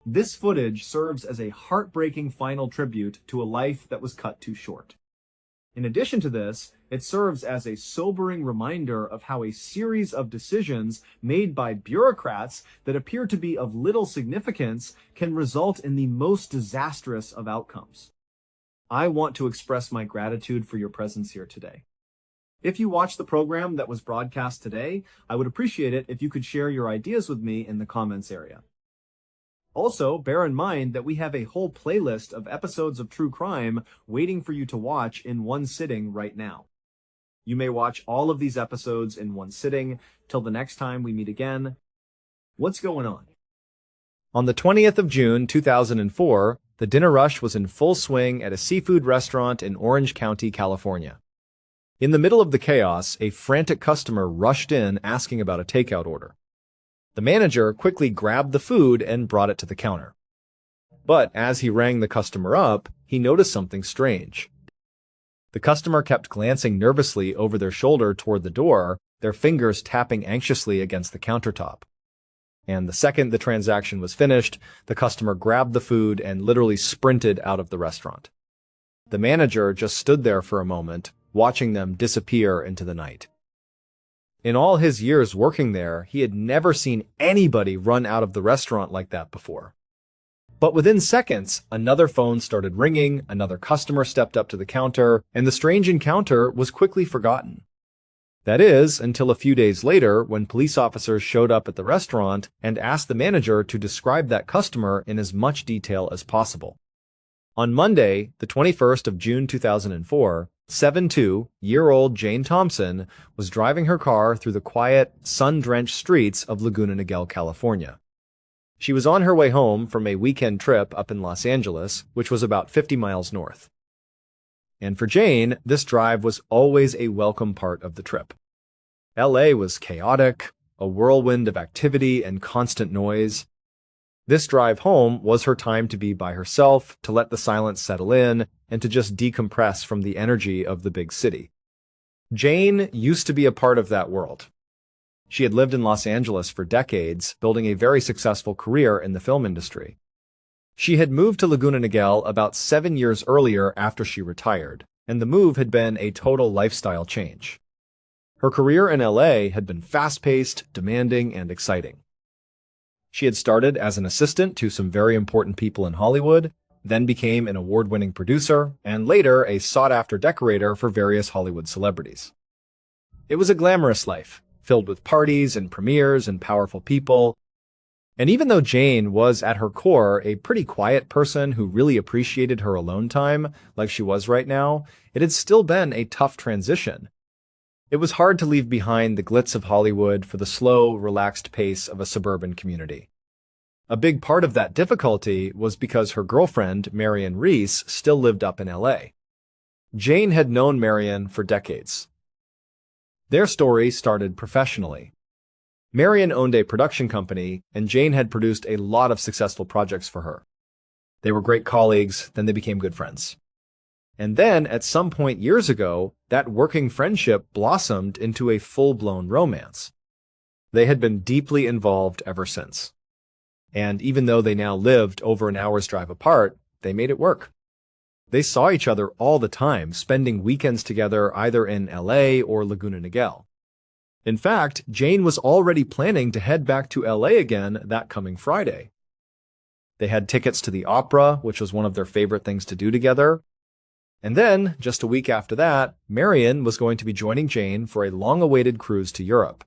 This footage serves as a heartbreaking final tribute to a life that was cut too short. In addition to this, it serves as a sobering reminder of how a series of decisions made by bureaucrats that appear to be of little significance can result in the most disastrous of outcomes. I want to express my gratitude for your presence here today. If you watched the program that was broadcast today, I would appreciate it if you could share your ideas with me in the comments area. Also, bear in mind that we have a whole playlist of episodes of true crime waiting for you to watch in one sitting right now. You may watch all of these episodes in one sitting. Till the next time we meet again, what's going on? On the 20th of June, 2004, the dinner rush was in full swing at a seafood restaurant in Orange County, California. In the middle of the chaos, a frantic customer rushed in asking about a takeout order. The manager quickly grabbed the food and brought it to the counter. But as he rang the customer up, he noticed something strange. The customer kept glancing nervously over their shoulder toward the door, their fingers tapping anxiously against the countertop. And the second the transaction was finished, the customer grabbed the food and literally sprinted out of the restaurant. The manager just stood there for a moment, watching them disappear into the night. In all his years working there, he had never seen anybody run out of the restaurant like that before. But within seconds, another phone started ringing, another customer stepped up to the counter, and the strange encounter was quickly forgotten. That is, until a few days later when police officers showed up at the restaurant and asked the manager to describe that customer in as much detail as possible. On Monday, the 21st of June 2004, 72-year-old Jane Thompson was driving her car through the quiet, sun-drenched streets of Laguna Niguel, California. She was on her way home from a weekend trip up in Los Angeles, which was about 50 miles north. And for Jane, this drive was always a welcome part of the trip. LA was chaotic, a whirlwind of activity and constant noise. This drive home was her time to be by herself, to let the silence settle in, and to just decompress from the energy of the big city. Jane used to be a part of that world. She had lived in Los Angeles for decades, building a very successful career in the film industry. She had moved to Laguna Niguel about 7 years earlier after she retired, and the move had been a total lifestyle change. Her career in LA had been fast-paced, demanding, and exciting. She had started as an assistant to some very important people in Hollywood, then became an award-winning producer, and later a sought-after decorator for various Hollywood celebrities. It was a glamorous life, filled with parties and premieres and powerful people. And even though Jane was at her core a pretty quiet person who really appreciated her alone time, like she was right now, it had still been a tough transition. It was hard to leave behind the glitz of Hollywood for the slow, relaxed pace of a suburban community. A big part of that difficulty was because her girlfriend, Marion Reese, still lived up in LA. Jane had known Marion for decades. Their story started professionally. Marion owned a production company, and Jane had produced a lot of successful projects for her. They were great colleagues, then they became good friends. And then, at some point years ago, that working friendship blossomed into a full-blown romance. They had been deeply involved ever since. And even though they now lived over an hour's drive apart, they made it work. They saw each other all the time, spending weekends together either in LA or Laguna Niguel. In fact, Jane was already planning to head back to LA again that coming Friday. They had tickets to the opera, which was one of their favorite things to do together. And then, just a week after that, Marion was going to be joining Jane for a long-awaited cruise to Europe.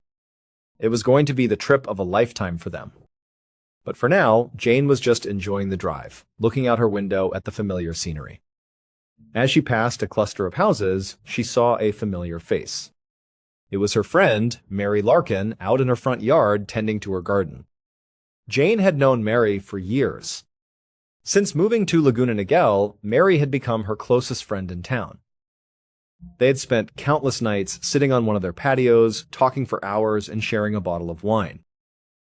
It was going to be the trip of a lifetime for them. But for now, Jane was just enjoying the drive, looking out her window at the familiar scenery. As she passed a cluster of houses, she saw a familiar face. It was her friend, Mary Larkin, out in her front yard tending to her garden. Jane had known Mary for years. Since moving to Laguna Niguel, Mary had become her closest friend in town. They had spent countless nights sitting on one of their patios, talking for hours and sharing a bottle of wine.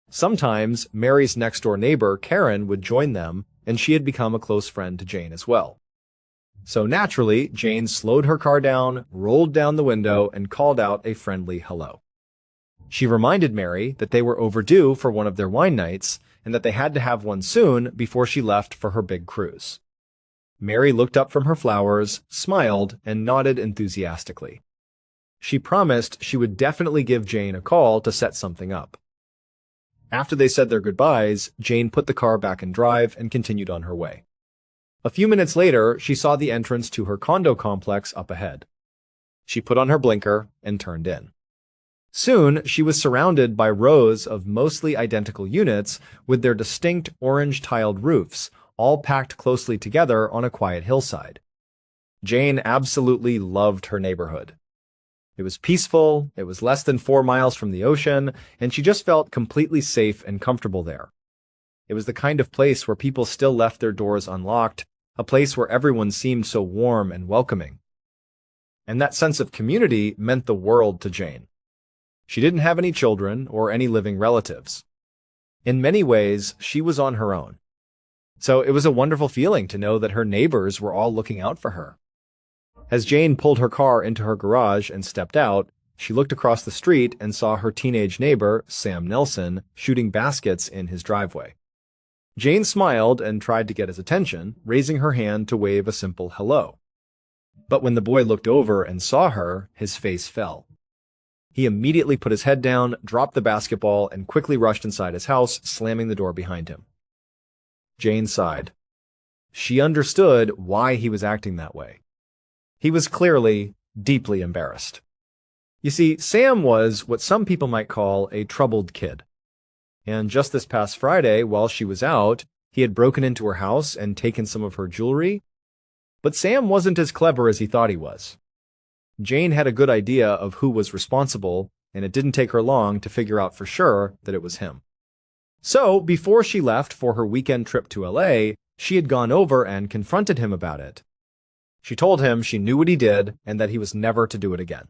Sometimes, Mary's next-door neighbor, Karen, would join them, and she had become a close friend to Jane as well. So naturally, Jane slowed her car down, rolled down the window, and called out a friendly hello. She reminded Mary that they were overdue for one of their wine nights, and that they had to have one soon before she left for her big cruise. Mary looked up from her flowers, smiled, and nodded enthusiastically. She promised she would definitely give Jane a call to set something up. After they said their goodbyes, Jane put the car back in drive and continued on her way. A few minutes later, she saw the entrance to her condo complex up ahead. She put on her blinker and turned in. Soon, she was surrounded by rows of mostly identical units with their distinct orange-tiled roofs, all packed closely together on a quiet hillside. Jane absolutely loved her neighborhood. It was peaceful, it was less than 4 miles from the ocean, and she just felt completely safe and comfortable there. It was the kind of place where people still left their doors unlocked, a place where everyone seemed so warm and welcoming. And that sense of community meant the world to Jane. She didn't have any children or any living relatives. In many ways, she was on her own. So it was a wonderful feeling to know that her neighbors were all looking out for her. As Jane pulled her car into her garage and stepped out, she looked across the street and saw her teenage neighbor, Sam Nelson, shooting baskets in his driveway. Jane smiled and tried to get his attention, raising her hand to wave a simple hello. But when the boy looked over and saw her, his face fell. He immediately put his head down, dropped the basketball, and quickly rushed inside his house, slamming the door behind him. Jane sighed. She understood why he was acting that way. He was clearly deeply embarrassed. You see, Sam was what some people might call a troubled kid. And just this past Friday, while she was out, he had broken into her house and taken some of her jewelry. But Sam wasn't as clever as he thought he was. Jane had a good idea of who was responsible, and it didn't take her long to figure out for sure that it was him. So, before she left for her weekend trip to LA, she had gone over and confronted him about it. She told him she knew what he did and that he was never to do it again.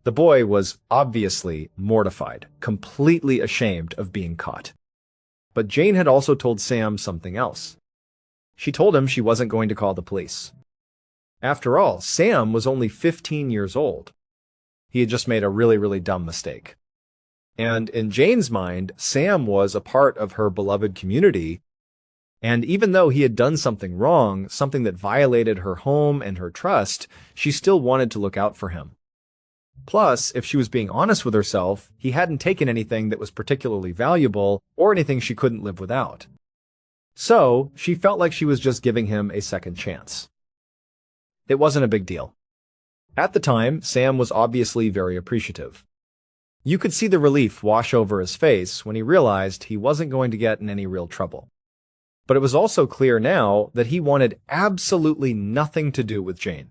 The boy was obviously mortified, completely ashamed of being caught. But Jane had also told Sam something else. She told him she wasn't going to call the police. After all, Sam was only 15 years old. He had just made a really dumb mistake. And in Jane's mind, Sam was a part of her beloved community. And even though he had done something wrong, something that violated her home and her trust, she still wanted to look out for him. Plus, if she was being honest with herself, he hadn't taken anything that was particularly valuable or anything she couldn't live without. So, she felt like she was just giving him a second chance. It wasn't a big deal. At the time, Sam was obviously very appreciative. You could see the relief wash over his face when he realized he wasn't going to get in any real trouble. But it was also clear now that he wanted absolutely nothing to do with Jane.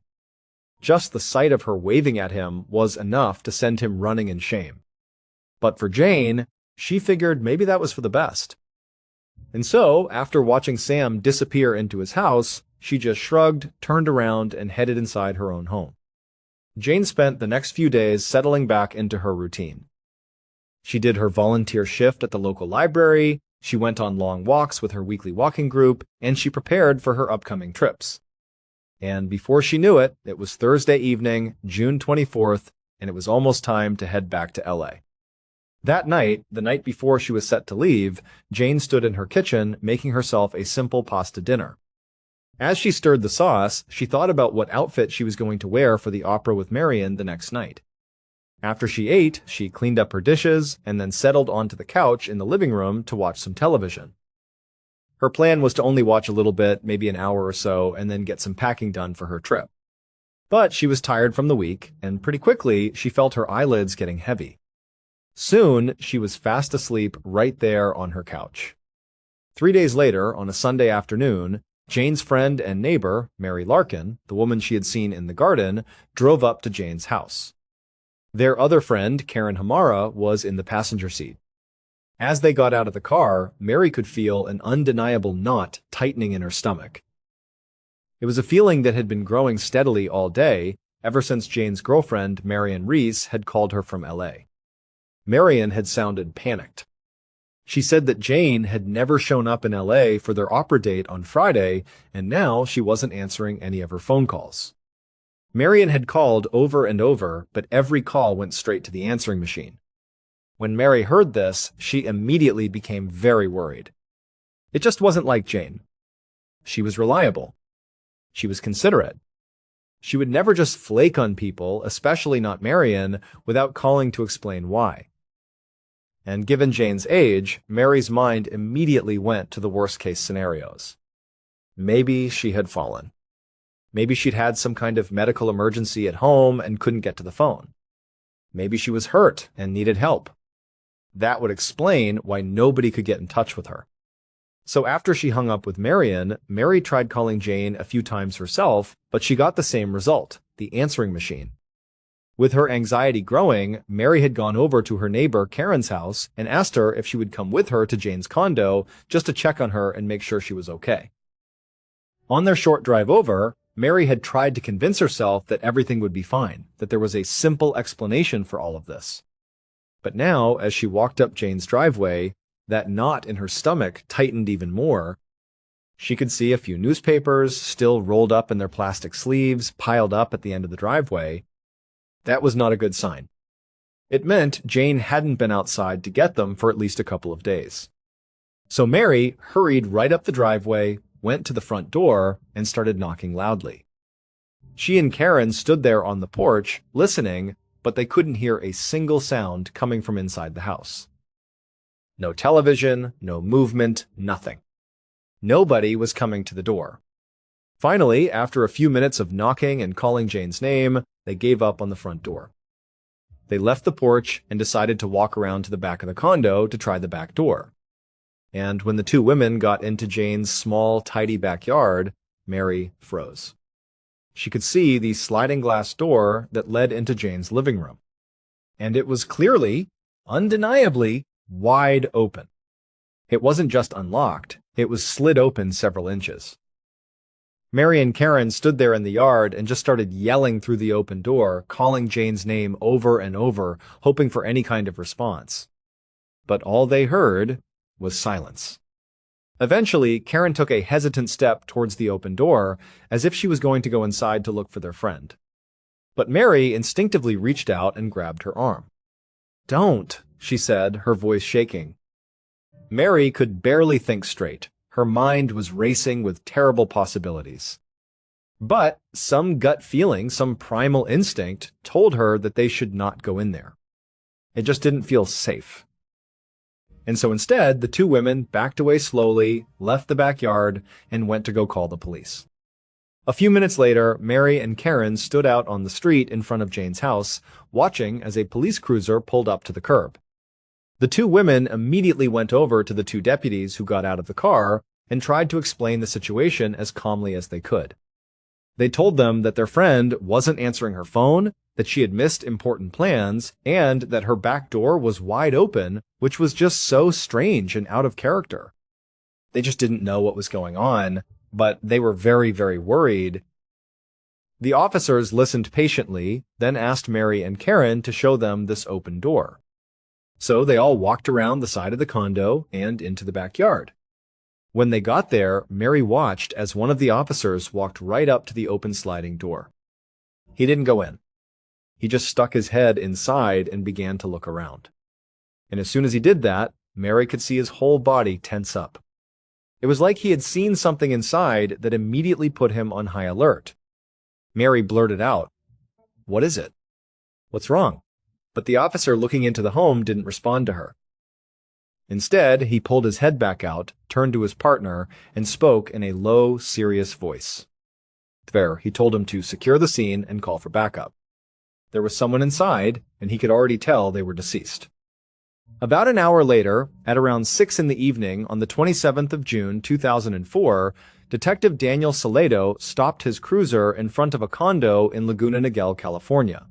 Just the sight of her waving at him was enough to send him running in shame. But for Jane, she figured maybe that was for the best. And so, after watching Sam disappear into his house, she just shrugged, turned around, and headed inside her own home. Jane spent the next few days settling back into her routine. She did her volunteer shift at the local library, she went on long walks with her weekly walking group, and she prepared for her upcoming trips. And before she knew it, it was Thursday evening, June 24th, and it was almost time to head back to LA. That night, the night before she was set to leave, Jane stood in her kitchen making herself a simple pasta dinner. As she stirred the sauce, she thought about what outfit she was going to wear for the opera with Marion the next night. After she ate, she cleaned up her dishes and then settled onto the couch in the living room to watch some television. Her plan was to only watch a little bit, maybe an hour or so, and then get some packing done for her trip. But she was tired from the week, and pretty quickly she felt her eyelids getting heavy. Soon, she was fast asleep right there on her couch. 3 days later, on a Sunday afternoon, Jane's friend and neighbor, Mary Larkin, the woman she had seen in the garden, drove up to Jane's house. Their other friend, Karen Hamara, was in the passenger seat. As they got out of the car, Mary could feel an undeniable knot tightening in her stomach. It was a feeling that had been growing steadily all day, ever since Jane's girlfriend, Marion Reese, had called her from LA. Marion had sounded panicked. She said that Jane had never shown up in LA for their opera date on Friday, and now she wasn't answering any of her phone calls. Marion had called over and over, but every call went straight to the answering machine. When Mary heard this, she immediately became very worried. It just wasn't like Jane. She was reliable. She was considerate. She would never just flake on people, especially not Marion, without calling to explain why. And given Jane's age, Mary's mind immediately went to the worst-case scenarios. Maybe she had fallen. Maybe she'd had some kind of medical emergency at home and couldn't get to the phone. Maybe she was hurt and needed help. That would explain why nobody could get in touch with her. So after she hung up with Marion, Mary tried calling Jane a few times herself, but she got the same result, the answering machine. With her anxiety growing, Mary had gone over to her neighbor Karen's house and asked her if she would come with her to Jane's condo just to check on her and make sure she was okay. On their short drive over, Mary had tried to convince herself that everything would be fine, that there was a simple explanation for all of this. But now, as she walked up Jane's driveway, that knot in her stomach tightened even more. She could see a few newspapers, still rolled up in their plastic sleeves, piled up at the end of the driveway. That was not a good sign. It meant Jane hadn't been outside to get them for at least a couple of days. So Mary hurried right up the driveway, went to the front door, and started knocking loudly. She and Karen stood there on the porch, listening, but they couldn't hear a single sound coming from inside the house. No television, no movement, nothing. Nobody was coming to the door. Finally, after a few minutes of knocking and calling Jane's name, they gave up on the front door. They left the porch and decided to walk around to the back of the condo to try the back door. And when the two women got into Jane's small, tidy backyard, Mary froze. She could see the sliding glass door that led into Jane's living room. And it was clearly, undeniably, wide open. It wasn't just unlocked, it was slid open several inches. Mary and Karen stood there in the yard and just started yelling through the open door, calling Jane's name over and over, hoping for any kind of response. But all they heard was silence. Eventually, Karen took a hesitant step towards the open door, as if she was going to go inside to look for their friend. But Mary instinctively reached out and grabbed her arm. "Don't," she said, her voice shaking. Mary could barely think straight. Her mind was racing with terrible possibilities. But some gut feeling, some primal instinct, told her that they should not go in there. It just didn't feel safe. And so instead, the two women backed away slowly, left the backyard, and went to go call the police. A few minutes later, Mary and Karen stood out on the street in front of Jane's house, watching as a police cruiser pulled up to the curb. The two women immediately went over to the two deputies who got out of the car and tried to explain the situation as calmly as they could. They told them that their friend wasn't answering her phone, that she had missed important plans, and that her back door was wide open, which was just so strange and out of character. They just didn't know what was going on, but they were very, very worried. The officers listened patiently, then asked Mary and Karen to show them this open door. So they all walked around the side of the condo and into the backyard. When they got there, Mary watched as one of the officers walked right up to the open sliding door. He didn't go in. He just stuck his head inside and began to look around. And as soon as he did that, Mary could see his whole body tense up. It was like he had seen something inside that immediately put him on high alert. Mary blurted out, "What is it? What's wrong?" But the officer looking into the home didn't respond to her. Instead, he pulled his head back out, turned to his partner, and spoke in a low, serious voice. There, he told him to secure the scene and call for backup. There was someone inside, and he could already tell they were deceased. About an hour later, at around 6 in the evening on the 27th of June 2004, Detective Daniel Salado stopped his cruiser in front of a condo in Laguna Niguel, California.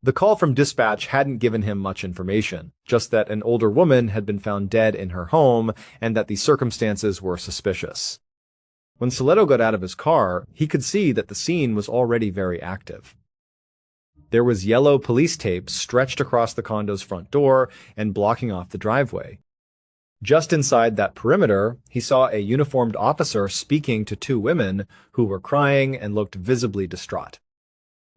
The call from dispatch hadn't given him much information, just that an older woman had been found dead in her home and that the circumstances were suspicious. When Salado got out of his car, he could see that the scene was already very active. There was yellow police tape stretched across the condo's front door and blocking off the driveway. Just inside that perimeter, he saw a uniformed officer speaking to two women who were crying and looked visibly distraught.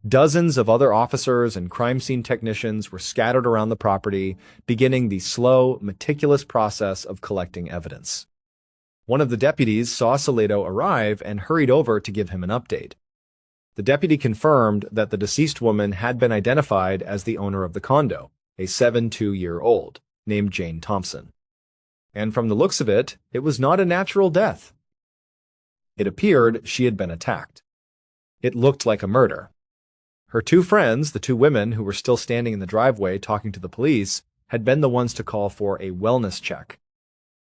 Dozens of other officers and crime scene technicians were scattered around the property, beginning the slow, meticulous process of collecting evidence. One of the deputies saw Salado arrive and hurried over to give him an update. The deputy confirmed that the deceased woman had been identified as the owner of the condo, a 72-year-old, named Jane Thompson. And from the looks of it, it was not a natural death. It appeared she had been attacked. It looked like a murder. Her two friends, the two women who were still standing in the driveway talking to the police, had been the ones to call for a wellness check.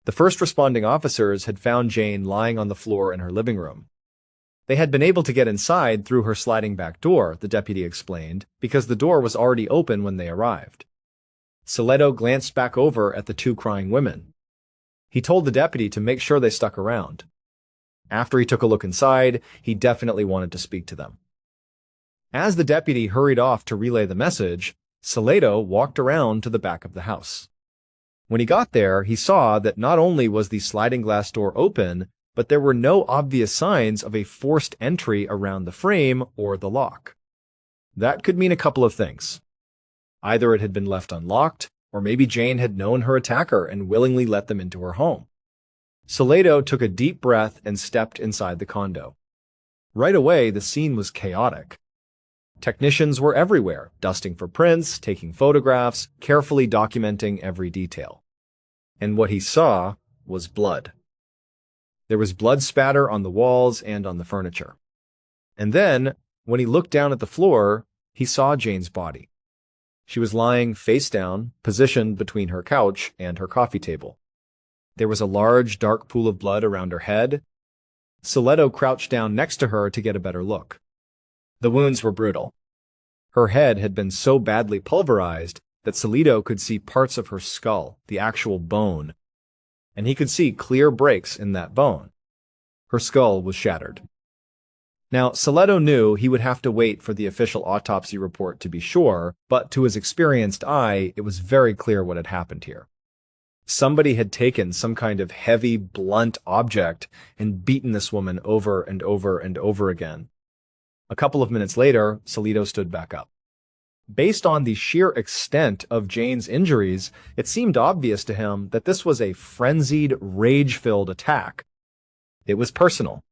The first responding officers had found Jane lying on the floor in her living room. They had been able to get inside through her sliding back door, the deputy explained, because the door was already open when they arrived. Salado glanced back over at the two crying women. He told the deputy to make sure they stuck around. After he took a look inside, he definitely wanted to speak to them. As the deputy hurried off to relay the message, Salado walked around to the back of the house. When he got there, he saw that not only was the sliding glass door open, but there were no obvious signs of a forced entry around the frame or the lock. That could mean a couple of things. Either it had been left unlocked, or maybe Jane had known her attacker and willingly let them into her home. Salado took a deep breath and stepped inside the condo. Right away, the scene was chaotic. Technicians were everywhere, dusting for prints, taking photographs, carefully documenting every detail. And what he saw was blood. There was blood spatter on the walls and on the furniture. And then, when he looked down at the floor, he saw Jane's body. She was lying face down, positioned between her couch and her coffee table. There was a large, dark pool of blood around her head. Salado crouched down next to her to get a better look. The wounds were brutal. Her head had been so badly pulverized that Salado could see parts of her skull, the actual bone, and he could see clear breaks in that bone. Her skull was shattered. Now, Salado knew he would have to wait for the official autopsy report to be sure, but to his experienced eye, it was very clear what had happened here. Somebody had taken some kind of heavy, blunt object and beaten this woman over and over and over again. A couple of minutes later, Salado stood back up. Based on the sheer extent of Jane's injuries, it seemed obvious to him that this was a frenzied, rage-filled attack. It was personal,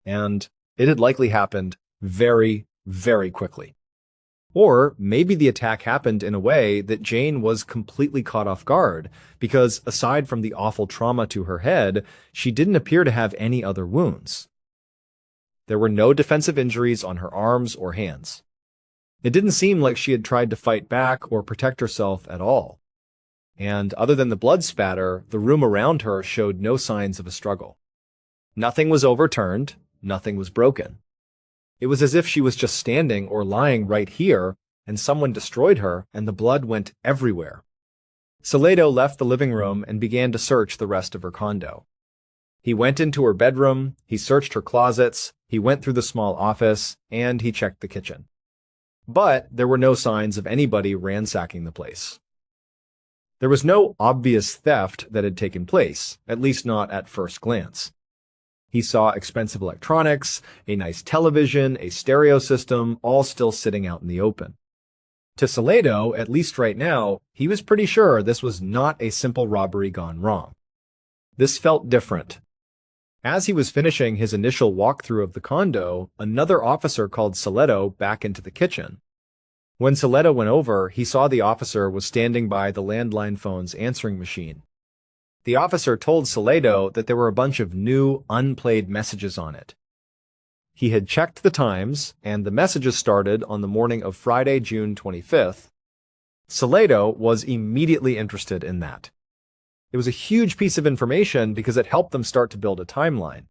and it had likely happened very, very quickly. Or maybe the attack happened in a way that Jane was completely caught off guard, because aside from the awful trauma to her head, she didn't appear to have any other wounds. There were no defensive injuries on her arms or hands. It didn't seem like she had tried to fight back or protect herself at all. And other than the blood spatter, the room around her showed no signs of a struggle. Nothing was overturned, nothing was broken. It was as if she was just standing or lying right here, and someone destroyed her, and the blood went everywhere. Salado left the living room and began to search the rest of her condo. He went into her bedroom, he searched her closets, he went through the small office, and he checked the kitchen. But there were no signs of anybody ransacking the place. There was no obvious theft that had taken place, at least not at first glance. He saw expensive electronics, a nice television, a stereo system, all still sitting out in the open. To Salado, at least right now, he was pretty sure this was not a simple robbery gone wrong. This felt different. As he was finishing his initial walkthrough of the condo, another officer called Salado back into the kitchen. When Salado went over, he saw the officer was standing by the landline phone's answering machine. The officer told Salado that there were a bunch of new, unplayed messages on it. He had checked the times, and the messages started on the morning of Friday, June 25th. Salado was immediately interested in that. It was a huge piece of information because it helped them start to build a timeline.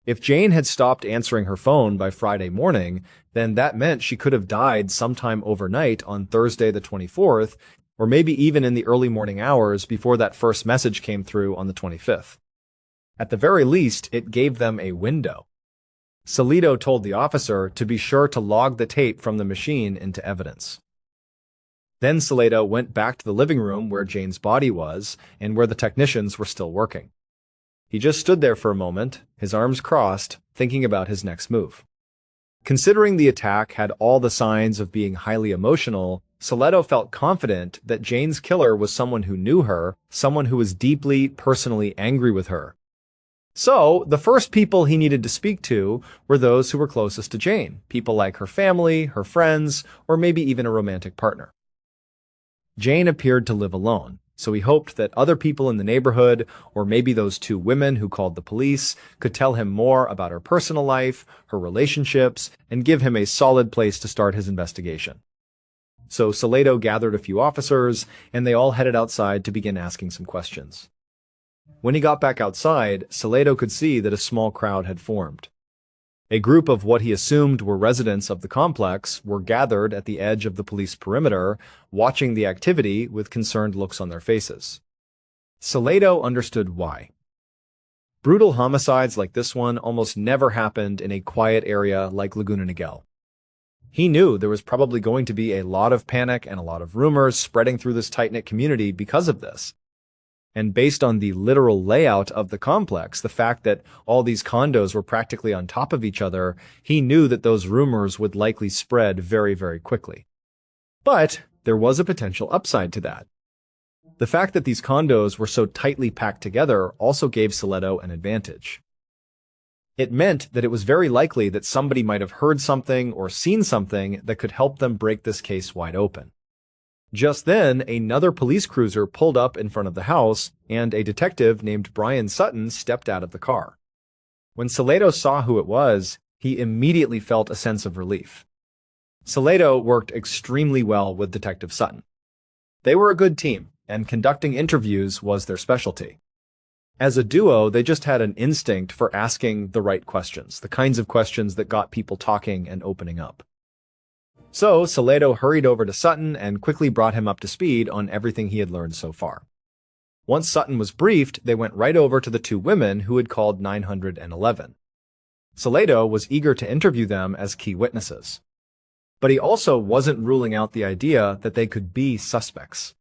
If Jane had stopped answering her phone by Friday morning, then that meant she could have died sometime overnight on Thursday the 24th, or maybe even in the early morning hours before that first message came through on the 25th. At the very least, it gave them a window. Salado told the officer to be sure to log the tape from the machine into evidence. Then Salado went back to the living room where Jane's body was and where the technicians were still working. He just stood there for a moment, his arms crossed, thinking about his next move. Considering the attack had all the signs of being highly emotional, Salado felt confident that Jane's killer was someone who knew her, someone who was deeply, personally angry with her. So, the first people he needed to speak to were those who were closest to Jane, people like her family, her friends, or maybe even a romantic partner. Jane appeared to live alone, so he hoped that other people in the neighborhood, or maybe those two women who called the police, could tell him more about her personal life, her relationships, and give him a solid place to start his investigation. So Salado gathered a few officers, and they all headed outside to begin asking some questions. When he got back outside, Salado could see that a small crowd had formed. A group of what he assumed were residents of the complex were gathered at the edge of the police perimeter, watching the activity with concerned looks on their faces. Salado understood why. Brutal homicides like this one almost never happened in a quiet area like Laguna Niguel. He knew there was probably going to be a lot of panic and a lot of rumors spreading through this tight-knit community because of this. And based on the literal layout of the complex, the fact that all these condos were practically on top of each other, he knew that those rumors would likely spread very, very quickly. But there was a potential upside to that. The fact that these condos were so tightly packed together also gave Salado an advantage. It meant that it was very likely that somebody might have heard something or seen something that could help them break this case wide open. Just then, another police cruiser pulled up in front of the house, and a detective named Brian Sutton stepped out of the car. When Salado saw who it was, he immediately felt a sense of relief. Salado worked extremely well with Detective Sutton. They were a good team, and conducting interviews was their specialty. As a duo, they just had an instinct for asking the right questions, the kinds of questions that got people talking and opening up. So, Salado hurried over to Sutton and quickly brought him up to speed on everything he had learned so far. Once Sutton was briefed, they went right over to the two women who had called 911. Salado was eager to interview them as key witnesses. But he also wasn't ruling out the idea that they could be suspects.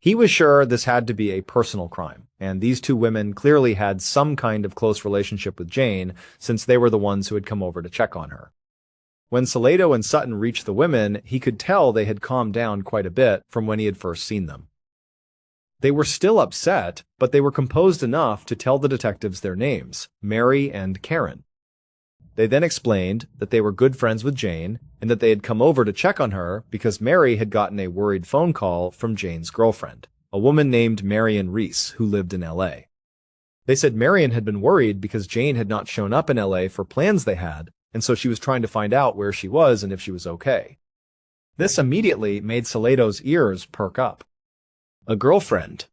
He was sure this had to be a personal crime, and these two women clearly had some kind of close relationship with Jane, since they were the ones who had come over to check on her. When Salado and Sutton reached the women, he could tell they had calmed down quite a bit from when he had first seen them. They were still upset, but they were composed enough to tell the detectives their names, Mary and Karen. They then explained that they were good friends with Jane and that they had come over to check on her because Mary had gotten a worried phone call from Jane's girlfriend, a woman named Marion Reese, who lived in LA. They said Marion had been worried because Jane had not shown up in LA for plans they had, and so she was trying to find out where she was and if she was okay. This immediately made Salato's ears perk up. A girlfriend.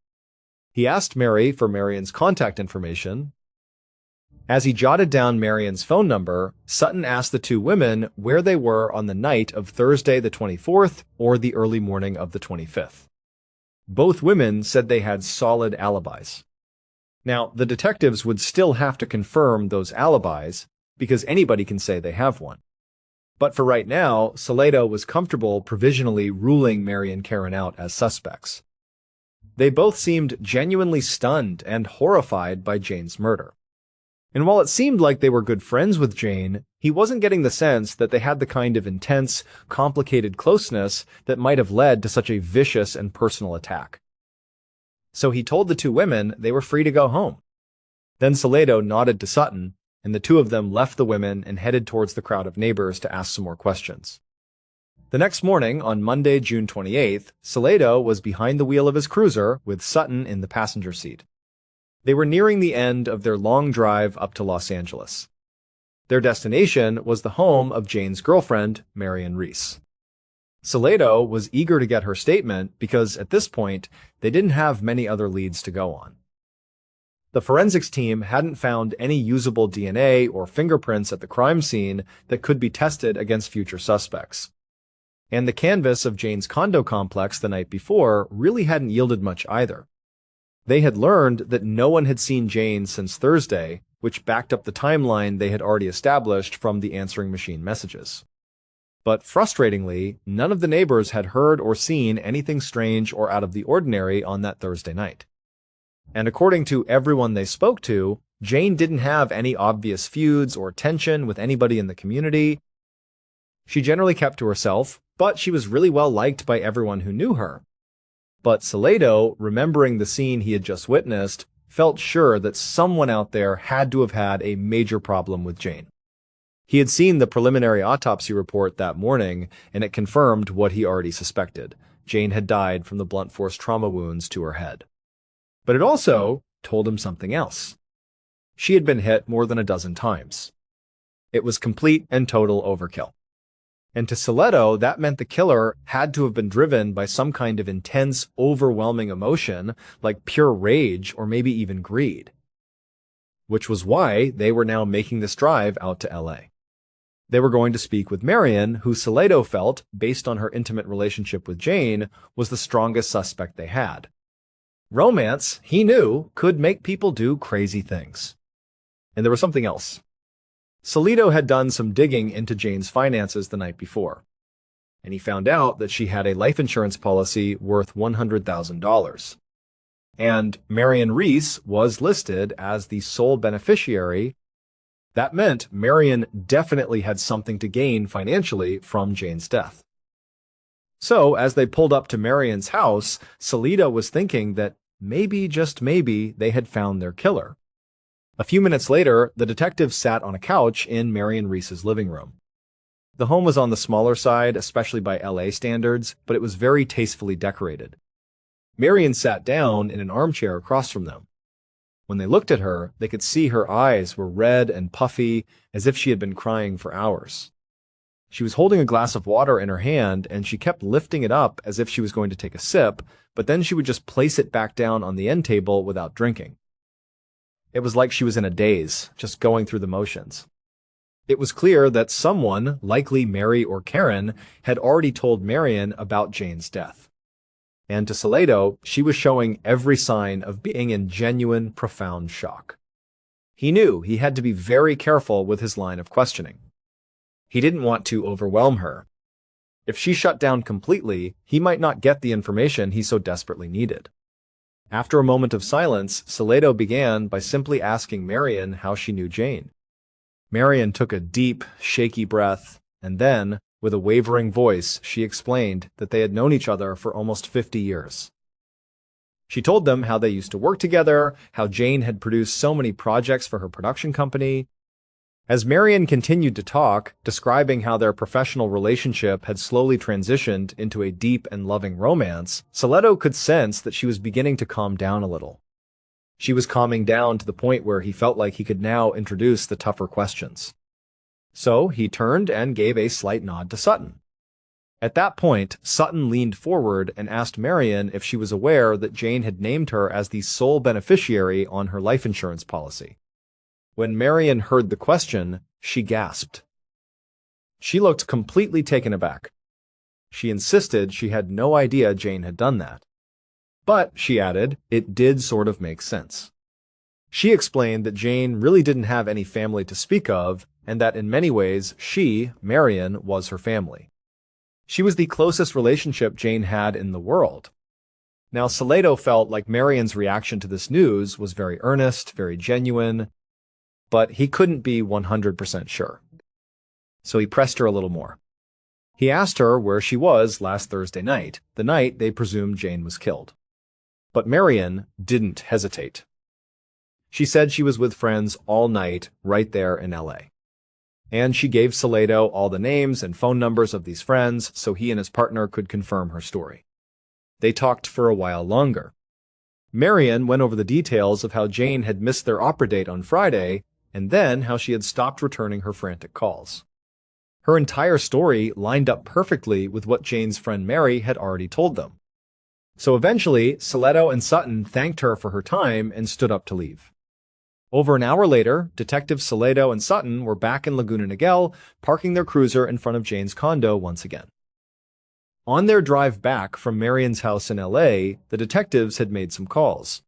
He asked Mary for Marion's contact information. As he jotted down Marion's phone number, Sutton asked the two women where they were on the night of Thursday the 24th or the early morning of the 25th. Both women said they had solid alibis. Now, the detectives would still have to confirm those alibis because anybody can say they have one. But for right now, Salato was comfortable provisionally ruling Mary and Karen out as suspects. They both seemed genuinely stunned and horrified by Jane's murder. And while it seemed like they were good friends with Jane, he wasn't getting the sense that they had the kind of intense, complicated closeness that might have led to such a vicious and personal attack. So he told the two women they were free to go home. Then Salato nodded to Sutton, and the two of them left the women and headed towards the crowd of neighbors to ask some more questions. The next morning, on Monday, June 28th, Salato was behind the wheel of his cruiser with Sutton in the passenger seat. They were nearing the end of their long drive up to Los Angeles. Their destination was the home of Jane's girlfriend, Marion Reese. Salato was eager to get her statement because, at this point, they didn't have many other leads to go on. The forensics team hadn't found any usable DNA or fingerprints at the crime scene that could be tested against future suspects. And the canvas of Jane's condo complex the night before really hadn't yielded much either. They had learned that no one had seen Jane since Thursday, which backed up the timeline they had already established from the answering machine messages. But frustratingly, none of the neighbors had heard or seen anything strange or out of the ordinary on that Thursday night. And according to everyone they spoke to, Jane didn't have any obvious feuds or tension with anybody in the community. She generally kept to herself, but she was really well liked by everyone who knew her. But Salato, remembering the scene he had just witnessed, felt sure that someone out there had to have had a major problem with Jane. He had seen the preliminary autopsy report that morning, and it confirmed what he already suspected. Jane had died from the blunt force trauma wounds to her head. But it also told him something else. She had been hit more than a dozen times. It was complete and total overkill. And to Salato, that meant the killer had to have been driven by some kind of intense, overwhelming emotion, like pure rage or maybe even greed. Which was why they were now making this drive out to LA. They were going to speak with Marion, who Salato felt, based on her intimate relationship with Jane, was the strongest suspect they had. Romance, he knew, could make people do crazy things. And there was something else. Salato had done some digging into Jane's finances the night before, and he found out that she had a life insurance policy worth $100,000. And Marion Reese was listed as the sole beneficiary. That meant Marion definitely had something to gain financially from Jane's death. So, as they pulled up to Marion's house, Salato was thinking that maybe, just maybe, they had found their killer. A few minutes later, the detectives sat on a couch in Marion Reese's living room. The home was on the smaller side, especially by LA standards, but it was very tastefully decorated. Marion sat down in an armchair across from them. When they looked at her, they could see her eyes were red and puffy, as if she had been crying for hours. She was holding a glass of water in her hand, and she kept lifting it up as if she was going to take a sip, but then she would just place it back down on the end table without drinking. It was like she was in a daze, just going through the motions. It was clear that someone, likely Mary or Karen, had already told Marion about Jane's death. And to Salato, she was showing every sign of being in genuine, profound shock. He knew he had to be very careful with his line of questioning. He didn't want to overwhelm her. If she shut down completely, he might not get the information he so desperately needed. After a moment of silence, Salato began by simply asking Marion how she knew Jane. Marion took a deep, shaky breath, and then, with a wavering voice, she explained that they had known each other for almost 50 years. She told them how they used to work together, how Jane had produced so many projects for her production company. As Marion continued to talk, describing how their professional relationship had slowly transitioned into a deep and loving romance, Soleto could sense that she was beginning to calm down a little. She was calming down to the point where he felt like he could now introduce the tougher questions. So he turned and gave a slight nod to Sutton. At that point, Sutton leaned forward and asked Marion if she was aware that Jane had named her as the sole beneficiary on her life insurance policy. When Marion heard the question, she gasped. She looked completely taken aback. She insisted she had no idea Jane had done that. But, she added, it did sort of make sense. She explained that Jane really didn't have any family to speak of, and that in many ways she, Marion, was her family. She was the closest relationship Jane had in the world. Now, Soleto felt like Marion's reaction to this news was very earnest, very genuine, but he couldn't be 100% sure. So he pressed her a little more. He asked her where she was last Thursday night, the night they presumed Jane was killed. But Marion didn't hesitate. She said she was with friends all night right there in LA. And she gave Soleto all the names and phone numbers of these friends so he and his partner could confirm her story. They talked for a while longer. Marion went over the details of how Jane had missed their opera date on Friday, and then how she had stopped returning her frantic calls. Her entire story lined up perfectly with what Jane's friend Mary had already told them. So eventually, Soleto and Sutton thanked her for her time and stood up to leave. Over an hour later, Detectives Soleto and Sutton were back in Laguna Niguel, parking their cruiser in front of Jane's condo once again. On their drive back from Marion's house in LA, the detectives had made some calls.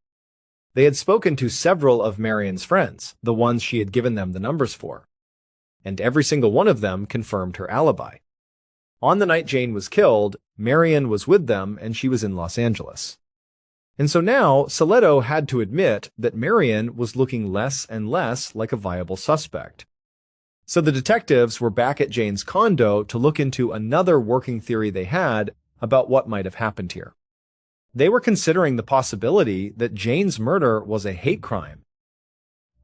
They had spoken to several of Marion's friends, the ones she had given them the numbers for, and every single one of them confirmed her alibi. On the night Jane was killed, Marion was with them and she was in Los Angeles. And so now, Soleto had to admit that Marion was looking less and less like a viable suspect. So the detectives were back at Jane's condo to look into another working theory they had about what might have happened here. They were considering the possibility that Jane's murder was a hate crime.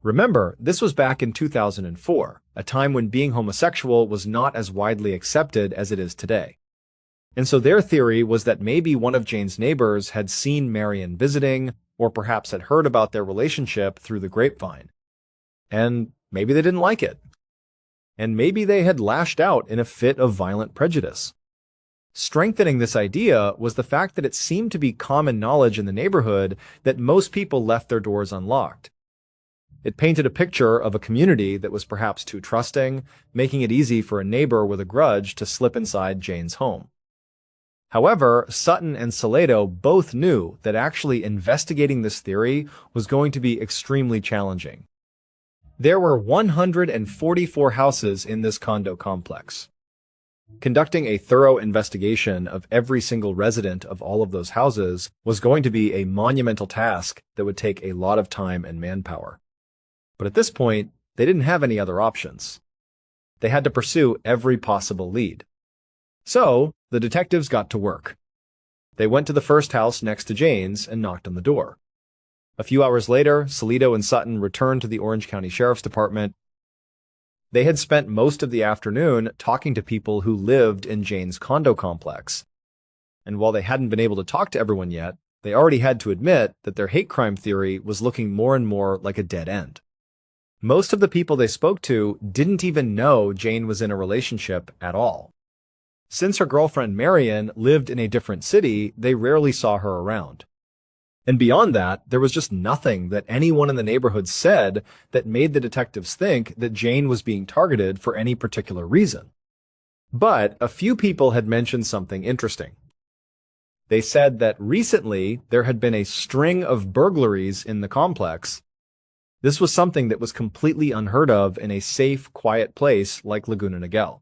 Remember, this was back in 2004, a time when being homosexual was not as widely accepted as it is today. And so their theory was that maybe one of Jane's neighbors had seen Marion visiting, or perhaps had heard about their relationship through the grapevine. And maybe they didn't like it. And maybe they had lashed out in a fit of violent prejudice. Strengthening this idea was the fact that it seemed to be common knowledge in the neighborhood that most people left their doors unlocked. It painted a picture of a community that was perhaps too trusting, making it easy for a neighbor with a grudge to slip inside Jane's home. However, Sutton and Soleto both knew that actually investigating this theory was going to be extremely challenging. There were 144 houses in this condo complex. Conducting a thorough investigation of every single resident of all of those houses was going to be a monumental task that would take a lot of time and manpower. But at this point, they didn't have any other options. They had to pursue every possible lead. So, the detectives got to work. They went to the first house next to Jane's and knocked on the door. A few hours later, Soleto and Sutton returned to the Orange County Sheriff's Department. They had spent most of the afternoon talking to people who lived in Jane's condo complex. And while they hadn't been able to talk to everyone yet, they already had to admit that their hate crime theory was looking more and more like a dead end. Most of the people they spoke to didn't even know Jane was in a relationship at all. Since her girlfriend Marion lived in a different city, they rarely saw her around. And beyond that, there was just nothing that anyone in the neighborhood said that made the detectives think that Jane was being targeted for any particular reason. But a few people had mentioned something interesting. They said that recently there had been a string of burglaries in the complex. This was something that was completely unheard of in a safe, quiet place like Laguna Niguel.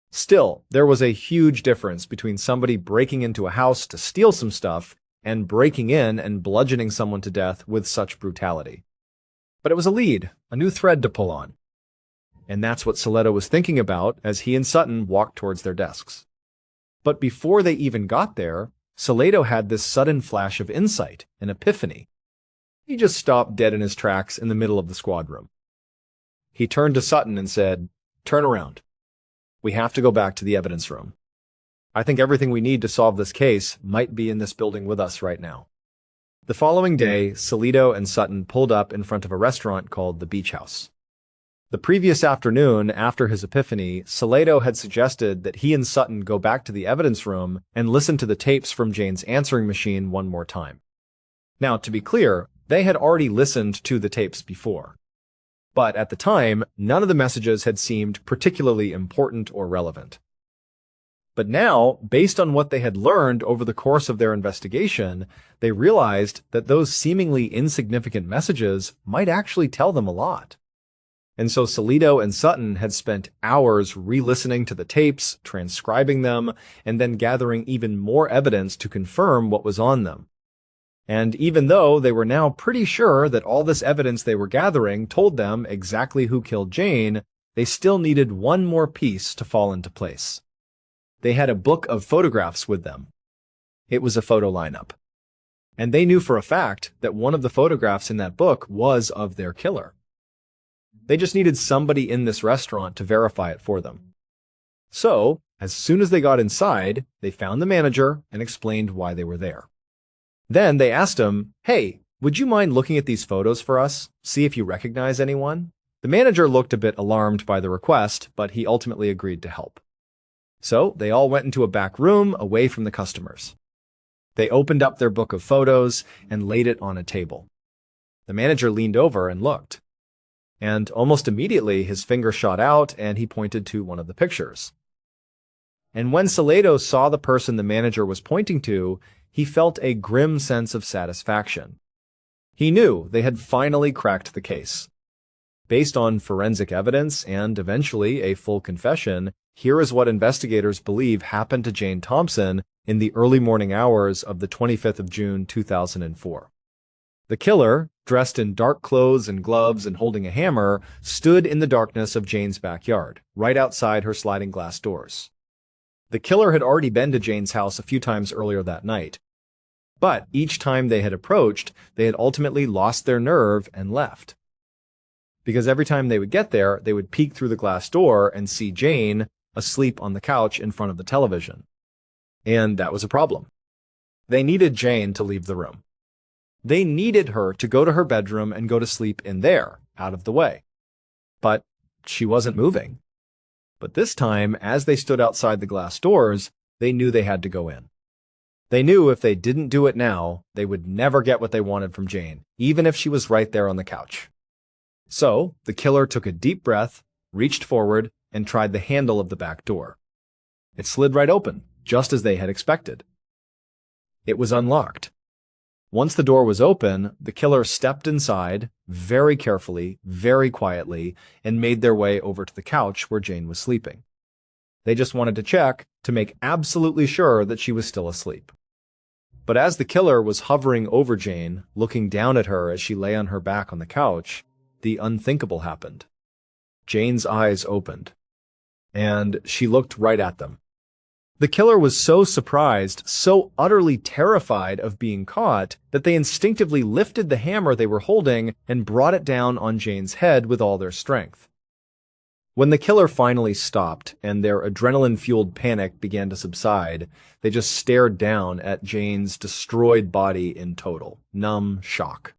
Still, there was a huge difference between somebody breaking into a house to steal some stuff and breaking in and bludgeoning someone to death with such brutality. But it was a lead, a new thread to pull on. And that's what Soleto was thinking about as he and Sutton walked towards their desks. But before they even got there, Soleto had this sudden flash of insight, an epiphany. He just stopped dead in his tracks in the middle of the squad room. He turned to Sutton and said, "Turn around. We have to go back to the evidence room. I think everything we need to solve this case might be in this building with us right now." The following day, Salito and Sutton pulled up in front of a restaurant called the Beach House. The previous afternoon, after his epiphany, Salito had suggested that he and Sutton go back to the evidence room and listen to the tapes from Jane's answering machine one more time. Now, to be clear, they had already listened to the tapes before. But at the time, none of the messages had seemed particularly important or relevant. But now, based on what they had learned over the course of their investigation, they realized that those seemingly insignificant messages might actually tell them a lot. And so Salito and Sutton had spent hours re-listening to the tapes, transcribing them, and then gathering even more evidence to confirm what was on them. And even though they were now pretty sure that all this evidence they were gathering told them exactly who killed Jane, they still needed one more piece to fall into place. They had a book of photographs with them. It was a photo lineup. And they knew for a fact that one of the photographs in that book was of their killer. They just needed somebody in this restaurant to verify it for them. So, as soon as they got inside, they found the manager and explained why they were there. Then they asked him, "Hey, would you mind looking at these photos for us? See if you recognize anyone?" The manager looked a bit alarmed by the request, but he ultimately agreed to help. So they all went into a back room away from the customers. They opened up their book of photos and laid it on a table. The manager leaned over and looked. And almost immediately his finger shot out and he pointed to one of the pictures. And when Salito saw the person the manager was pointing to, he felt a grim sense of satisfaction. He knew they had finally cracked the case. Based on forensic evidence and eventually a full confession, here is what investigators believe happened to Jane Thompson in the early morning hours of the 25th of June, 2004. The killer, dressed in dark clothes and gloves and holding a hammer, stood in the darkness of Jane's backyard, right outside her sliding glass doors. The killer had already been to Jane's house a few times earlier that night. But each time they had approached, they had ultimately lost their nerve and left. Because every time they would get there, they would peek through the glass door and see Jane asleep on the couch in front of the television. And that was a problem. They needed Jane to leave the room. They needed her to go to her bedroom and go to sleep in there, out of the way. But she wasn't moving. But this time, as they stood outside the glass doors, they knew they had to go in. They knew if they didn't do it now, they would never get what they wanted from Jane, even if she was right there on the couch. So, the killer took a deep breath, reached forward, and tried the handle of the back door. It slid right open, just as they had expected. It was unlocked. Once the door was open, the killer stepped inside, very carefully, very quietly, and made their way over to the couch where Jane was sleeping. They just wanted to check to make absolutely sure that she was still asleep. But as the killer was hovering over Jane, looking down at her as she lay on her back on the couch, the unthinkable happened. Jane's eyes opened, and she looked right at them. The killer was so surprised, so utterly terrified of being caught, that they instinctively lifted the hammer they were holding and brought it down on Jane's head with all their strength. When the killer finally stopped and their adrenaline-fueled panic began to subside, they just stared down at Jane's destroyed body in total, numb shock.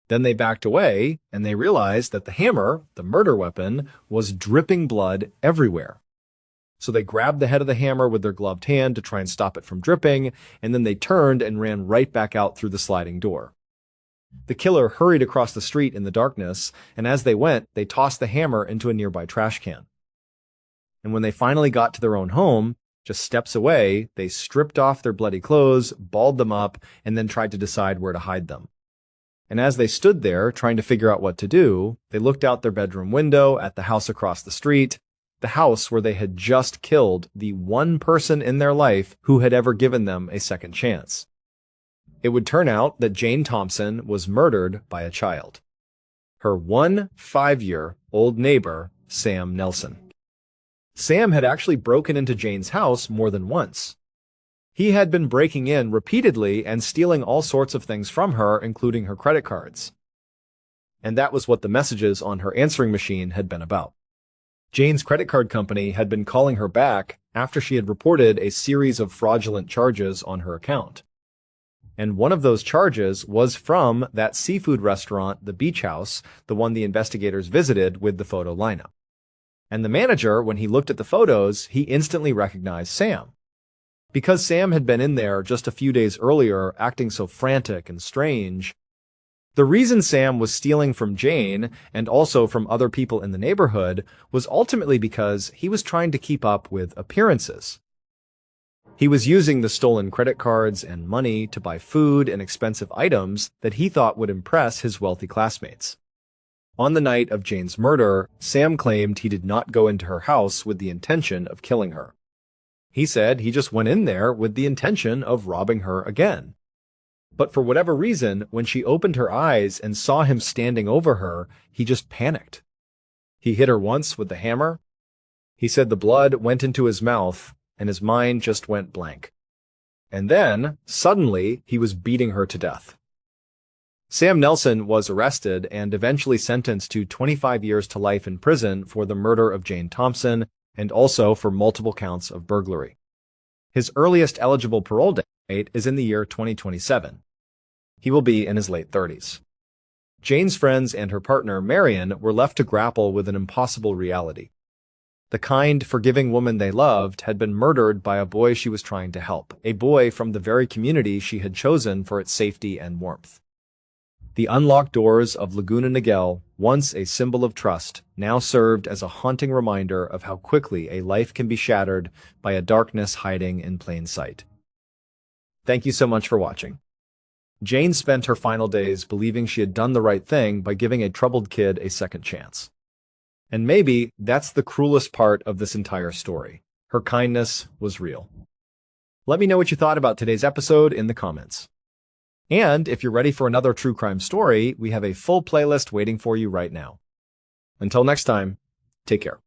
Then they backed away, and they realized that the hammer, the murder weapon, was dripping blood everywhere. So they grabbed the head of the hammer with their gloved hand to try and stop it from dripping, and then they turned and ran right back out through the sliding door. The killer hurried across the street in the darkness, and as they went, they tossed the hammer into a nearby trash can. And when they finally got to their own home, just steps away, they stripped off their bloody clothes, balled them up, and then tried to decide where to hide them. And as they stood there, trying to figure out what to do, they looked out their bedroom window at the house across the street, the house where they had just killed the one person in their life who had ever given them a second chance. It would turn out that Jane Thompson was murdered by a child. Her 5-year-old neighbor, Sam Nelson. Sam had actually broken into Jane's house more than once. He had been breaking in repeatedly and stealing all sorts of things from her, including her credit cards. and that was what the messages on her answering machine had been about. Jane's credit card company had been calling her back after she had reported a series of fraudulent charges on her account. And one of those charges was from that seafood restaurant, the Beach House, the one the investigators visited with the photo lineup. And the manager, when he looked at the photos, he instantly recognized Sam. Because Sam had been in there just a few days earlier, acting so frantic and strange. The reason Sam was stealing from Jane, and also from other people in the neighborhood, was ultimately because he was trying to keep up with appearances. He was using the stolen credit cards and money to buy food and expensive items that he thought would impress his wealthy classmates. On the night of Jane's murder, Sam claimed he did not go into her house with the intention of killing her. He said he just went in there with the intention of robbing her again. But for whatever reason, when she opened her eyes and saw him standing over her, he just panicked. He hit her once with the hammer. He said the blood went into his mouth, and his mind just went blank. And then, suddenly, he was beating her to death. Sam Nelson was arrested and eventually sentenced to 25 years to life in prison for the murder of Jane Thompson and also for multiple counts of burglary. His earliest eligible parole date is in the year 2027. He will be in his late 30s. Jane's friends and her partner, Marion, were left to grapple with an impossible reality. The kind, forgiving woman they loved had been murdered by a boy she was trying to help, a boy from the very community she had chosen for its safety and warmth. The unlocked doors of Laguna Niguel, once a symbol of trust, now served as a haunting reminder of how quickly a life can be shattered by a darkness hiding in plain sight. Thank you so much for watching. Jane spent her final days believing she had done the right thing by giving a troubled kid a second chance. And maybe that's the cruelest part of this entire story. Her kindness was real. Let me know what you thought about today's episode in the comments. And if you're ready for another true crime story, we have a full playlist waiting for you right now. Until next time, take care.